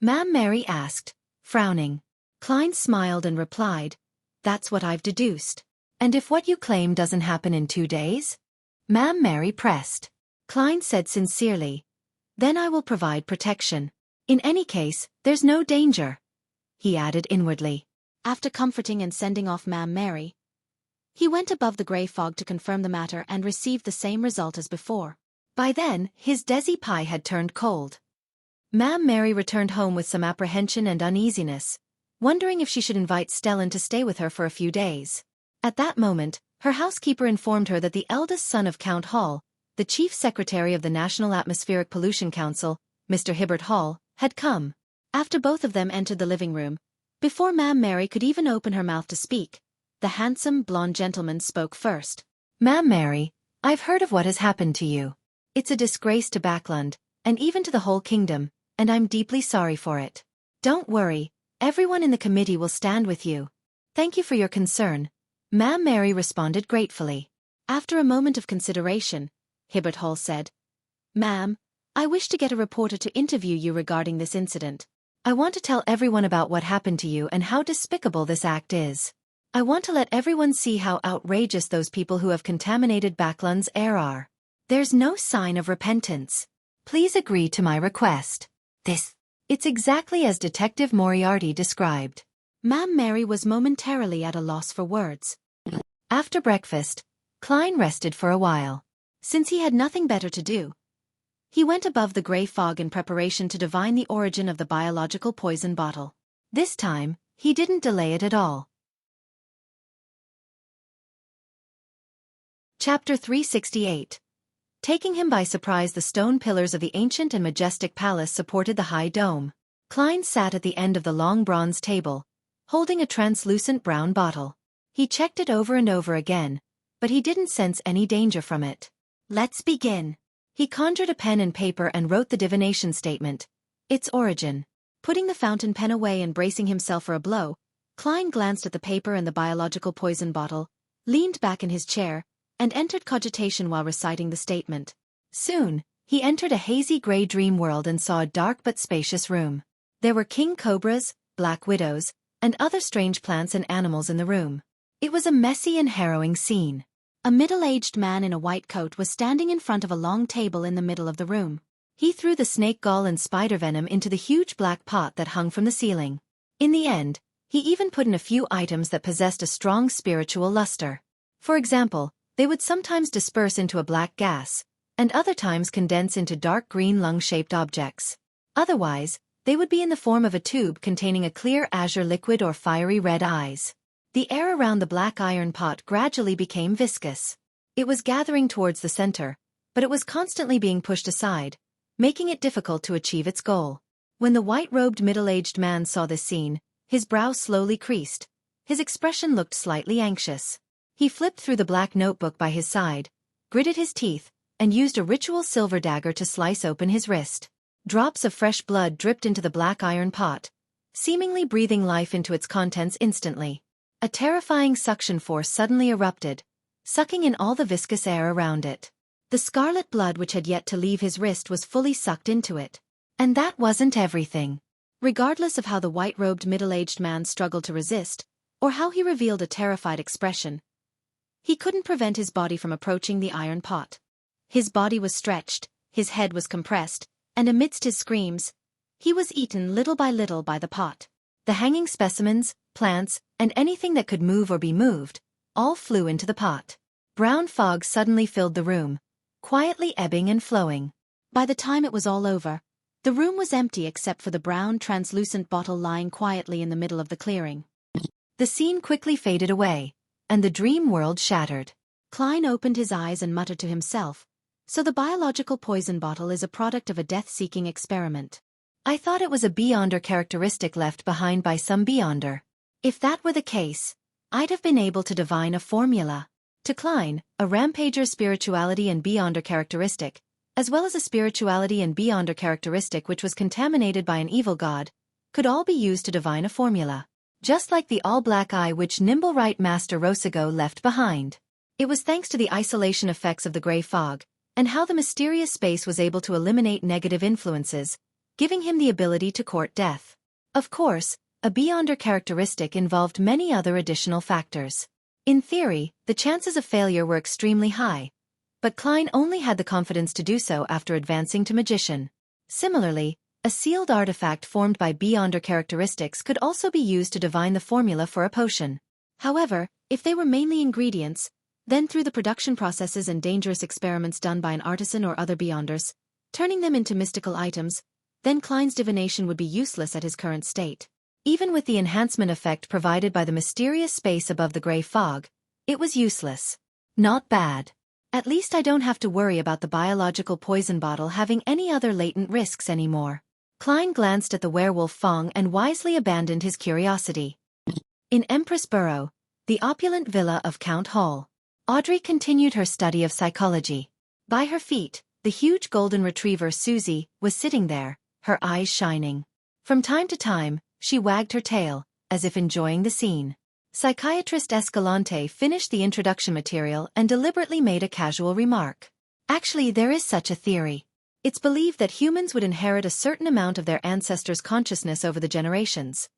Ma'am Mary asked, frowning. Klein smiled and replied, "That's what I've deduced." "And if what you claim doesn't happen in 2 days?" Ma'am Mary pressed. Klein said sincerely, "Then I will provide protection. In any case, there's no danger," he added inwardly. After comforting and sending off Ma'am Mary, he went above the grey fog to confirm the matter and received the same result as before. By then, his desi pie had turned cold. Ma'am Mary returned home with some apprehension and uneasiness, wondering if she should invite Stellan to stay with her for a few days. At that moment, her housekeeper informed her that the eldest son of Count Hall, the chief secretary of the National Atmospheric Pollution Council, Mr. Hibbert Hall, had come. After both of them entered the living room, before Ma'am Mary could even open her mouth to speak, the handsome blonde gentleman spoke first. "Ma'am Mary, I've heard of what has happened to you. It's a disgrace to Backland, and even to the whole kingdom, and I'm deeply sorry for it. Don't worry, everyone in the committee will stand with you." "Thank you for your concern," Ma'am Mary responded gratefully. After a moment of consideration, Hibbert Hall said, "Ma'am, I wish to get a reporter to interview you regarding this incident. I want to tell everyone about what happened to you and how despicable this act is. I want to let everyone see how outrageous those people who have contaminated Backland's air are. There's no sign of repentance. Please agree to my request." It's exactly as Detective Moriarty described. Ma'am Mary was momentarily at a loss for words. After breakfast, Klein rested for a while. Since he had nothing better to do, he went above the grey fog in preparation to divine the origin of the biological poison bottle. This time, he didn't delay it at all. Chapter 368. Taking him by surprise, the stone pillars of the ancient and majestic palace supported the high dome. Klein sat at the end of the long bronze table, holding a translucent brown bottle. He checked it over and over again, but he didn't sense any danger from it. "Let's begin." He conjured a pen and paper and wrote the divination statement. Its origin. Putting the fountain pen away and bracing himself for a blow, Klein glanced at the paper and the biological poison bottle, leaned back in his chair, and entered cogitation while reciting the statement. Soon, he entered a hazy grey dream world and saw a dark but spacious room. There were king cobras, black widows, and other strange plants and animals in the room. It was a messy and harrowing scene. A middle-aged man in a white coat was standing in front of a long table in the middle of the room. He threw the snake gall and spider venom into the huge black pot that hung from the ceiling. In the end, he even put in a few items that possessed a strong spiritual luster. For example, they would sometimes disperse into a black gas, and other times condense into dark green lung-shaped objects. Otherwise, they would be in the form of a tube containing a clear azure liquid or fiery red eyes. The air around the black iron pot gradually became viscous. It was gathering towards the center, but it was constantly being pushed aside, making it difficult to achieve its goal. When the white-robed middle-aged man saw this scene, his brow slowly creased. His expression looked slightly anxious. He flipped through the black notebook by his side, gritted his teeth, and used a ritual silver dagger to slice open his wrist. Drops of fresh blood dripped into the black iron pot, seemingly breathing life into its contents instantly. A terrifying suction force suddenly erupted, sucking in all the viscous air around it. The scarlet blood which had yet to leave his wrist was fully sucked into it. And that wasn't everything. Regardless of how the white-robed middle-aged man struggled to resist, or how he revealed a terrified expression, he couldn't prevent his body from approaching the iron pot. His body was stretched, his head was compressed, and amidst his screams, he was eaten little by the pot. The hanging specimens, plants, and anything that could move or be moved, all flew into the pot. Brown fog suddenly filled the room, quietly ebbing and flowing. By the time it was all over, the room was empty except for the brown translucent bottle lying quietly in the middle of the clearing. The scene quickly faded away, and the dream world shattered. Klein opened his eyes and muttered to himself, "So the biological poison bottle is a product of a death-seeking experiment. I thought it was a Beyonder characteristic left behind by some Beyonder. If that were the case, I'd have been able to divine a formula." To Klein, a Rampager's spirituality and Beyonder characteristic, as well as a spirituality and Beyonder characteristic which was contaminated by an evil god, could all be used to divine a formula. Just like the all-black eye which Nimble-Right Master Rosago left behind. It was thanks to the isolation effects of the gray fog, and how the mysterious space was able to eliminate negative influences, giving him the ability to court death. Of course, a Beyonder characteristic involved many other additional factors. In theory, the chances of failure were extremely high, but Klein only had the confidence to do so after advancing to magician. Similarly, a sealed artifact formed by Beyonder characteristics could also be used to divine the formula for a potion. However, if they were mainly ingredients, then through the production processes and dangerous experiments done by an artisan or other Beyonders, turning them into mystical items, then Klein's divination would be useless at his current state. Even with the enhancement effect provided by the mysterious space above the gray fog, it was useless. Not bad. At least I don't have to worry about the biological poison bottle having any other latent risks anymore. Klein glanced at the werewolf Fong and wisely abandoned his curiosity. In Empress Borough, the opulent villa of Count Hall, Audrey continued her study of psychology. By her feet, the huge golden retriever Susie was sitting there, her eyes shining. From time to time, she wagged her tail, as if enjoying the scene. Psychiatrist Escalante finished the introduction material and deliberately made a casual remark. Actually, there is such a theory. It's believed that humans would inherit a certain amount of their ancestors' consciousness over the generations,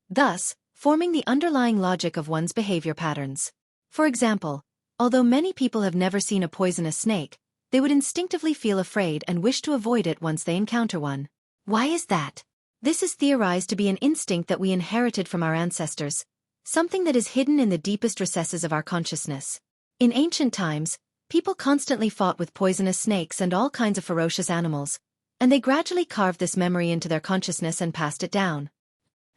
thus forming the underlying logic of one's behavior patterns. For example, although many people have never seen a poisonous snake, they would instinctively feel afraid and wish to avoid it once they encounter one. Why is that? This is theorized to be an instinct that we inherited from our ancestors, something that is hidden in the deepest recesses of our consciousness. In ancient times, people constantly fought with poisonous snakes and all kinds of ferocious animals, and they gradually carved this memory into their consciousness and passed it down.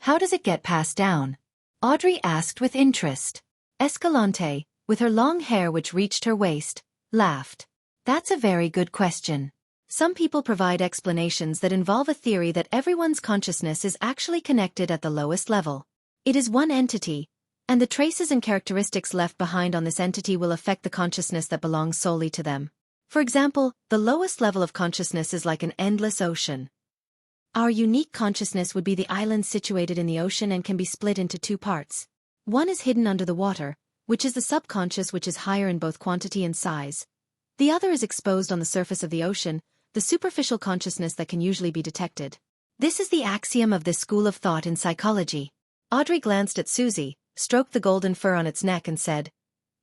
How does it get passed down? Audrey asked with interest. Escalante, with her long hair which reached her waist, laughed. That's a very good question. Some people provide explanations that involve a theory that everyone's consciousness is actually connected at the lowest level. It is one entity, and the traces and characteristics left behind on this entity will affect the consciousness that belongs solely to them. For example, the lowest level of consciousness is like an endless ocean. Our unique consciousness would be the island situated in the ocean and can be split into two parts. One is hidden under the water, which is the subconscious, which is higher in both quantity and size. The other is exposed on the surface of the ocean, the superficial consciousness that can usually be detected. This is the axiom of this school of thought in psychology. Audrey glanced at Susie, stroked the golden fur on its neck and said,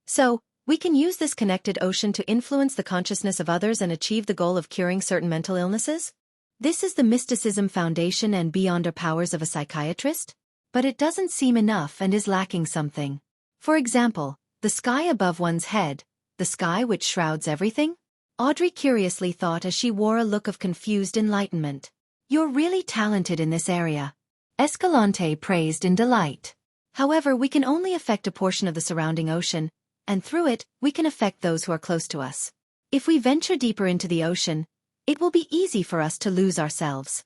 "So, we can use this connected ocean to influence the consciousness of others and achieve the goal of curing certain mental illnesses? This is the mysticism foundation and beyonder powers of a psychiatrist? But it doesn't seem enough and is lacking something. For example, the sky above one's head, the sky which shrouds everything?" Audrey curiously thought as she wore a look of confused enlightenment. "You're really talented in this area," Escalante praised in delight. "However, we can only affect a portion of the surrounding ocean, and through it, we can affect those who are close to us. If we venture deeper into the ocean, It will be easy for us to lose ourselves.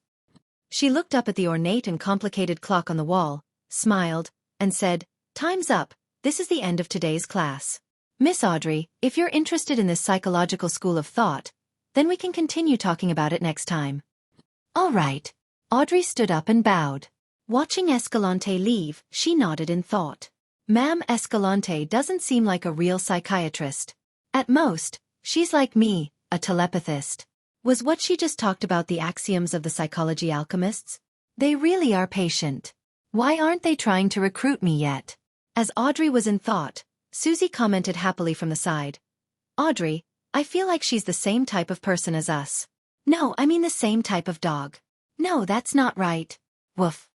She looked up at the ornate and complicated clock on the wall, smiled, and said, "Time's up, this is the end of today's class. Miss Audrey, if you're interested in this psychological school of thought, then we can continue talking about it next time." "All right." Audrey stood up and bowed. Watching Escalante leave, she nodded in thought. Ma'am Escalante doesn't seem like a real psychiatrist. At most, she's like me, a telepathist. Was what she just talked about the axioms of the psychology alchemists? They really are patient. Why aren't they trying to recruit me yet? As Audrey was in thought, Susie commented happily from the side. "Audrey, I feel like she's the same type of person as us." "No, I mean the same type of dog." "No, that's not right." Woof.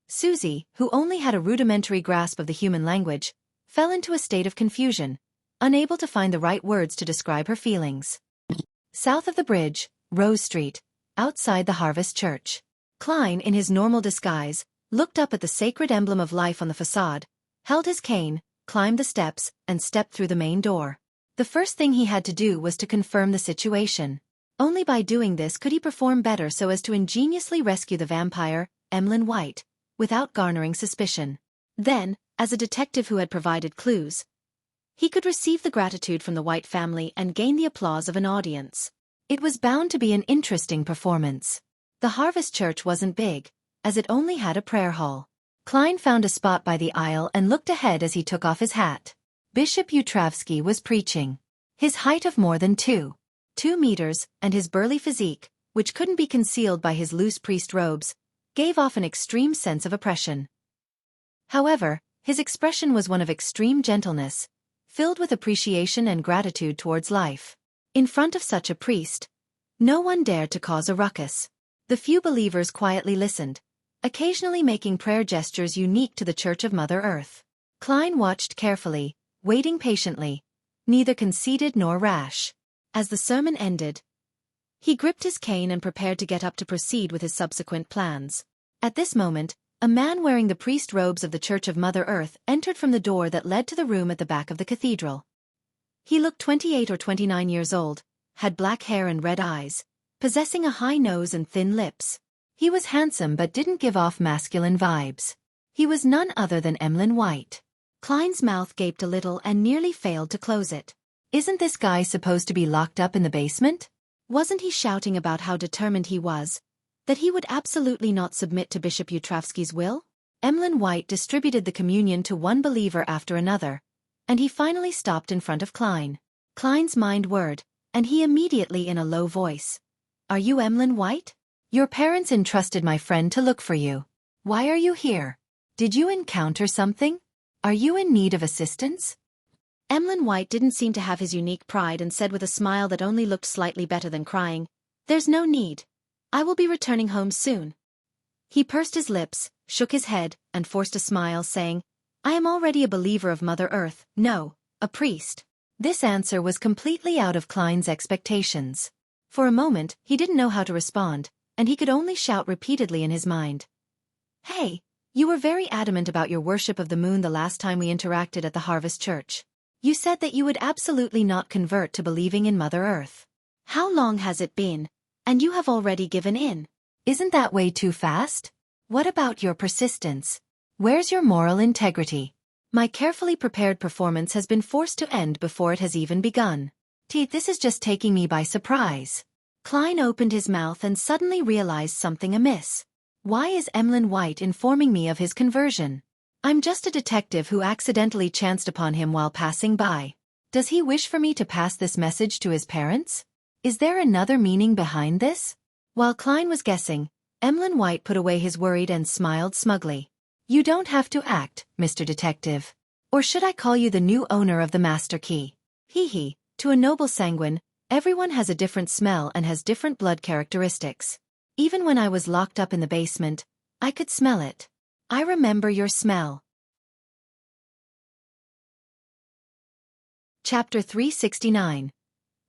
Susie, who only had a rudimentary grasp of the human language, fell into a state of confusion, unable to find the right words to describe her feelings. South of the bridge, Rose Street, outside the Harvest Church. Klein, in his normal disguise, looked up at the sacred emblem of life on the facade, held his cane, climbed the steps, and stepped through the main door. The first thing he had to do was to confirm the situation. Only by doing this could he perform better so as to ingeniously rescue the vampire, Emlyn White, without garnering suspicion. Then, as a detective who had provided clues, he could receive the gratitude from the White family and gain the applause of an audience. It was bound to be an interesting performance. The Harvest Church wasn't big, as it only had a prayer hall. Klein found a spot by the aisle and looked ahead as he took off his hat. Bishop Utravsky was preaching. His height of more than 2 meters, and his burly physique, which couldn't be concealed by his loose priest robes, gave off an extreme sense of oppression. However, his expression was one of extreme gentleness, filled with appreciation and gratitude towards life. In front of such a priest, no one dared to cause a ruckus. The few believers quietly listened, occasionally making prayer gestures unique to the Church of Mother Earth. Klein watched carefully, waiting patiently, neither conceited nor rash. As the sermon ended, he gripped his cane and prepared to get up to proceed with his subsequent plans. At this moment, a man wearing the priest robes of the Church of Mother Earth entered from the door that led to the room at the back of the cathedral. He looked 28 or 29 years old, had black hair and red eyes, possessing a high nose and thin lips. He was handsome but didn't give off masculine vibes. He was none other than Emlyn White. Klein's mouth gaped a little and nearly failed to close it. Isn't this guy supposed to be locked up in the basement? Wasn't he shouting about how determined he was, that he would absolutely not submit to Bishop Utravsky's will? Emlyn White distributed the communion to one believer after another, and he finally stopped in front of Klein. Klein's mind whirred, and he immediately in a low voice. "Are you Emlyn White? Your parents entrusted my friend to look for you. Why are you here? Did you encounter something? Are you in need of assistance?" Emlyn White didn't seem to have his unique pride and said with a smile that only looked slightly better than crying, "There's no need. I will be returning home soon." He pursed his lips, shook his head, and forced a smile, saying, "I am already a believer of Mother Earth, no, a priest." This answer was completely out of Klein's expectations. For a moment, he didn't know how to respond, and he could only shout repeatedly in his mind. "Hey, you were very adamant about your worship of the moon the last time we interacted at the Harvest Church. You said that you would absolutely not convert to believing in Mother Earth. How long has it been? And you have already given in. Isn't that way too fast? What about your persistence? Where's your moral integrity? My carefully prepared performance has been forced to end before it has even begun. This is just taking me by surprise." Klein opened his mouth and suddenly realized something amiss. Why is Emlyn White informing me of his conversion? I'm just a detective who accidentally chanced upon him while passing by. Does he wish for me to pass this message to his parents? Is there another meaning behind this? While Klein was guessing, Emlyn White put away his worried and smiled smugly. "You don't have to act, Mr. Detective. Or should I call you the new owner of the master key? Hee. To a noble sanguine, everyone has a different smell and has different blood characteristics. Even when I was locked up in the basement, I could smell it. I remember your smell." Chapter 369.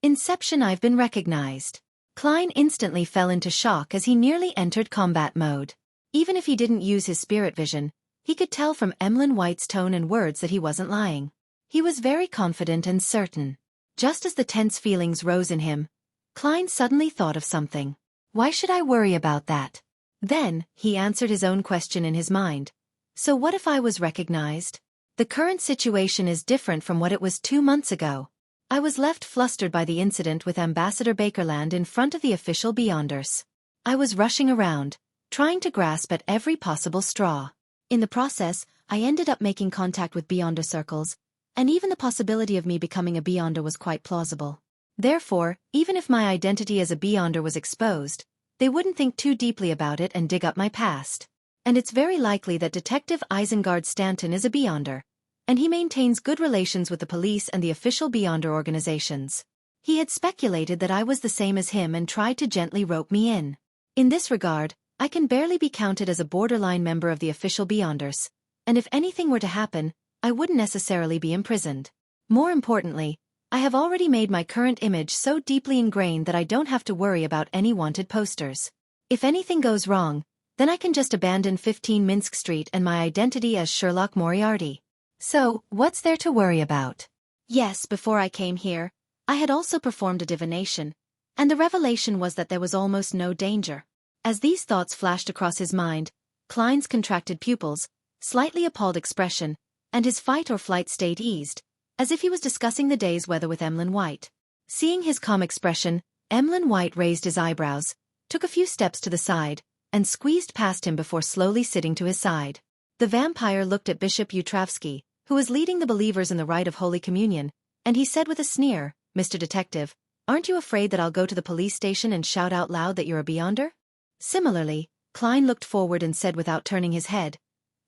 Inception. I've been recognized. Klein instantly fell into shock as he nearly entered combat mode. Even if he didn't use his spirit vision, he could tell from Emlyn White's tone and words that he wasn't lying. He was very confident and certain. Just as the tense feelings rose in him, Klein suddenly thought of something. Why should I worry about that? Then, he answered his own question in his mind. So what if I was recognized? The current situation is different from what it was 2 months ago. I was left flustered by the incident with Ambassador Bakerland in front of the official Beyonders. I was rushing around, trying to grasp at every possible straw. In the process, I ended up making contact with Beyonder circles, and even the possibility of me becoming a Beyonder was quite plausible. Therefore, even if my identity as a Beyonder was exposed, they wouldn't think too deeply about it and dig up my past. And it's very likely that Detective Isengard Stanton is a Beyonder, and he maintains good relations with the police and the official Beyonder organizations. He had speculated that I was the same as him and tried to gently rope me in. In this regard, I can barely be counted as a borderline member of the official Beyonders, and if anything were to happen, I wouldn't necessarily be imprisoned. More importantly, I have already made my current image so deeply ingrained that I don't have to worry about any wanted posters. If anything goes wrong, then I can just abandon 15 Minsk Street and my identity as Sherlock Moriarty. So, what's there to worry about? Yes, before I came here, I had also performed a divination, and the revelation was that there was almost no danger. As these thoughts flashed across his mind, Klein's contracted pupils, slightly appalled expression, and his fight or flight state eased, as if he was discussing the day's weather with Emlyn White. Seeing his calm expression, Emlyn White raised his eyebrows, took a few steps to the side, and squeezed past him before slowly sitting to his side. The vampire looked at Bishop Utravsky, who was leading the believers in the rite of Holy Communion, and he said with a sneer, "Mr. Detective, aren't you afraid that I'll go to the police station and shout out loud that you're a Beyonder?" Similarly, Klein looked forward and said without turning his head,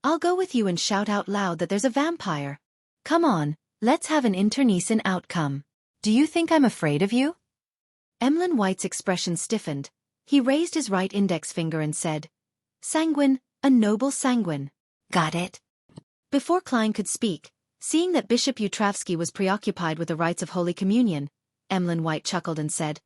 "I'll go with you and shout out loud that there's a vampire. Come on, let's have an internecine outcome. Do you think I'm afraid of you?" Emlyn White's expression stiffened. He raised his right index finger and said, "Sanguine, a noble sanguine. Got it?" Before Klein could speak, seeing that Bishop Utravsky was preoccupied with the rites of Holy Communion, Emlyn White chuckled and said,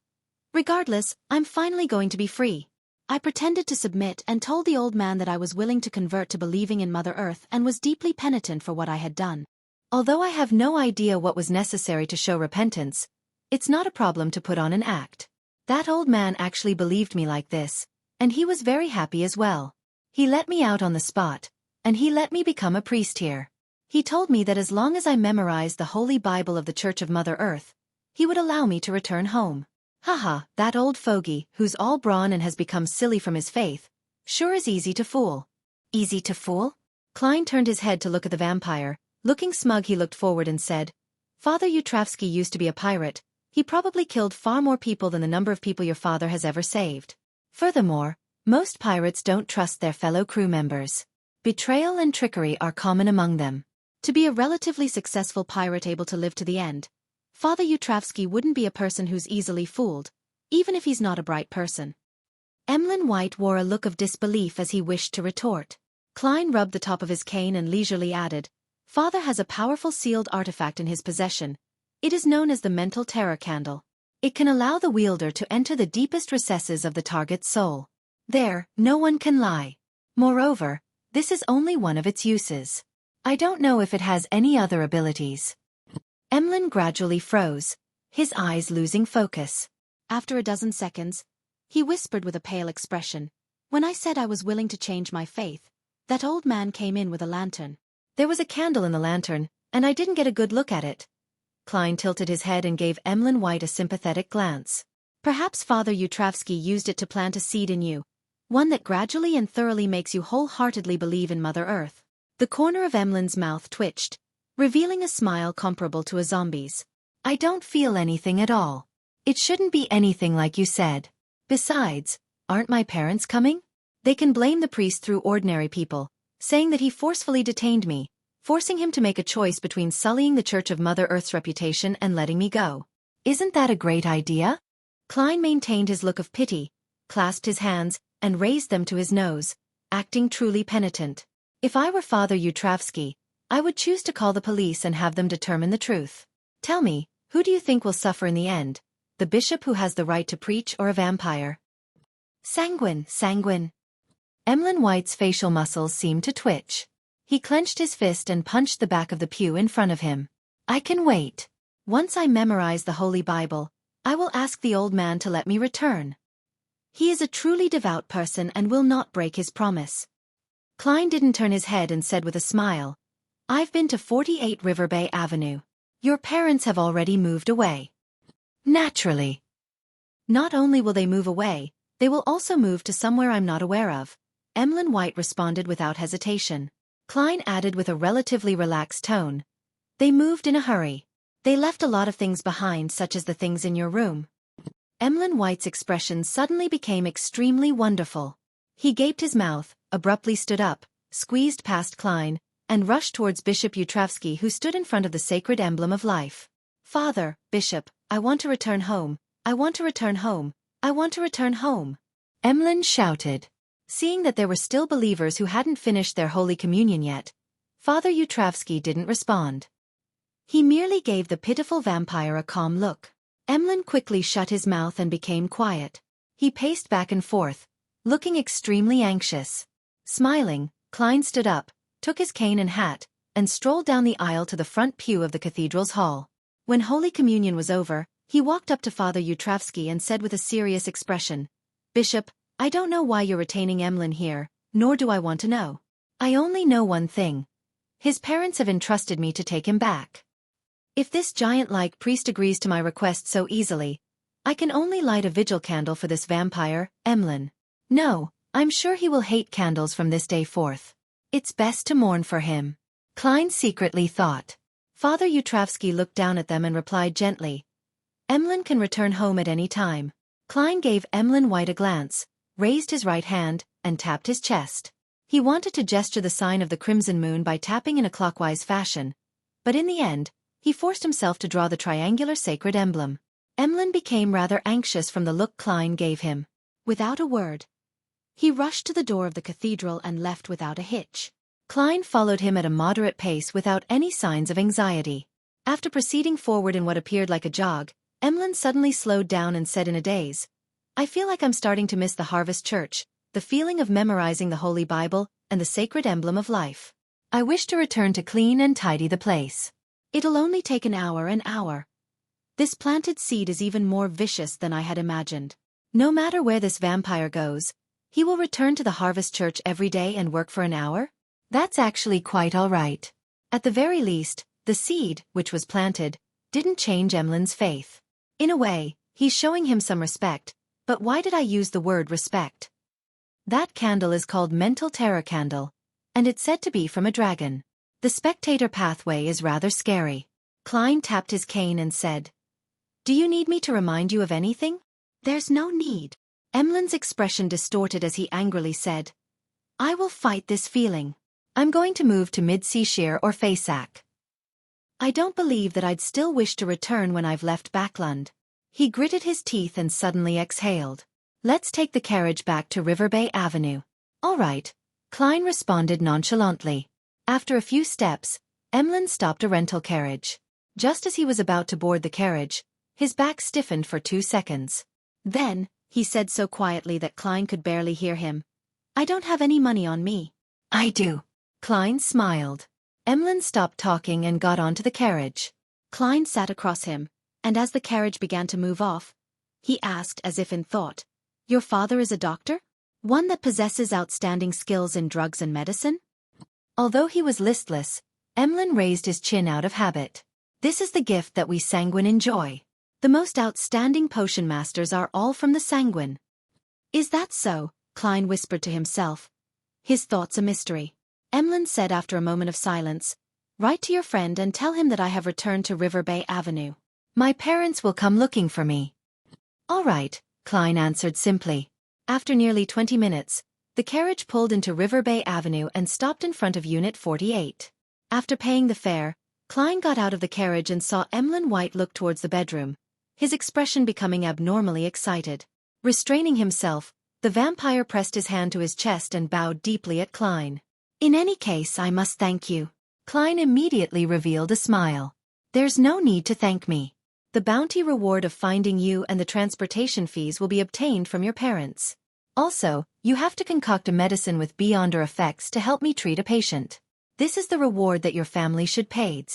"Regardless, I'm finally going to be free. I pretended to submit and told the old man that I was willing to convert to believing in Mother Earth and was deeply penitent for what I had done. Although I have no idea what was necessary to show repentance, it's not a problem to put on an act. That old man actually believed me like this, and he was very happy as well. He let me out on the spot, and he let me become a priest here. He told me that as long as I memorized the Holy Bible of the Church of Mother Earth, he would allow me to return home. Haha, that old fogey, who's all brawn and has become silly from his faith, sure is easy to fool." "Easy to fool?" Klein turned his head to look at the vampire. Looking smug, he looked forward and said, "Father Utravsky used to be a pirate. He probably killed far more people than the number of people your father has ever saved. Furthermore, most pirates don't trust their fellow crew members. Betrayal and trickery are common among them. To be a relatively successful pirate able to live to the end, Father Utravsky wouldn't be a person who's easily fooled, even if he's not a bright person." Emlyn White wore a look of disbelief as he wished to retort. Klein rubbed the top of his cane and leisurely added, "Father has a powerful sealed artifact in his possession. It is known as the Mental Terror Candle. It can allow the wielder to enter the deepest recesses of the target's soul. There, no one can lie. Moreover, this is only one of its uses. I don't know if it has any other abilities." Emlyn gradually froze, his eyes losing focus. After a dozen seconds, he whispered with a pale expression, "When I said I was willing to change my faith, that old man came in with a lantern. There was a candle in the lantern, and I didn't get a good look at it." Klein tilted his head and gave Emlyn White a sympathetic glance. "Perhaps Father Utravsky used it to plant a seed in you, one that gradually and thoroughly makes you wholeheartedly believe in Mother Earth." The corner of Emlyn's mouth twitched, revealing a smile comparable to a zombie's. "I don't feel anything at all. It shouldn't be anything like you said. Besides, aren't my parents coming? They can blame the priest through ordinary people, saying that he forcefully detained me, forcing him to make a choice between sullying the Church of Mother Earth's reputation and letting me go. Isn't that a great idea?" Klein maintained his look of pity, clasped his hands, and raised them to his nose, acting truly penitent. "If I were Father Utravsky, I would choose to call the police and have them determine the truth. Tell me, who do you think will suffer in the end? The bishop who has the right to preach or a vampire?" "Sanguine, sanguine." Emlyn White's facial muscles seemed to twitch. He clenched his fist and punched the back of the pew in front of him. "I can wait. Once I memorize the Holy Bible, I will ask the old man to let me return. He is a truly devout person and will not break his promise. Klein didn't turn his head and said with a smile, I've been to 48 River Bay Avenue. Your parents have already moved away. Naturally. Not only will they move away, they will also move to somewhere I'm not aware of. Emlyn White responded without hesitation. Klein added with a relatively relaxed tone. They moved in a hurry. They left a lot of things behind, such as the things in your room. Emlyn White's expression suddenly became extremely wonderful. He gaped his mouth, abruptly stood up, squeezed past Klein, and rushed towards Bishop Xueqi, who stood in front of the sacred emblem of life. Father, Bishop, I want to return home. I want to return home. I want to return home. Emlyn shouted. Seeing that there were still believers who hadn't finished their Holy Communion yet, Father Xueqi didn't respond. He merely gave the pitiful vampire a calm look. Emlyn quickly shut his mouth and became quiet. He paced back and forth, looking extremely anxious. Smiling, Klein stood up, took his cane and hat, and strolled down the aisle to the front pew of the cathedral's hall. When Holy Communion was over, he walked up to Father Xueqi and said with a serious expression, Bishop, I don't know why you're retaining Emlyn here, nor do I want to know. I only know one thing. His parents have entrusted me to take him back. If this giant-like priest agrees to my request so easily, I can only light a vigil candle for this vampire, Emlyn. No, I'm sure he will hate candles from this day forth. It's best to mourn for him. Klein secretly thought. Father Xueqi looked down at them and replied gently, Emlyn can return home at any time. Klein gave Emlyn White a glance, raised his right hand, and tapped his chest. He wanted to gesture the sign of the crimson moon by tapping in a clockwise fashion, but in the end, he forced himself to draw the triangular sacred emblem. Emlyn became rather anxious from the look Klein gave him. Without a word, he rushed to the door of the cathedral and left without a hitch. Klein followed him at a moderate pace without any signs of anxiety. After proceeding forward in what appeared like a jog, Emlyn suddenly slowed down and said in a daze, I feel like I'm starting to miss the Harvest Church, the feeling of memorizing the Holy Bible, and the sacred emblem of life. I wish to return to clean and tidy the place. It'll only take an hour. This planted seed is even more vicious than I had imagined. No matter where this vampire goes, he will return to the Harvest Church every day and work for an hour? That's actually quite all right. At the very least, the seed, which was planted, didn't change Emlyn's faith. In a way, he's showing him some respect, but why did I use the word respect? That candle is called Mental Terror Candle, and it's said to be from a dragon. The spectator pathway is rather scary. Klein tapped his cane and said, Do you need me to remind you of anything? There's no need. Emlyn's expression distorted as he angrily said, I will fight this feeling. I'm going to move to Mid-Seashire or Fasak. I don't believe that I'd still wish to return when I've left Backland. He gritted his teeth and suddenly exhaled. Let's take the carriage back to River Bay Avenue. All right, Klein responded nonchalantly. After a few steps, Emlyn stopped a rental carriage. Just as he was about to board the carriage, his back stiffened for 2 seconds. Then, he said so quietly that Klein could barely hear him, I don't have any money on me. I do. Klein smiled. Emlyn stopped talking and got onto the carriage. Klein sat across him, and as the carriage began to move off, he asked as if in thought, Your father is a doctor? One that possesses outstanding skills in drugs and medicine? Although he was listless, Emlyn raised his chin out of habit. This is the gift that we sanguine enjoy. The most outstanding potion masters are all from the sanguine. Is that so? Klein whispered to himself, his thoughts a mystery. Emlyn said after a moment of silence, Write to your friend and tell him that I have returned to River Bay Avenue. My parents will come looking for me. All right, Klein answered simply. After nearly 20 minutes, the carriage pulled into River Bay Avenue and stopped in front of Unit 48. After paying the fare, Klein got out of the carriage and saw Emlyn White look towards the bedroom, his expression becoming abnormally excited. Restraining himself, the vampire pressed his hand to his chest and bowed deeply at Klein. In any case, I must thank you. Klein immediately revealed a smile. There's no need to thank me. The bounty reward of finding you and the transportation fees will be obtained from your parents. Also, you have to concoct a medicine with beyonder effects to help me treat a patient. This is the reward that your family should pay.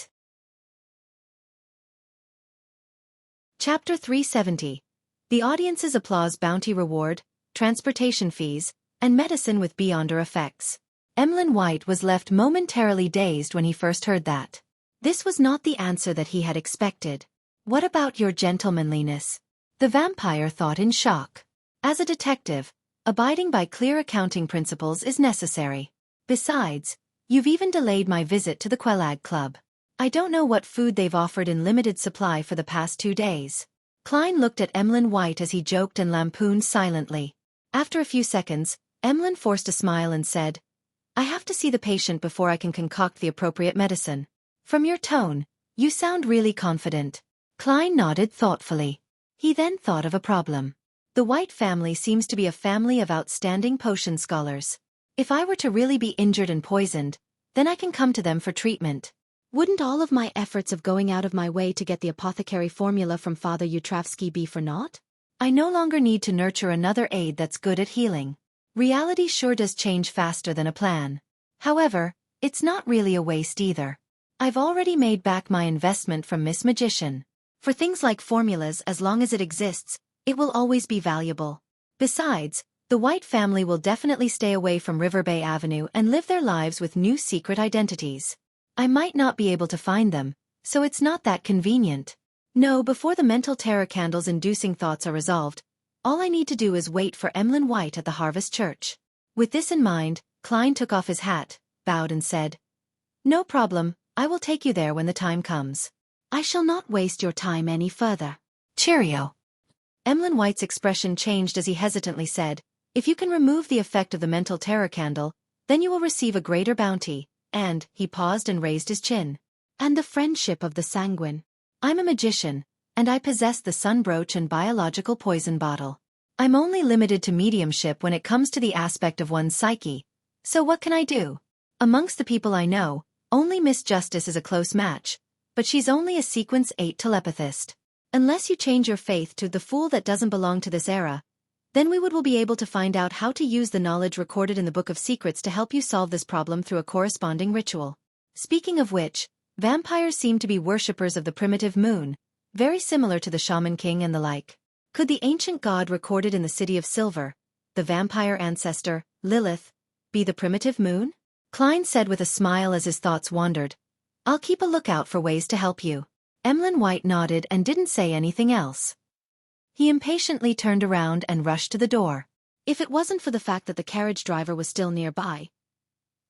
Chapter 370. The audience's applause, bounty reward, transportation fees, and medicine with beyonder effects. Emlyn White was left momentarily dazed when he first heard that. This was not the answer that he had expected. What about your gentlemanliness? The vampire thought in shock. As a detective, abiding by clear accounting principles is necessary. Besides, you've even delayed my visit to the Quelag Club. I don't know what food they've offered in limited supply for the past 2 days. Klein looked at Emlyn White as he joked and lampooned silently. After a few seconds, Emlyn forced a smile and said, I have to see the patient before I can concoct the appropriate medicine. From your tone, you sound really confident. Klein nodded thoughtfully. He then thought of a problem. The White family seems to be a family of outstanding potion scholars. If I were to really be injured and poisoned, then I can come to them for treatment. Wouldn't all of my efforts of going out of my way to get the apothecary formula from Father Utravsky be for naught? I no longer need to nurture another aid that's good at healing. Reality sure does change faster than a plan. However, it's not really a waste either. I've already made back my investment from Miss Magician. For things like formulas, as long as it exists, it will always be valuable. Besides, the White family will definitely stay away from River Bay Avenue and live their lives with new secret identities. I might not be able to find them, so it's not that convenient. No, before the mental terror candles inducing thoughts are resolved, all I need to do is wait for Emlyn White at the Harvest Church. With this in mind, Klein took off his hat, bowed and said, No problem, I will take you there when the time comes. I shall not waste your time any further. Cheerio. Emlyn White's expression changed as he hesitantly said, If you can remove the effect of the mental terror candle, then you will receive a greater bounty. And, he paused and raised his chin. And the friendship of the sanguine. I'm a magician, and I possess the sun brooch and biological poison bottle. I'm only limited to mediumship when it comes to the aspect of one's psyche. So what can I do? Amongst the people I know, only Miss Justice is a close match, but she's only a sequence 8 telepathist. Unless you change your faith to the fool that doesn't belong to this era, then we will be able to find out how to use the knowledge recorded in the Book of Secrets to help you solve this problem through a corresponding ritual. Speaking of which, vampires seem to be worshippers of the primitive moon, very similar to the Shaman King and the like. Could the ancient god recorded in the City of Silver, the vampire ancestor, Lilith, be the primitive moon? Klein said with a smile as his thoughts wandered, I'll keep a lookout for ways to help you. Emlyn White nodded and didn't say anything else. He impatiently turned around and rushed to the door. If it wasn't for the fact that the carriage driver was still nearby,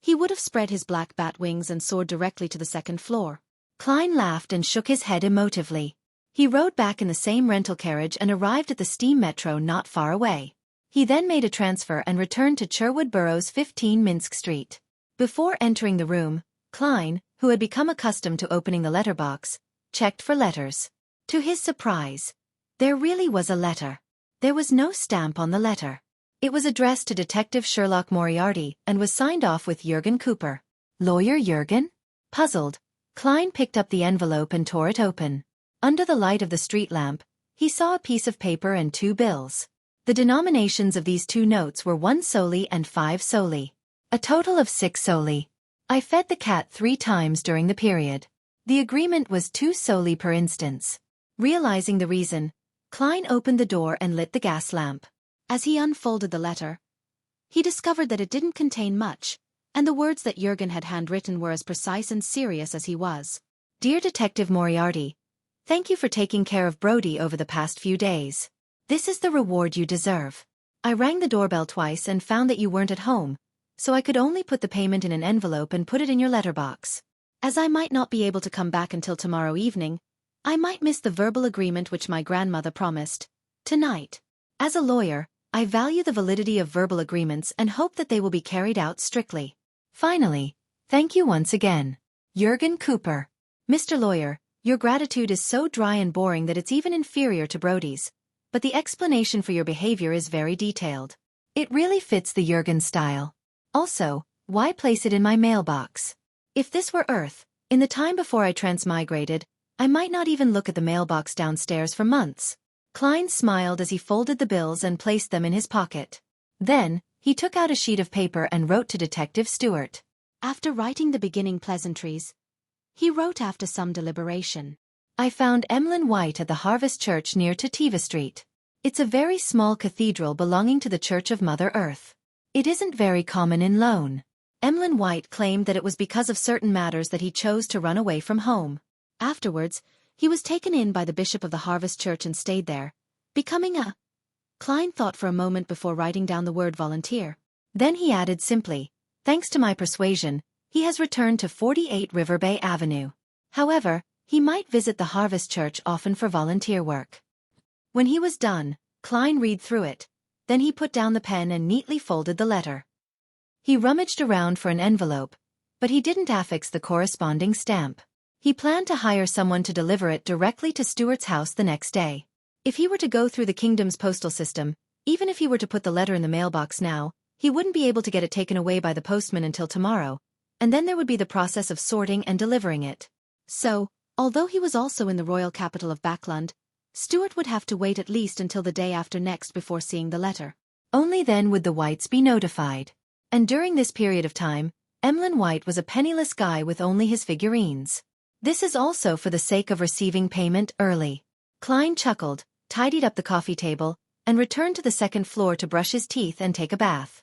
he would have spread his black bat wings and soared directly to the second floor. Klein laughed and shook his head emotively. He rode back in the same rental carriage and arrived at the steam metro not far away. He then made a transfer and returned to Sherwood Borough's 15 Minsk Street. Before entering the room, Klein, who had become accustomed to opening the letterbox, checked for letters. To his surprise, there really was a letter. There was no stamp on the letter. It was addressed to Detective Sherlock Moriarty and was signed off with Jurgen Cooper. Lawyer Jurgen? Puzzled, Klein picked up the envelope and tore it open. Under the light of the street lamp, he saw a piece of paper and 2 bills. The denominations of these 2 notes were 1 soldi and 5 soldi. A total of 6 soldi. I fed the cat 3 times during the period. The agreement was 2 soldi per instance. Realizing the reason, Klein opened the door and lit the gas lamp. As he unfolded the letter, he discovered that it didn't contain much, and the words that Jurgen had handwritten were as precise and serious as he was. Dear Detective Moriarty, thank you for taking care of Brody over the past few days. This is the reward you deserve. I rang the doorbell twice and found that you weren't at home, so I could only put the payment in an envelope and put it in your letterbox. As I might not be able to come back until tomorrow evening, I might miss the verbal agreement which my grandmother promised. Tonight. As a lawyer, I value the validity of verbal agreements and hope that they will be carried out strictly. Finally, thank you once again. Jurgen Cooper. Mr. Lawyer, your gratitude is so dry and boring that it's even inferior to Brody's, but the explanation for your behavior is very detailed. It really fits the Jurgen style. Also, why place it in my mailbox? If this were Earth, in the time before I transmigrated, I might not even look at the mailbox downstairs for months. Klein smiled as he folded the bills and placed them in his pocket. Then, he took out a sheet of paper and wrote to Detective Stewart. After writing the beginning pleasantries, he wrote after some deliberation. I found Emlyn White at the Harvest Church near Tativa Street. It's a very small cathedral belonging to the Church of Mother Earth. It isn't very common in Lone. Emlyn White claimed that it was because of certain matters that he chose to run away from home. Afterwards, he was taken in by the bishop of the Harvest Church and stayed there, becoming a... Klein thought for a moment before writing down the word volunteer. Then he added simply, thanks to my persuasion, he has returned to 48 River Bay Avenue. However, he might visit the Harvest Church often for volunteer work. When he was done, Klein read through it. Then he put down the pen and neatly folded the letter. He rummaged around for an envelope, but he didn't affix the corresponding stamp. He planned to hire someone to deliver it directly to Stuart's house the next day. If he were to go through the kingdom's postal system, even if he were to put the letter in the mailbox now, he wouldn't be able to get it taken away by the postman until tomorrow, and then there would be the process of sorting and delivering it. So, although he was also in the royal capital of Backland, Stuart would have to wait at least until the day after next before seeing the letter. Only then would the Whites be notified. And during this period of time, Emlyn White was a penniless guy with only his figurines. This is also for the sake of receiving payment early. Klein chuckled, tidied up the coffee table, and returned to the second floor to brush his teeth and take a bath.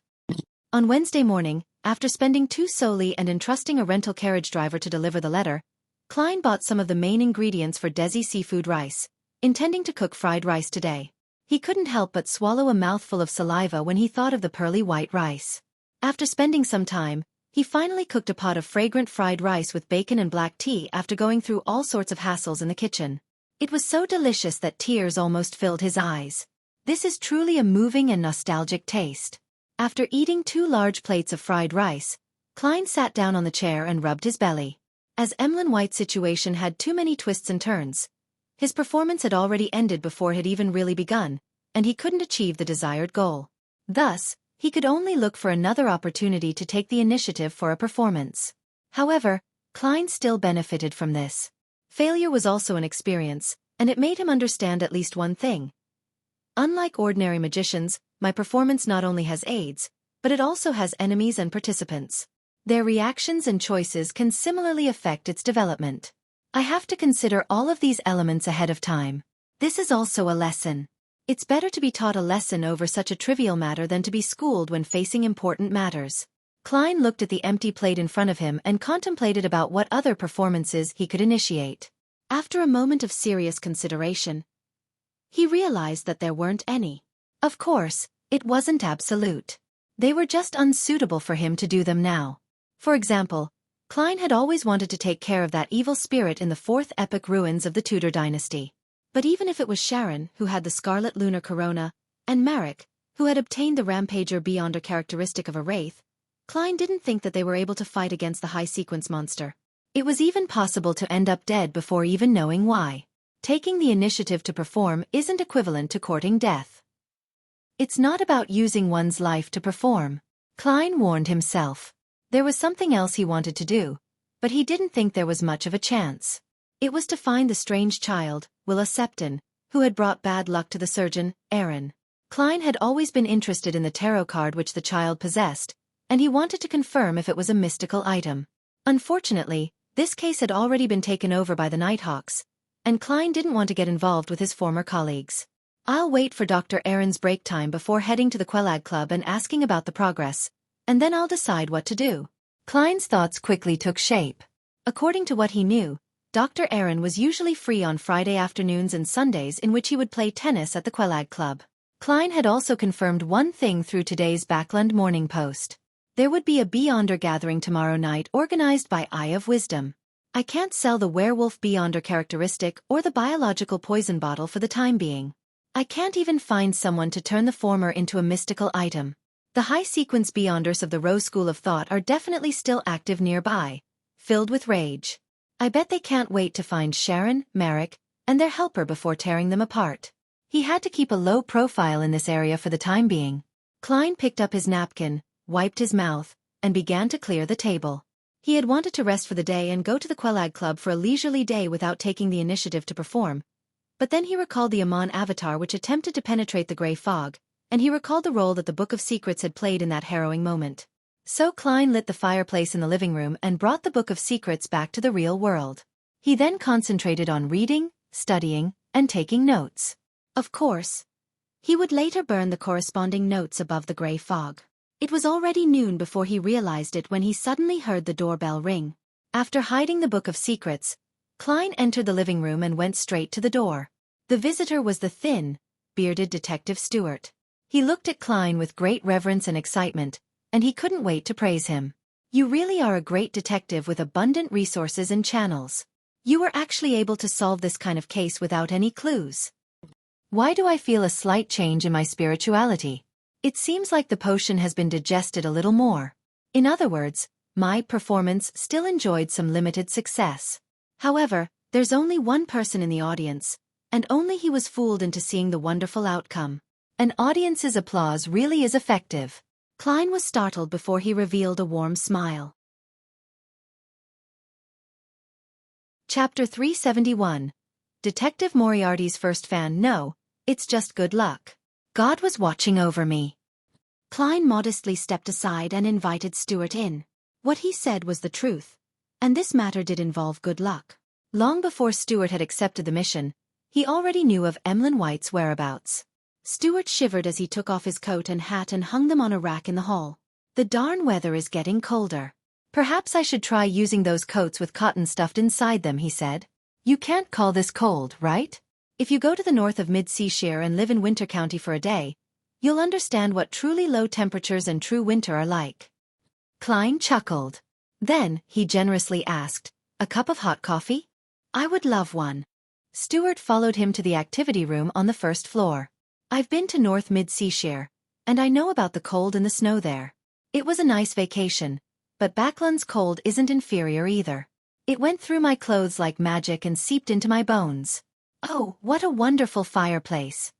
On Wednesday morning, after spending 2 solely and entrusting a rental carriage driver to deliver the letter, Klein bought some of the main ingredients for Desi seafood rice, intending to cook fried rice today. He couldn't help but swallow a mouthful of saliva when he thought of the pearly white rice. After spending some time, he finally cooked a pot of fragrant fried rice with bacon and black tea after going through all sorts of hassles in the kitchen. It was so delicious that tears almost filled his eyes. This is truly a moving and nostalgic taste. After eating 2 large plates of fried rice, Klein sat down on the chair and rubbed his belly. As Emlyn White's situation had too many twists and turns, his performance had already ended before it had even really begun, and he couldn't achieve the desired goal. Thus, he could only look for another opportunity to take the initiative for a performance. However, Klein still benefited from this. Failure was also an experience, and it made him understand at least one thing. Unlike ordinary magicians, my performance not only has aides, but it also has enemies and participants. Their reactions and choices can similarly affect its development. I have to consider all of these elements ahead of time. This is also a lesson. It's better to be taught a lesson over such a trivial matter than to be schooled when facing important matters. Klein looked at the empty plate in front of him and contemplated about what other performances he could initiate. After a moment of serious consideration, he realized that there weren't any. Of course, it wasn't absolute. They were just unsuitable for him to do them now. For example, Klein had always wanted to take care of that evil spirit in the 4th epic ruins of the Tudor dynasty. But even if it was Sharon, who had the scarlet lunar corona, and Merrick, who had obtained the rampager beyonder characteristic of a wraith, Klein didn't think that they were able to fight against the high-sequence monster. It was even possible to end up dead before even knowing why. Taking the initiative to perform isn't equivalent to courting death. It's not about using one's life to perform. Klein warned himself. There was something else he wanted to do, but he didn't think there was much of a chance. It was to find the strange child, Willa Septon, who had brought bad luck to the surgeon, Aaron. Klein had always been interested in the tarot card which the child possessed, and he wanted to confirm if it was a mystical item. Unfortunately, this case had already been taken over by the Nighthawks, and Klein didn't want to get involved with his former colleagues. I'll wait for Dr. Aaron's break time before heading to the Quelag Club and asking about the progress, and then I'll decide what to do. Klein's thoughts quickly took shape. According to what he knew, Dr. Aaron was usually free on Friday afternoons and Sundays in which he would play tennis at the Quelag Club. Klein had also confirmed one thing through today's Backland Morning Post. There would be a Beyonder gathering tomorrow night organized by Eye of Wisdom. I can't sell the werewolf Beyonder characteristic or the biological poison bottle for the time being. I can't even find someone to turn the former into a mystical item. The high-sequence Beyonders of the Rose School of Thought are definitely still active nearby, filled with rage. I bet they can't wait to find Sharon, Merrick, and their helper before tearing them apart. He had to keep a low profile in this area for the time being. Klein picked up his napkin, wiped his mouth, and began to clear the table. He had wanted to rest for the day and go to the Quelag Club for a leisurely day without taking the initiative to perform. But then he recalled the Amon avatar which attempted to penetrate the grey fog, and he recalled the role that the Book of Secrets had played in that harrowing moment. So Klein lit the fireplace in the living room and brought the Book of Secrets back to the real world. He then concentrated on reading, studying, and taking notes. Of course, he would later burn the corresponding notes above the gray fog. It was already noon before he realized it when he suddenly heard the doorbell ring. After hiding the Book of Secrets, Klein entered the living room and went straight to the door. The visitor was the thin, bearded Detective Stewart. He looked at Klein with great reverence and excitement, and he couldn't wait to praise him. "You really are a great detective with abundant resources and channels. You were actually able to solve this kind of case without any clues. Why do I feel a slight change in my spirituality? It seems like the potion has been digested a little more. In other words, my performance still enjoyed some limited success. However, there's only one person in the audience, and only he was fooled into seeing the wonderful outcome. An audience's applause really is effective." Klein was startled before he revealed a warm smile. Chapter 371. Detective Moriarty's first fan. No, it's just good luck. God was watching over me. Klein modestly stepped aside and invited Stewart in. What he said was the truth, and this matter did involve good luck. Long before Stewart had accepted the mission, he already knew of Emlyn White's whereabouts. Stewart shivered as he took off his coat and hat and hung them on a rack in the hall. "The darn weather is getting colder. Perhaps I should try using those coats with cotton stuffed inside them," he said. "You can't call this cold, right? If you go to the north of Mid-Seashire and live in Winter County for a day, you'll understand what truly low temperatures and true winter are like." Klein chuckled. Then, he generously asked, "A cup of hot coffee? I would love one." Stewart followed him to the activity room on the first floor. "I've been to North Mid-Seashire, and I know about the cold and the snow there. It was a nice vacation, but Backlund's cold isn't inferior either. It went through my clothes like magic and seeped into my bones. Oh, what a wonderful fireplace."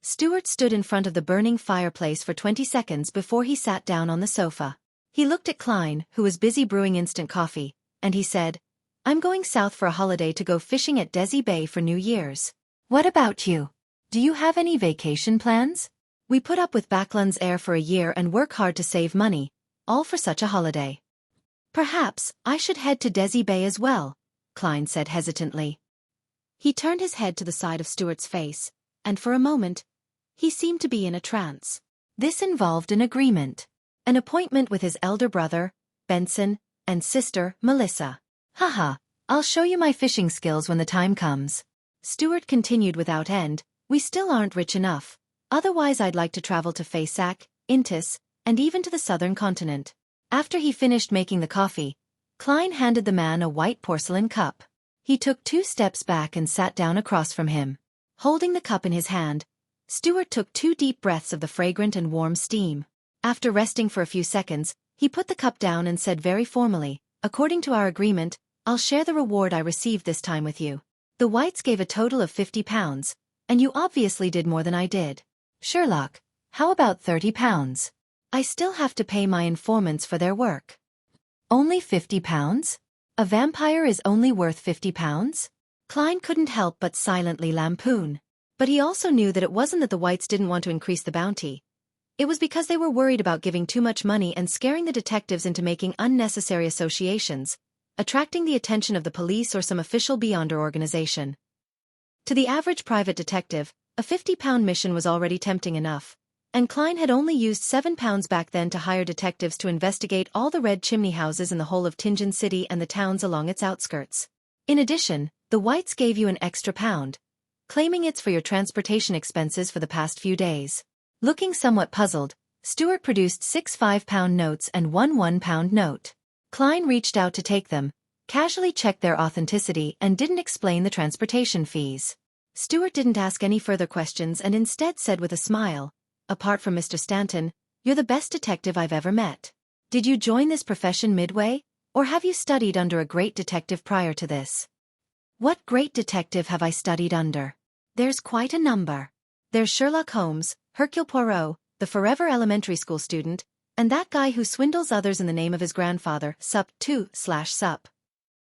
Stewart stood in front of the burning fireplace for 20 seconds before he sat down on the sofa. He looked at Klein, who was busy brewing instant coffee, and he said, "I'm going south for a holiday to go fishing at Desi Bay for New Year's. What about you? Do you have any vacation plans? We put up with Backlund's air for a year and work hard to save money, all for such a holiday." "Perhaps I should head to Desi Bay as well," Klein said hesitantly. He turned his head to the side of Stewart's face, and for a moment, he seemed to be in a trance. This involved an agreement. An appointment with his elder brother, Benson, and sister, Melissa. "Haha, I'll show you my fishing skills when the time comes." Stewart continued without end, "We still aren't rich enough. Otherwise I'd like to travel to Faysac, Intis, and even to the southern continent." After he finished making the coffee, Klein handed the man a white porcelain cup. He took 2 steps back and sat down across from him. Holding the cup in his hand, Stewart took 2 deep breaths of the fragrant and warm steam. After resting for a few seconds, he put the cup down and said very formally, "According to our agreement, I'll share the reward I received this time with you. The Whites gave a total of £50, and you obviously did more than I did. Sherlock, how about £30? I still have to pay my informants for their work." "Only £50? A vampire is only worth £50? Klein couldn't help but silently lampoon. But he also knew that it wasn't that the Whites didn't want to increase the bounty. It was because they were worried about giving too much money and scaring the detectives into making unnecessary associations, attracting the attention of the police or some official beyonder organization. To the average private detective, a £50 mission was already tempting enough, and Klein had only used £7 back then to hire detectives to investigate all the red chimney houses in the whole of Tingen City and the towns along its outskirts. In addition, the Whites gave you an extra £1, claiming it's for your transportation expenses for the past few days. Looking somewhat puzzled, Stewart produced 6 £5 notes and 1 £1 note. Klein reached out to take them, casually checked their authenticity and didn't explain the transportation fees. Stewart didn't ask any further questions and instead said with a smile, "Apart from Mr. Stanton, you're the best detective I've ever met. Did you join this profession midway, or have you studied under a great detective prior to this?" "What great detective have I studied under? There's quite a number. There's Sherlock Holmes, Hercule Poirot, the forever elementary school student, and that guy who swindles others in the name of his grandfather, Sup 2/Sup.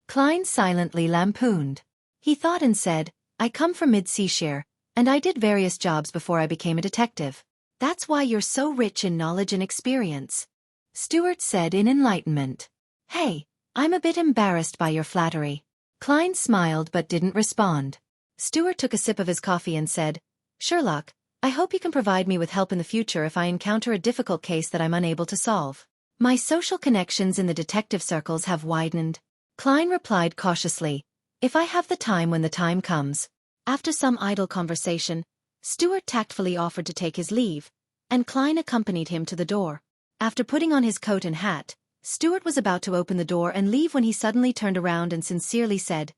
Klein silently lampooned. He thought and said, "I come from Mid-Seashire, and I did various jobs before I became a detective." "That's why you're so rich in knowledge and experience," Stewart said in enlightenment. "Hey, I'm a bit embarrassed by your flattery." Klein smiled but didn't respond. Stuart took a sip of his coffee and said, "Sherlock, I hope you can provide me with help in the future if I encounter a difficult case that I'm unable to solve. My social connections in the detective circles have widened." Klein replied cautiously, "If I have the time when the time comes." After some idle conversation, Stuart tactfully offered to take his leave, and Klein accompanied him to the door. After putting on his coat and hat, Stuart was about to open the door and leave when he suddenly turned around and sincerely said,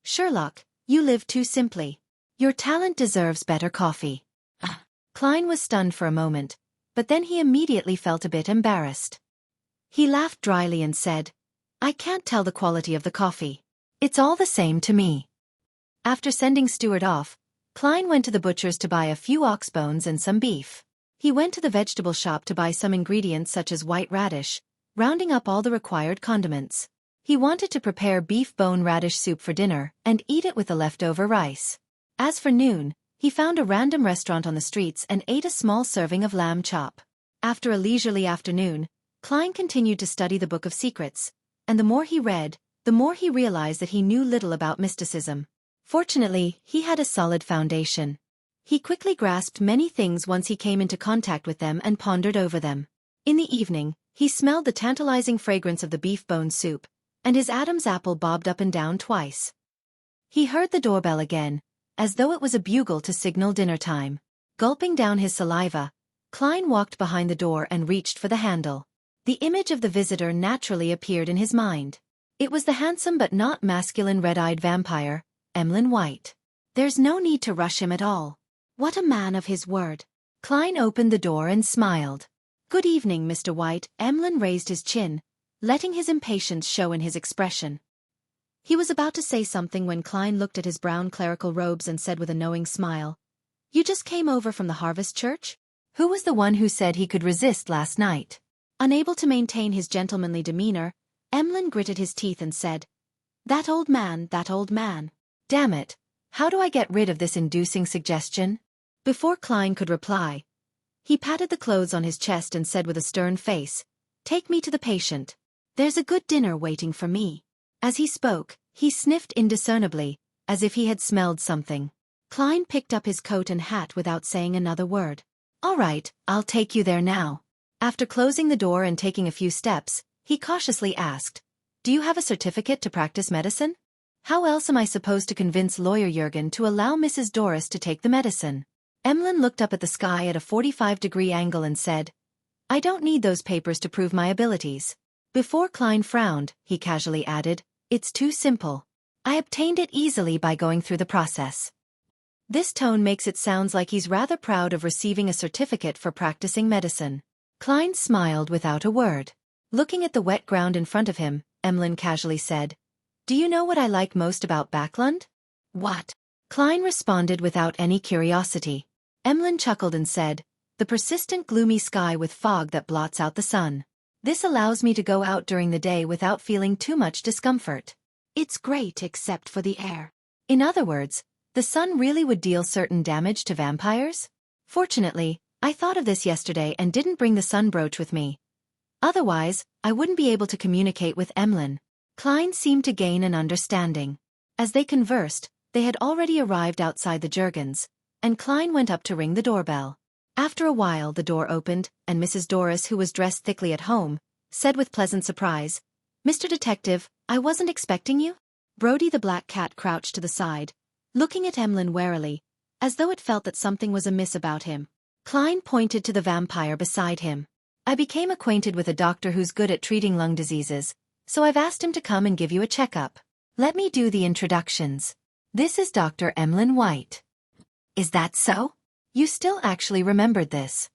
"Sherlock, you live too simply. Your talent deserves better coffee." Klein was stunned for a moment, but then he immediately felt a bit embarrassed. He laughed dryly and said, "I can't tell the quality of the coffee. It's all the same to me." After sending Stuart off, Klein went to the butcher's to buy a few ox bones and some beef. He went to the vegetable shop to buy some ingredients such as white radish, rounding up all the required condiments. He wanted to prepare beef bone radish soup for dinner and eat it with the leftover rice. As for noon, he found a random restaurant on the streets and ate a small serving of lamb chop. After a leisurely afternoon, Klein continued to study the Book of Secrets, and the more he read, the more he realized that he knew little about mysticism. Fortunately, he had a solid foundation. He quickly grasped many things once he came into contact with them and pondered over them. In the evening, he smelled the tantalizing fragrance of the beef bone soup, and his Adam's apple bobbed up and down twice. He heard the doorbell again, as though it was a bugle to signal dinner time. Gulping down his saliva, Klein walked behind the door and reached for the handle. The image of the visitor naturally appeared in his mind. It was the handsome but not masculine red-eyed vampire, Emlyn White. There's no need to rush him at all. What a man of his word. Klein opened the door and smiled. "Good evening, Mr. White." Emlyn raised his chin, letting his impatience show in his expression. He was about to say something when Klein looked at his brown clerical robes and said with a knowing smile, "You just came over from the Harvest Church? Who was the one who said he could resist last night?" Unable to maintain his gentlemanly demeanor, Emlyn gritted his teeth and said, that old man. Damn it, how do I get rid of this inducing suggestion?" Before Klein could reply, he patted the clothes on his chest and said with a stern face, "Take me to the patient. There's a good dinner waiting for me." As he spoke, he sniffed indiscernibly, as if he had smelled something. Klein picked up his coat and hat without saying another word. "All right, I'll take you there now." After closing the door and taking a few steps, he cautiously asked, "Do you have a certificate to practice medicine? How else am I supposed to convince Lawyer Jurgen to allow Mrs. Doris to take the medicine?" Emlyn looked up at the sky at a 45-degree angle and said, "I don't need those papers to prove my abilities." Before Klein frowned, he casually added, "It's too simple. I obtained it easily by going through the process." This tone makes it sound like he's rather proud of receiving a certificate for practicing medicine. Klein smiled without a word. Looking at the wet ground in front of him, Emlyn casually said, "Do you know what I like most about Backlund?" "What?" Klein responded without any curiosity. Emlyn chuckled and said, "The persistent gloomy sky with fog that blots out the sun. This allows me to go out during the day without feeling too much discomfort. It's great except for the air." In other words, the sun really would deal certain damage to vampires? Fortunately, I thought of this yesterday and didn't bring the sun brooch with me. Otherwise, I wouldn't be able to communicate with Emlyn. Klein seemed to gain an understanding. As they conversed, they had already arrived outside the Jurgens, and Klein went up to ring the doorbell. After a while the door opened, and Mrs. Doris, who was dressed thickly at home, said with pleasant surprise, "Mr. Detective, I wasn't expecting you." Brody the black cat crouched to the side, looking at Emlyn warily, as though it felt that something was amiss about him. Klein pointed to the vampire beside him. "I became acquainted with a doctor who's good at treating lung diseases, so I've asked him to come and give you a checkup. Let me do the introductions. This is Dr. Emlyn White." "Is that so? You still actually remembered this.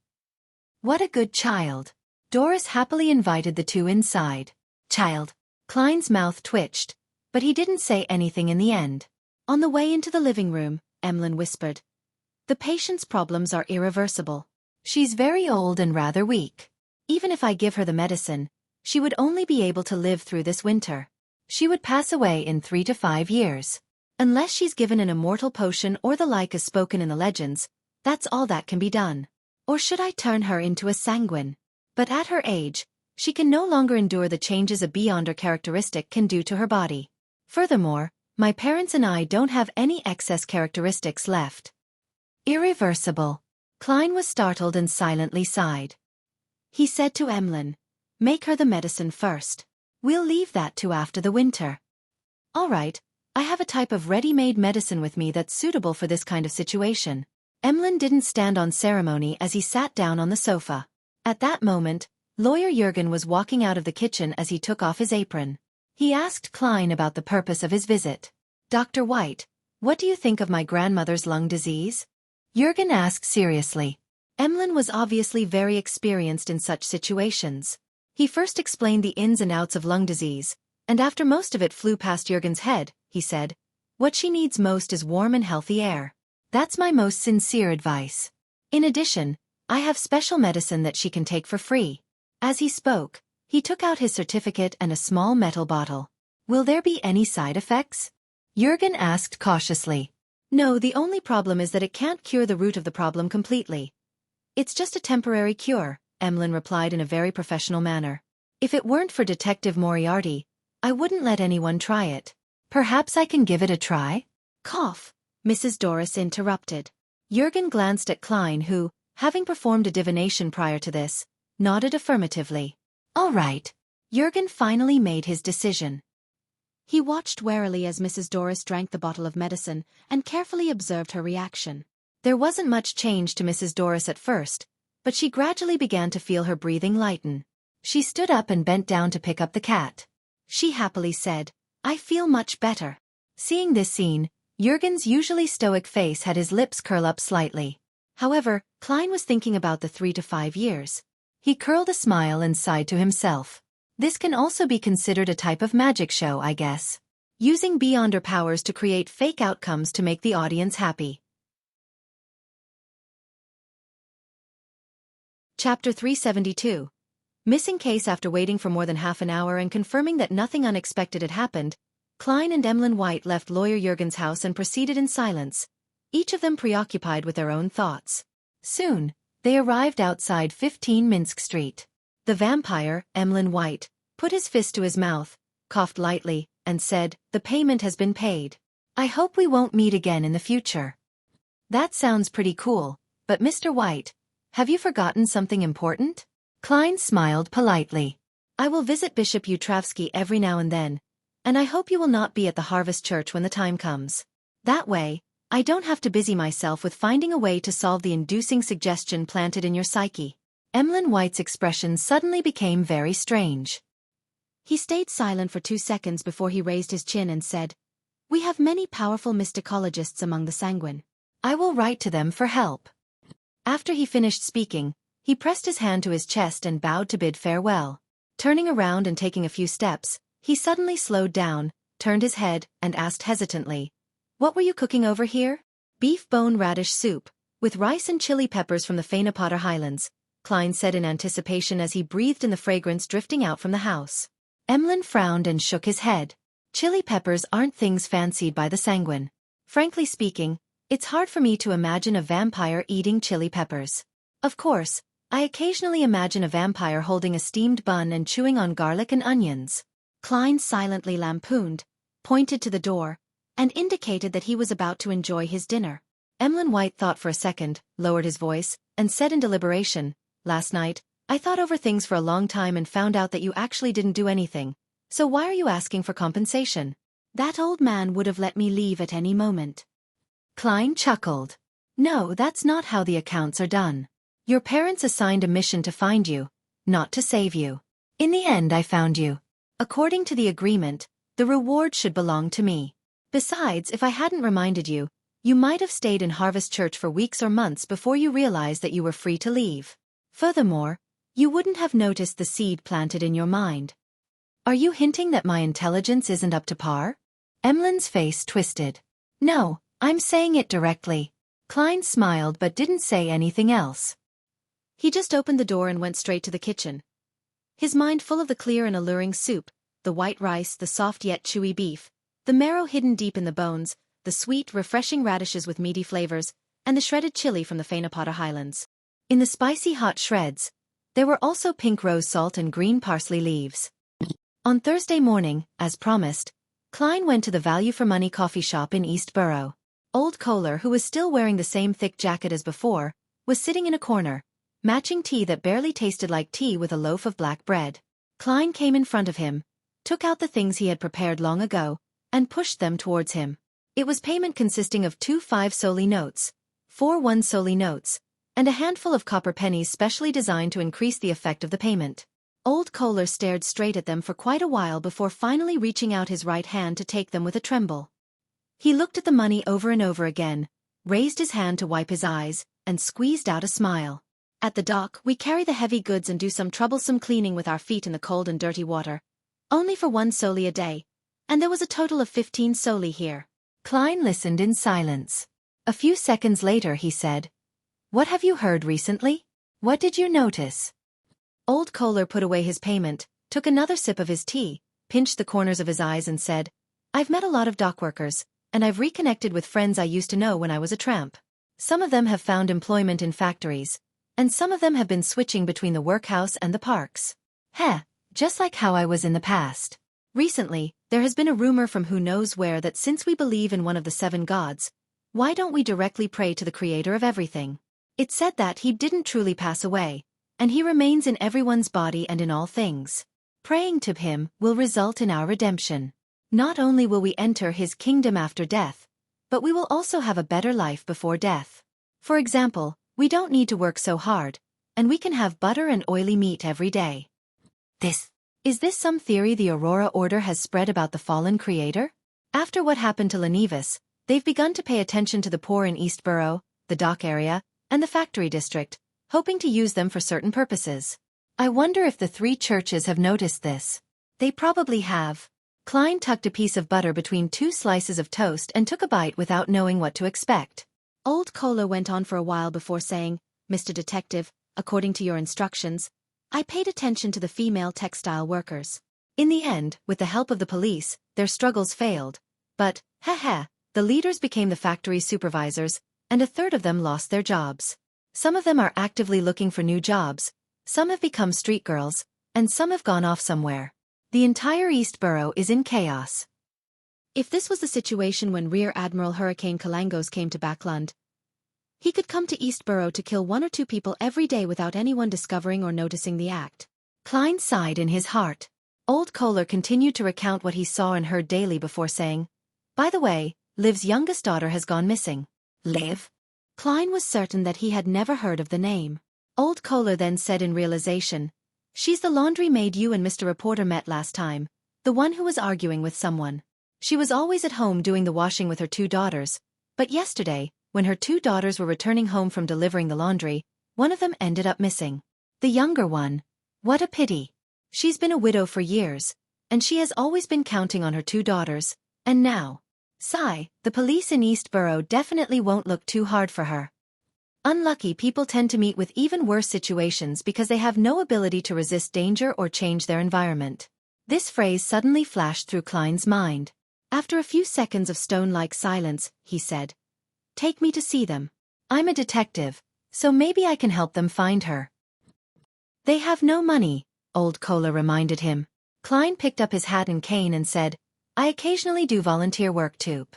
What a good child." Doris happily invited the two inside. "Child." Klein's mouth twitched, but he didn't say anything in the end. On the way into the living room, Emlyn whispered, "The patient's problems are irreversible. She's very old and rather weak. Even if I give her the medicine, she would only be able to live through this winter. She would pass away in 3 to 5 years. Unless she's given an immortal potion or the like as spoken in the legends, that's all that can be done. Or should I turn her into a sanguine? But at her age, she can no longer endure the changes a beyonder characteristic can do to her body. Furthermore, My parents and I don't have any excess characteristics left. Irreversible. Klein was startled and silently sighed. He said to Emlyn, "Make her the medicine first. We'll leave that to after the winter." "All right, I have a type of ready-made medicine with me that's suitable for this kind of situation." Emlyn didn't stand on ceremony as he sat down on the sofa. At that moment, Lawyer Jurgen was walking out of the kitchen as he took off his apron. He asked Klein about the purpose of his visit. "Dr. White, what do you think of my grandmother's lung disease?" Jurgen asked seriously. Emlyn was obviously very experienced in such situations. He first explained the ins and outs of lung disease, and after most of it flew past Jurgen's head, he said, "What she needs most is warm and healthy air. That's my most sincere advice. In addition, I have special medicine that she can take for free." As he spoke, he took out his certificate and a small metal bottle. "Will there be any side effects?" Jurgen asked cautiously. "No, the only problem is that it can't cure the root of the problem completely. It's just a temporary cure," Emlyn replied in a very professional manner. "If it weren't for Detective Moriarty, I wouldn't let anyone try it. Perhaps I can give it a try?" "Cough," Mrs. Doris interrupted. Jurgen glanced at Klein who, having performed a divination prior to this, nodded affirmatively. "All right." Jurgen finally made his decision. He watched warily as Mrs. Doris drank the bottle of medicine and carefully observed her reaction. There wasn't much change to Mrs. Doris at first, but she gradually began to feel her breathing lighten. She stood up and bent down to pick up the cat. She happily said, "I feel much better." Seeing this scene, Jurgen's usually stoic face had his lips curl up slightly. However, Klein was thinking about the 3 to 5 years. He curled a smile and sighed to himself. "This can also be considered a type of magic show, I guess. Using beyonder powers to create fake outcomes to make the audience happy." Chapter 372. Missing case. After waiting for more than half an hour and confirming that nothing unexpected had happened, Klein and Emlyn White left Lawyer Jurgen's house and proceeded in silence, each of them preoccupied with their own thoughts. Soon, they arrived outside 15 Minsk Street. The vampire, Emlyn White, put his fist to his mouth, coughed lightly, and said, "The payment has been paid. I hope we won't meet again in the future." "That sounds pretty cool, but Mr. White, have you forgotten something important?" Klein smiled politely. "I will visit Bishop Utravsky every now and then, and I hope you will not be at the Harvest Church when the time comes. That way, I don't have to busy myself with finding a way to solve the inducing suggestion planted in your psyche." Emlyn White's expression suddenly became very strange. He stayed silent for 2 seconds before he raised his chin and said, "We have many powerful mysticologists among the sanguine. I will write to them for help." After he finished speaking, he pressed his hand to his chest and bowed to bid farewell. Turning around and taking a few steps, he suddenly slowed down, turned his head, and asked hesitantly, "What were you cooking over here?" "Beef bone radish soup, with rice and chili peppers from the Fainapotter Highlands," Klein said in anticipation as he breathed in the fragrance drifting out from the house. Emlyn frowned and shook his head. "Chili peppers aren't things fancied by the sanguine. Frankly speaking, it's hard for me to imagine a vampire eating chili peppers. Of course, I occasionally imagine a vampire holding a steamed bun and chewing on garlic and onions." Klein silently lampooned, pointed to the door, and indicated that he was about to enjoy his dinner. Emlyn White thought for a second, lowered his voice, and said in deliberation, "Last night, I thought over things for a long time and found out that you actually didn't do anything, so why are you asking for compensation? That old man would have let me leave at any moment." Klein chuckled. "No, that's not how the accounts are done. Your parents assigned a mission to find you, not to save you. In the end I found you. According to the agreement, the reward should belong to me. Besides, if I hadn't reminded you, you might have stayed in Harvest Church for weeks or months before you realized that you were free to leave. Furthermore, you wouldn't have noticed the seed planted in your mind." "Are you hinting that my intelligence isn't up to par?" Emlyn's face twisted. "No, I'm saying it directly." Klein smiled but didn't say anything else. He just opened the door and went straight to the kitchen, his mind full of the clear and alluring soup, the white rice, the soft yet chewy beef, the marrow hidden deep in the bones, the sweet, refreshing radishes with meaty flavors, and the shredded chili from the Fainapotter Highlands. In the spicy hot shreds, there were also pink rose salt and green parsley leaves. On Thursday morning, as promised, Klein went to the value-for-money coffee shop in East Borough. Old Kohler, who was still wearing the same thick jacket as before, was sitting in a corner, matching tea that barely tasted like tea with a loaf of black bread. Klein came in front of him, took out the things he had prepared long ago, and pushed them towards him. It was payment consisting of 2 5-soldi notes, 4 1-soldi notes, and a handful of copper pennies specially designed to increase the effect of the payment. Old Kohler stared straight at them for quite a while before finally reaching out his right hand to take them with a tremble. He looked at the money over and over again, raised his hand to wipe his eyes, and squeezed out a smile. At the dock, we carry the heavy goods and do some troublesome cleaning with our feet in the cold and dirty water. Only for 1 soldi a day, and there was a total of 15 soldi here. Klein listened in silence. A few seconds later he said, "What have you heard recently? What did you notice?" Old Kohler put away his payment, took another sip of his tea, pinched the corners of his eyes and said, "I've met a lot of dockworkers, and I've reconnected with friends I used to know when I was a tramp. Some of them have found employment in factories, and some of them have been switching between the workhouse and the parks. Heh, just like how I was in the past. Recently, there has been a rumor from who knows where that since we believe in one of the 7 gods, why don't we directly pray to the creator of everything? It's said that he didn't truly pass away, and he remains in everyone's body and in all things. Praying to him will result in our redemption. Not only will we enter his kingdom after death, but we will also have a better life before death. For example, we don't need to work so hard, and we can have butter and oily meat every day." Is this some theory the Aurora Order has spread about the fallen creator? After what happened to Lenivus, they've begun to pay attention to the poor in East Borough, the dock area, and the factory district, hoping to use them for certain purposes. I wonder if the 3 churches have noticed this. They probably have. Klein tucked a piece of butter between 2 slices of toast and took a bite without knowing what to expect. Old Kohler went on for a while before saying, "Mr. Detective, according to your instructions, I paid attention to the female textile workers. In the end, with the help of the police, their struggles failed. But, the leaders became the factory supervisors, and a third of them lost their jobs. Some of them are actively looking for new jobs, some have become street girls, and some have gone off somewhere. The entire East Borough is in chaos." If this was the situation when Rear Admiral Hurricane Kalangos came to Backlund, he could come to East Borough to kill 1 or 2 people every day without anyone discovering or noticing the act. Klein sighed in his heart. Old Kohler continued to recount what he saw and heard daily before saying, "By the way, Liv's youngest daughter has gone missing." Liv? Klein was certain that he had never heard of the name. Old Kohler then said in realization, "She's the laundry maid you and Mr. Reporter met last time, the one who was arguing with someone. She was always at home doing the washing with her 2 daughters, but yesterday, when her 2 daughters were returning home from delivering the laundry, one of them ended up missing. The younger one. What a pity. She's been a widow for years, and she has always been counting on her 2 daughters, and now, sigh, the police in East Borough definitely won't look too hard for her." Unlucky people tend to meet with even worse situations because they have no ability to resist danger or change their environment. This phrase suddenly flashed through Klein's mind. After a few seconds of stone-like silence, he said, "Take me to see them. I'm a detective, so maybe I can help them find her." "They have no money," Old Kohler reminded him. Klein picked up his hat and cane and said, "I occasionally do volunteer work too.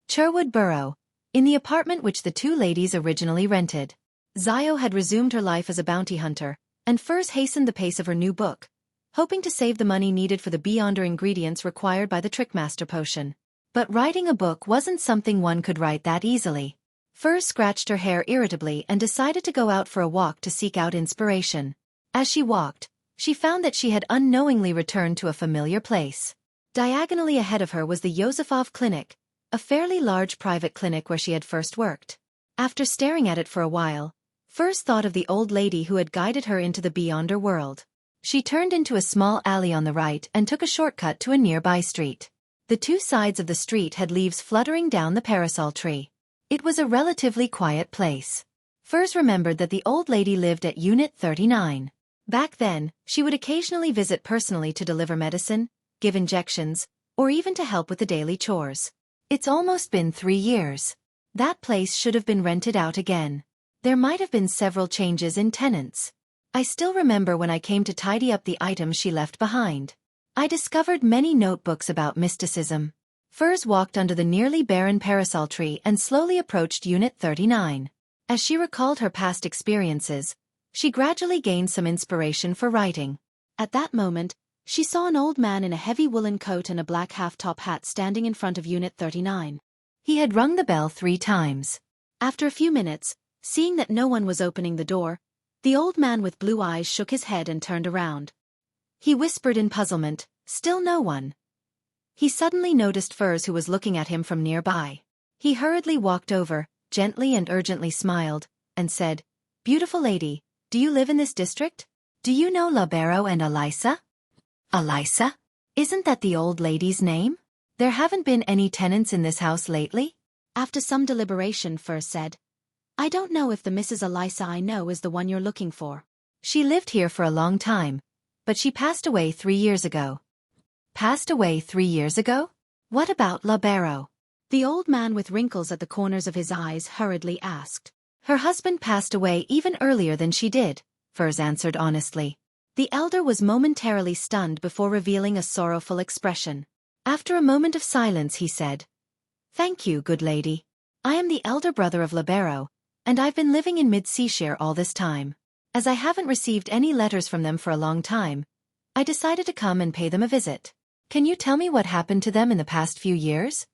Cherwood Borough, in the apartment which the 2 ladies originally rented." Zio had resumed her life as a bounty hunter, and Furs hastened the pace of her new book, hoping to save the money needed for the Beyonder ingredients required by the Trickmaster potion. But writing a book wasn't something one could write that easily. Furs scratched her hair irritably and decided to go out for a walk to seek out inspiration. As she walked, she found that she had unknowingly returned to a familiar place. Diagonally ahead of her was the Yosefov Clinic, a fairly large private clinic where she had first worked. After staring at it for a while, Furs thought of the old lady who had guided her into the Beyonder world. She turned into a small alley on the right and took a shortcut to a nearby street. The 2 sides of the street had leaves fluttering down the parasol tree. It was a relatively quiet place. Furs remembered that the old lady lived at Unit 39. Back then, she would occasionally visit personally to deliver medicine, give injections, or even to help with the daily chores. It's almost been 3 years. That place should have been rented out again. There might have been several changes in tenants. I still remember when I came to tidy up the items she left behind. I discovered many notebooks about mysticism. Furs walked under the nearly barren parasol tree and slowly approached Unit 39. As she recalled her past experiences, she gradually gained some inspiration for writing. At that moment, she saw an old man in a heavy woolen coat and a black half-top hat standing in front of Unit 39. He had rung the bell 3 times. After a few minutes, seeing that no one was opening the door, the old man with blue eyes shook his head and turned around. He whispered in puzzlement, "Still no one." He suddenly noticed Furs, who was looking at him from nearby. He hurriedly walked over, gently and urgently smiled, and said, "Beautiful lady, do you live in this district? Do you know Libero and Elisa?" "Elisa? Isn't that the old lady's name? There haven't been any tenants in this house lately?" After some deliberation, Furs said, "I don't know if the Mrs. Elisa I know is the one you're looking for. She lived here for a long time, but she passed away 3 years ago." "Passed away 3 years ago? What about Libero?" The old man with wrinkles at the corners of his eyes hurriedly asked. "Her husband passed away even earlier than she did," Furs answered honestly. The elder was momentarily stunned before revealing a sorrowful expression. After a moment of silence he said, "Thank you, good lady. I am the elder brother of Libero, and I've been living in Mid-Seashire all this time. As I haven't received any letters from them for a long time, I decided to come and pay them a visit. Can you tell me what happened to them in the past few years?"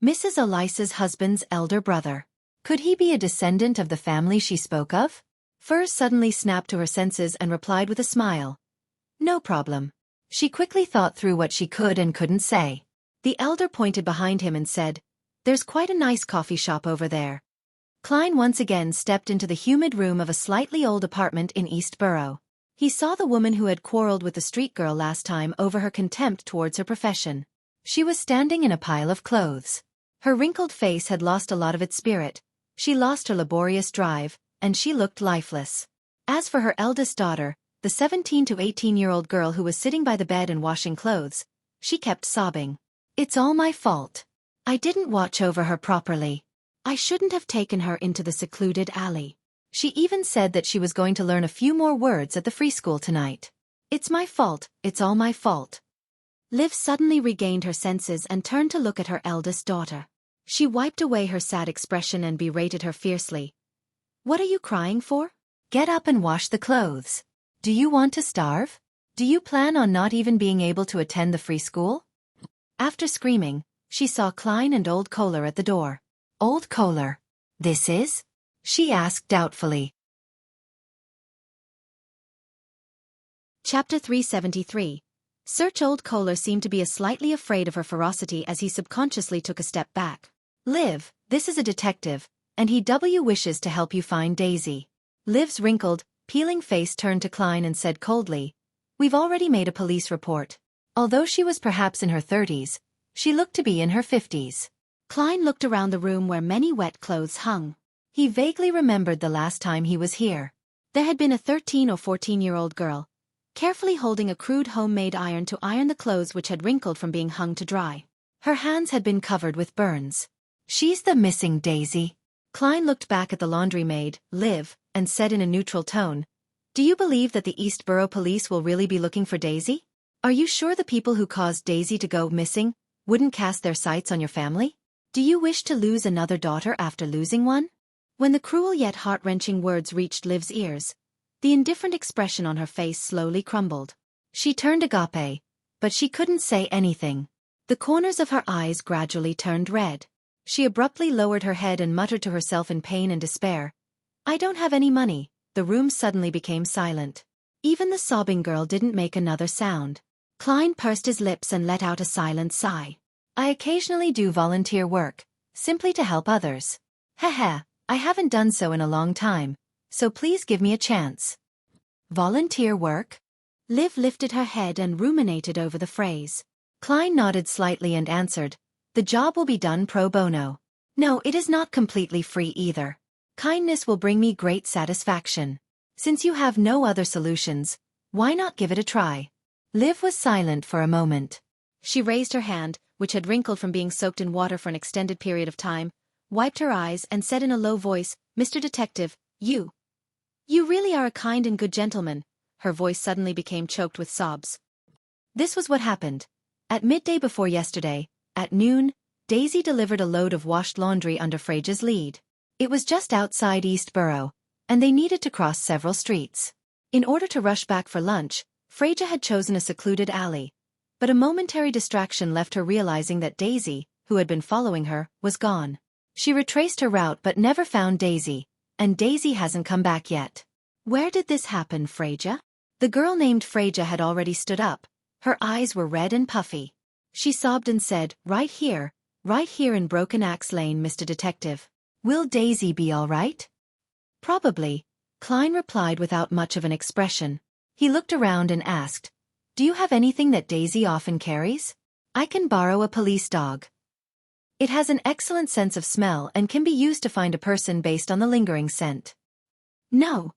Mrs. Elisa's husband's elder brother. Could he be a descendant of the family she spoke of? Furs suddenly snapped to her senses and replied with a smile, "No problem." She quickly thought through what she could and couldn't say. The elder pointed behind him and said, "There's quite a nice coffee shop over there." Klein once again stepped into the humid room of a slightly old apartment in East Borough. He saw the woman who had quarreled with the street girl last time over her contempt towards her profession. She was standing in a pile of clothes. Her wrinkled face had lost a lot of its spirit, she lost her laborious drive, and she looked lifeless. As for her eldest daughter, the 17 to 18-year-old girl who was sitting by the bed and washing clothes, she kept sobbing. "It's all my fault. I didn't watch over her properly. I shouldn't have taken her into the secluded alley. She even said that she was going to learn a few more words at the free school tonight. It's my fault, it's all my fault." Liv suddenly regained her senses and turned to look at her eldest daughter. She wiped away her sad expression and berated her fiercely. "What are you crying for? Get up and wash the clothes. Do you want to starve? Do you plan on not even being able to attend the free school?" After screaming, she saw Klein and Old Kohler at the door. "Old Kohler, this is?" she asked doubtfully. Chapter 373. Search. Old Kohler seemed to be slightly afraid of her ferocity as he subconsciously took a step back. "Liv, this is a detective, and he wishes to help you find Daisy." Liv's wrinkled, peeling face turned to Klein and said coldly, "We've already made a police report." Although she was perhaps in her 30s, she looked to be in her 50s. Klein looked around the room where many wet clothes hung. He vaguely remembered the last time he was here. There had been a 13 or 14-year-old girl, carefully holding a crude homemade iron to iron the clothes which had wrinkled from being hung to dry. Her hands had been covered with burns. "She's the missing Daisy." Klein looked back at the laundry maid, Liv, and said in a neutral tone, "Do you believe that the East Borough Police will really be looking for Daisy? Are you sure the people who caused Daisy to go missing wouldn't cast their sights on your family? Do you wish to lose another daughter after losing one?" When the cruel yet heart-wrenching words reached Liv's ears, the indifferent expression on her face slowly crumbled. She turned agape, but she couldn't say anything. The corners of her eyes gradually turned red. She abruptly lowered her head and muttered to herself in pain and despair, "I don't have any money." The room suddenly became silent. Even the sobbing girl didn't make another sound. Klein pursed his lips and let out a silent sigh. "I occasionally do volunteer work, simply to help others. Haha, I haven't done so in a long time, so please give me a chance." "Volunteer work?" Liv lifted her head and ruminated over the phrase. Klein nodded slightly and answered, "The job will be done pro bono. No, it is not completely free either. Kindness will bring me great satisfaction. Since you have no other solutions, why not give it a try?" Liv was silent for a moment. She raised her hand, which had wrinkled from being soaked in water for an extended period of time, wiped her eyes and said in a low voice, "Mr. Detective, you really are a kind and good gentleman." Her voice suddenly became choked with sobs. "This was what happened. At midday before yesterday, at noon, Daisy delivered a load of washed laundry under Freja's lead. It was just outside Eastborough, and they needed to cross several streets. In order to rush back for lunch, Freja had chosen a secluded alley, but a momentary distraction left her realizing that Daisy, who had been following her, was gone. She retraced her route but never found Daisy, and Daisy hasn't come back yet. Where did this happen, Freja? The girl named Freja had already stood up. Her eyes were red and puffy. She sobbed and said, right here in Broken Axe Lane, Mr. Detective. Will Daisy be all right? Probably, Klein replied without much of an expression. He looked around and asked, do you have anything that Daisy often carries? I can borrow a police dog. It has an excellent sense of smell and can be used to find a person based on the lingering scent. No.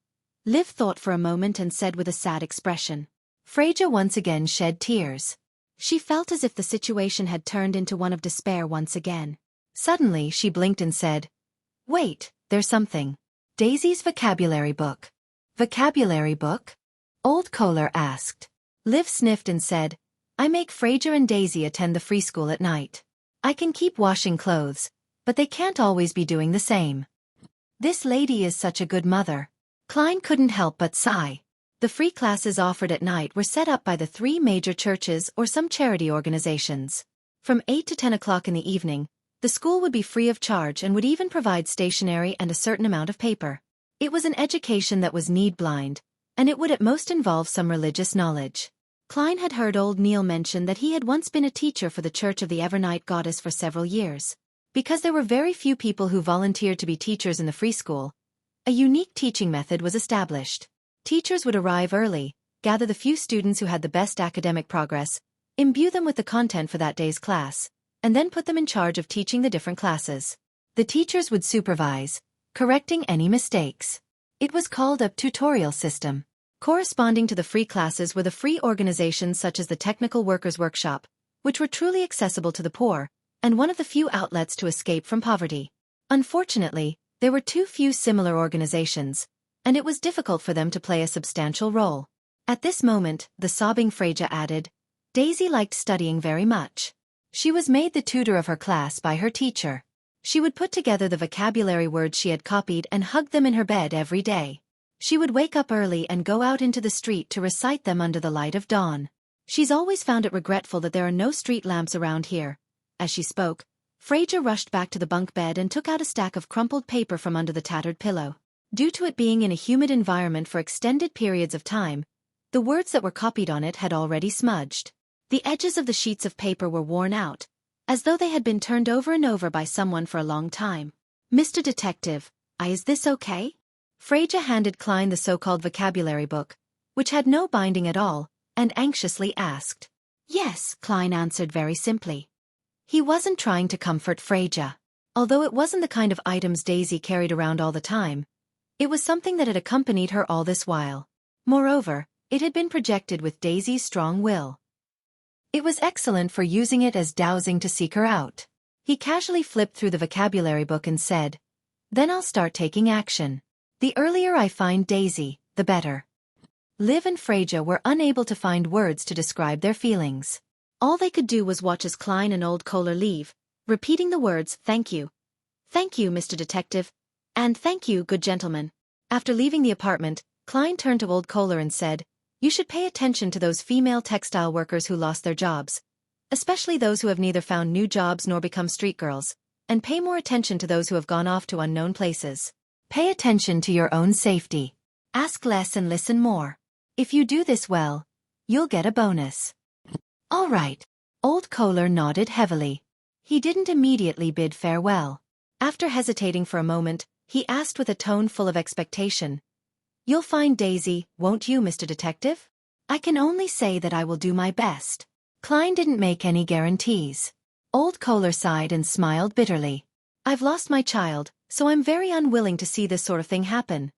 Liv thought for a moment and said with a sad expression. Freja once again shed tears. She felt as if the situation had turned into one of despair once again. Suddenly she blinked and said, wait, there's something. Daisy's vocabulary book. Vocabulary book? Old Kohler asked. Liv sniffed and said, I make Freja and Daisy attend the free school at night. I can keep washing clothes, but they can't always be doing the same. This lady is such a good mother. Klein couldn't help but sigh. The free classes offered at night were set up by the 3 major churches or some charity organizations. From 8 to 10 o'clock in the evening, the school would be free of charge and would even provide stationery and a certain amount of paper. It was an education that was need-blind, and it would at most involve some religious knowledge. Klein had heard old Neil mention that he had once been a teacher for the Church of the Evernight Goddess for several years. Because there were very few people who volunteered to be teachers in the free school, a unique teaching method was established. Teachers would arrive early, gather the few students who had the best academic progress, imbue them with the content for that day's class, and then put them in charge of teaching the different classes. The teachers would supervise, correcting any mistakes. It was called a tutorial system. Corresponding to the free classes were the free organizations such as the Technical Workers' Workshop, which were truly accessible to the poor, and one of the few outlets to escape from poverty. Unfortunately, there were too few similar organizations, and it was difficult for them to play a substantial role. At this moment, the sobbing Freja added, Daisy liked studying very much. She was made the tutor of her class by her teacher. She would put together the vocabulary words she had copied and hug them in her bed every day. She would wake up early and go out into the street to recite them under the light of dawn. She's always found it regretful that there are no street lamps around here. As she spoke, Freja rushed back to the bunk bed and took out a stack of crumpled paper from under the tattered pillow. Due to it being in a humid environment for extended periods of time, the words that were copied on it had already smudged. The edges of the sheets of paper were worn out, as though they had been turned over and over by someone for a long time. Mr. Detective, is this okay? Freja handed Klein the so-called vocabulary book, which had no binding at all, and anxiously asked. Yes, Klein answered very simply. He wasn't trying to comfort Freja. Although it wasn't the kind of items Daisy carried around all the time, it was something that had accompanied her all this while. Moreover, it had been projected with Daisy's strong will. It was excellent for using it as dowsing to seek her out. He casually flipped through the vocabulary book and said, Then I'll start taking action. The earlier I find Daisy, the better. Liv and Freja were unable to find words to describe their feelings. All they could do was watch as Klein and Old Kohler leave, repeating the words, Thank you, Mr. Detective, and thank you, good gentleman. After leaving the apartment, Klein turned to Old Kohler and said, You should pay attention to those female textile workers who lost their jobs, especially those who have neither found new jobs nor become street girls, and pay more attention to those who have gone off to unknown places. Pay attention to your own safety. Ask less and listen more. If you do this well, you'll get a bonus. All right. Old Kohler nodded heavily. He didn't immediately bid farewell. After hesitating for a moment, he asked with a tone full of expectation. You'll find Daisy, won't you, Mr. Detective? I can only say that I will do my best. Klein didn't make any guarantees. Old Kohler sighed and smiled bitterly. I've lost my child, so I'm very unwilling to see this sort of thing happen.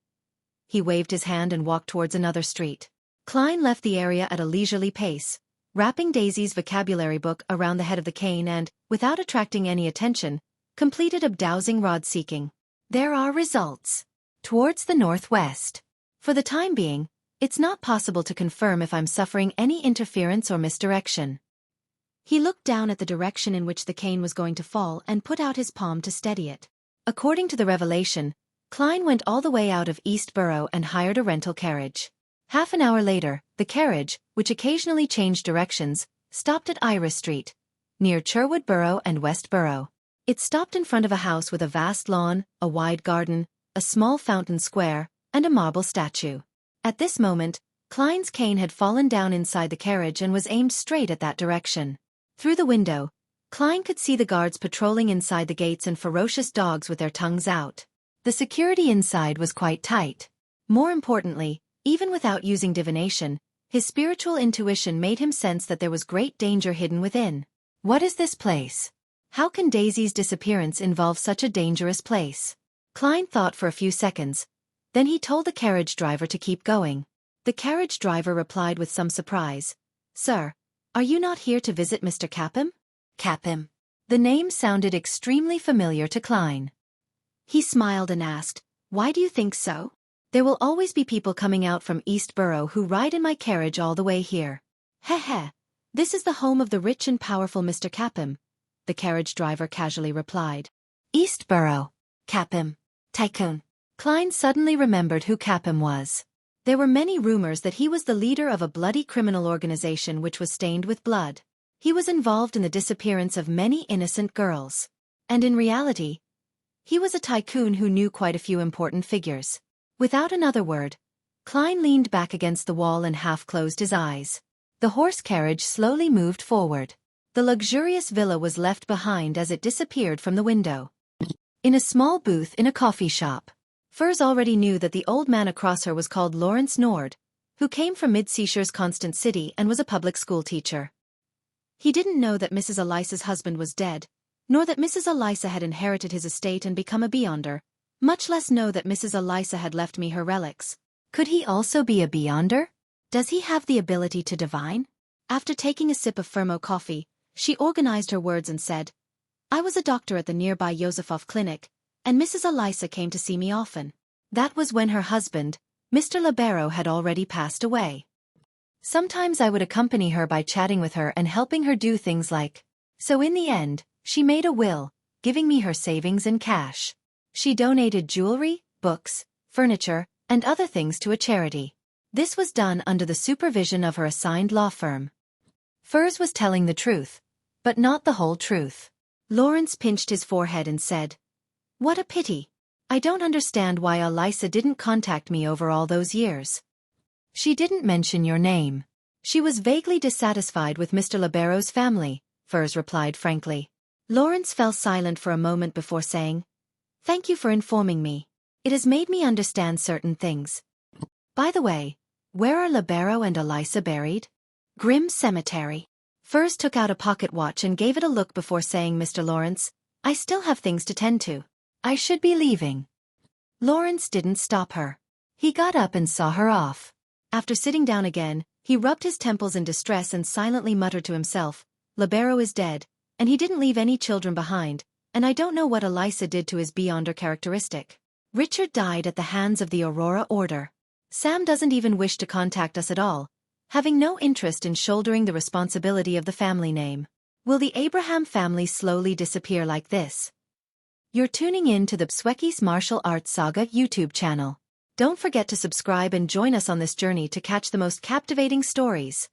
He waved his hand and walked towards another street. Klein left the area at a leisurely pace, wrapping Daisy's vocabulary book around the head of the cane and, without attracting any attention, completed a dowsing rod seeking. There are results. Towards the northwest. For the time being, it's not possible to confirm if I'm suffering any interference or misdirection. He looked down at the direction in which the cane was going to fall and put out his palm to steady it. According to the revelation, Klein went all the way out of East Borough and hired a rental carriage. Half an hour later, the carriage, which occasionally changed directions, stopped at Iris Street, near Sherwood Borough and West Borough. It stopped in front of a house with a vast lawn, a wide garden, a small fountain square, and a marble statue. At this moment, Klein's cane had fallen down inside the carriage and was aimed straight at that direction. Through the window, Klein could see the guards patrolling inside the gates and ferocious dogs with their tongues out. The security inside was quite tight. More importantly, even without using divination, his spiritual intuition made him sense that there was great danger hidden within. What is this place? How can Daisy's disappearance involve such a dangerous place? Klein thought for a few seconds. Then he told the carriage driver to keep going. The carriage driver replied with some surprise. "Sir, are you not here to visit Mr. Capham?" Capham. The name sounded extremely familiar to Klein. He smiled and asked, "Why do you think so?" "There will always be people coming out from East Borough who ride in my carriage all the way here." "Heh heh. This is the home of the rich and powerful Mr. Capham," the carriage driver casually replied. East Borough. Capham. Tycoon. Klein suddenly remembered who Capham was. There were many rumors that he was the leader of a bloody criminal organization which was stained with blood. He was involved in the disappearance of many innocent girls. And in reality, he was a tycoon who knew quite a few important figures. Without another word, Klein leaned back against the wall and half-closed his eyes. The horse carriage slowly moved forward. The luxurious villa was left behind as it disappeared from the window. In a small booth in a coffee shop, Furs already knew that the old man across her was called Lawrence Nord, who came from Mid-Seashire's Constant City and was a public school teacher. He didn't know that Mrs. Elisa's husband was dead, nor that Mrs. Elisa had inherited his estate and become a beyonder, much less know that Mrs. Elisa had left me her relics. Could he also be a beyonder? Does he have the ability to divine? After taking a sip of Fermo coffee, she organized her words and said, "I was a doctor at the nearby Yosefov Clinic, and Mrs. Elisa came to see me often." That was when her husband, Mr. Libero, had already passed away. Sometimes I would accompany her by chatting with her and helping her do things like. So in the end, she made a will, giving me her savings in cash. She donated jewelry, books, furniture, and other things to a charity. This was done under the supervision of her assigned law firm. Furs was telling the truth, but not the whole truth. Lawrence pinched his forehead and said, "What a pity. I don't understand why Elisa didn't contact me over all those years." "She didn't mention your name. She was vaguely dissatisfied with Mr. Libero's family," Furs replied frankly. Lawrence fell silent for a moment before saying, "Thank you for informing me. It has made me understand certain things. By the way, where are Libero and Elisa buried?" "Grim Cemetery." Furs took out a pocket watch and gave it a look before saying, "Mr. Lawrence, I still have things to tend to. I should be leaving." Lawrence didn't stop her. He got up and saw her off. After sitting down again, he rubbed his temples in distress and silently muttered to himself, "Libero is dead, and he didn't leave any children behind, and I don't know what Elisa did to his beyonder characteristic. Richard died at the hands of the Aurora Order. Sam doesn't even wish to contact us at all, having no interest in shouldering the responsibility of the family name. Will the Abraham family slowly disappear like this?" You're tuning in to the Xueqi's Martial Arts Saga YouTube channel. Don't forget to subscribe and join us on this journey to catch the most captivating stories.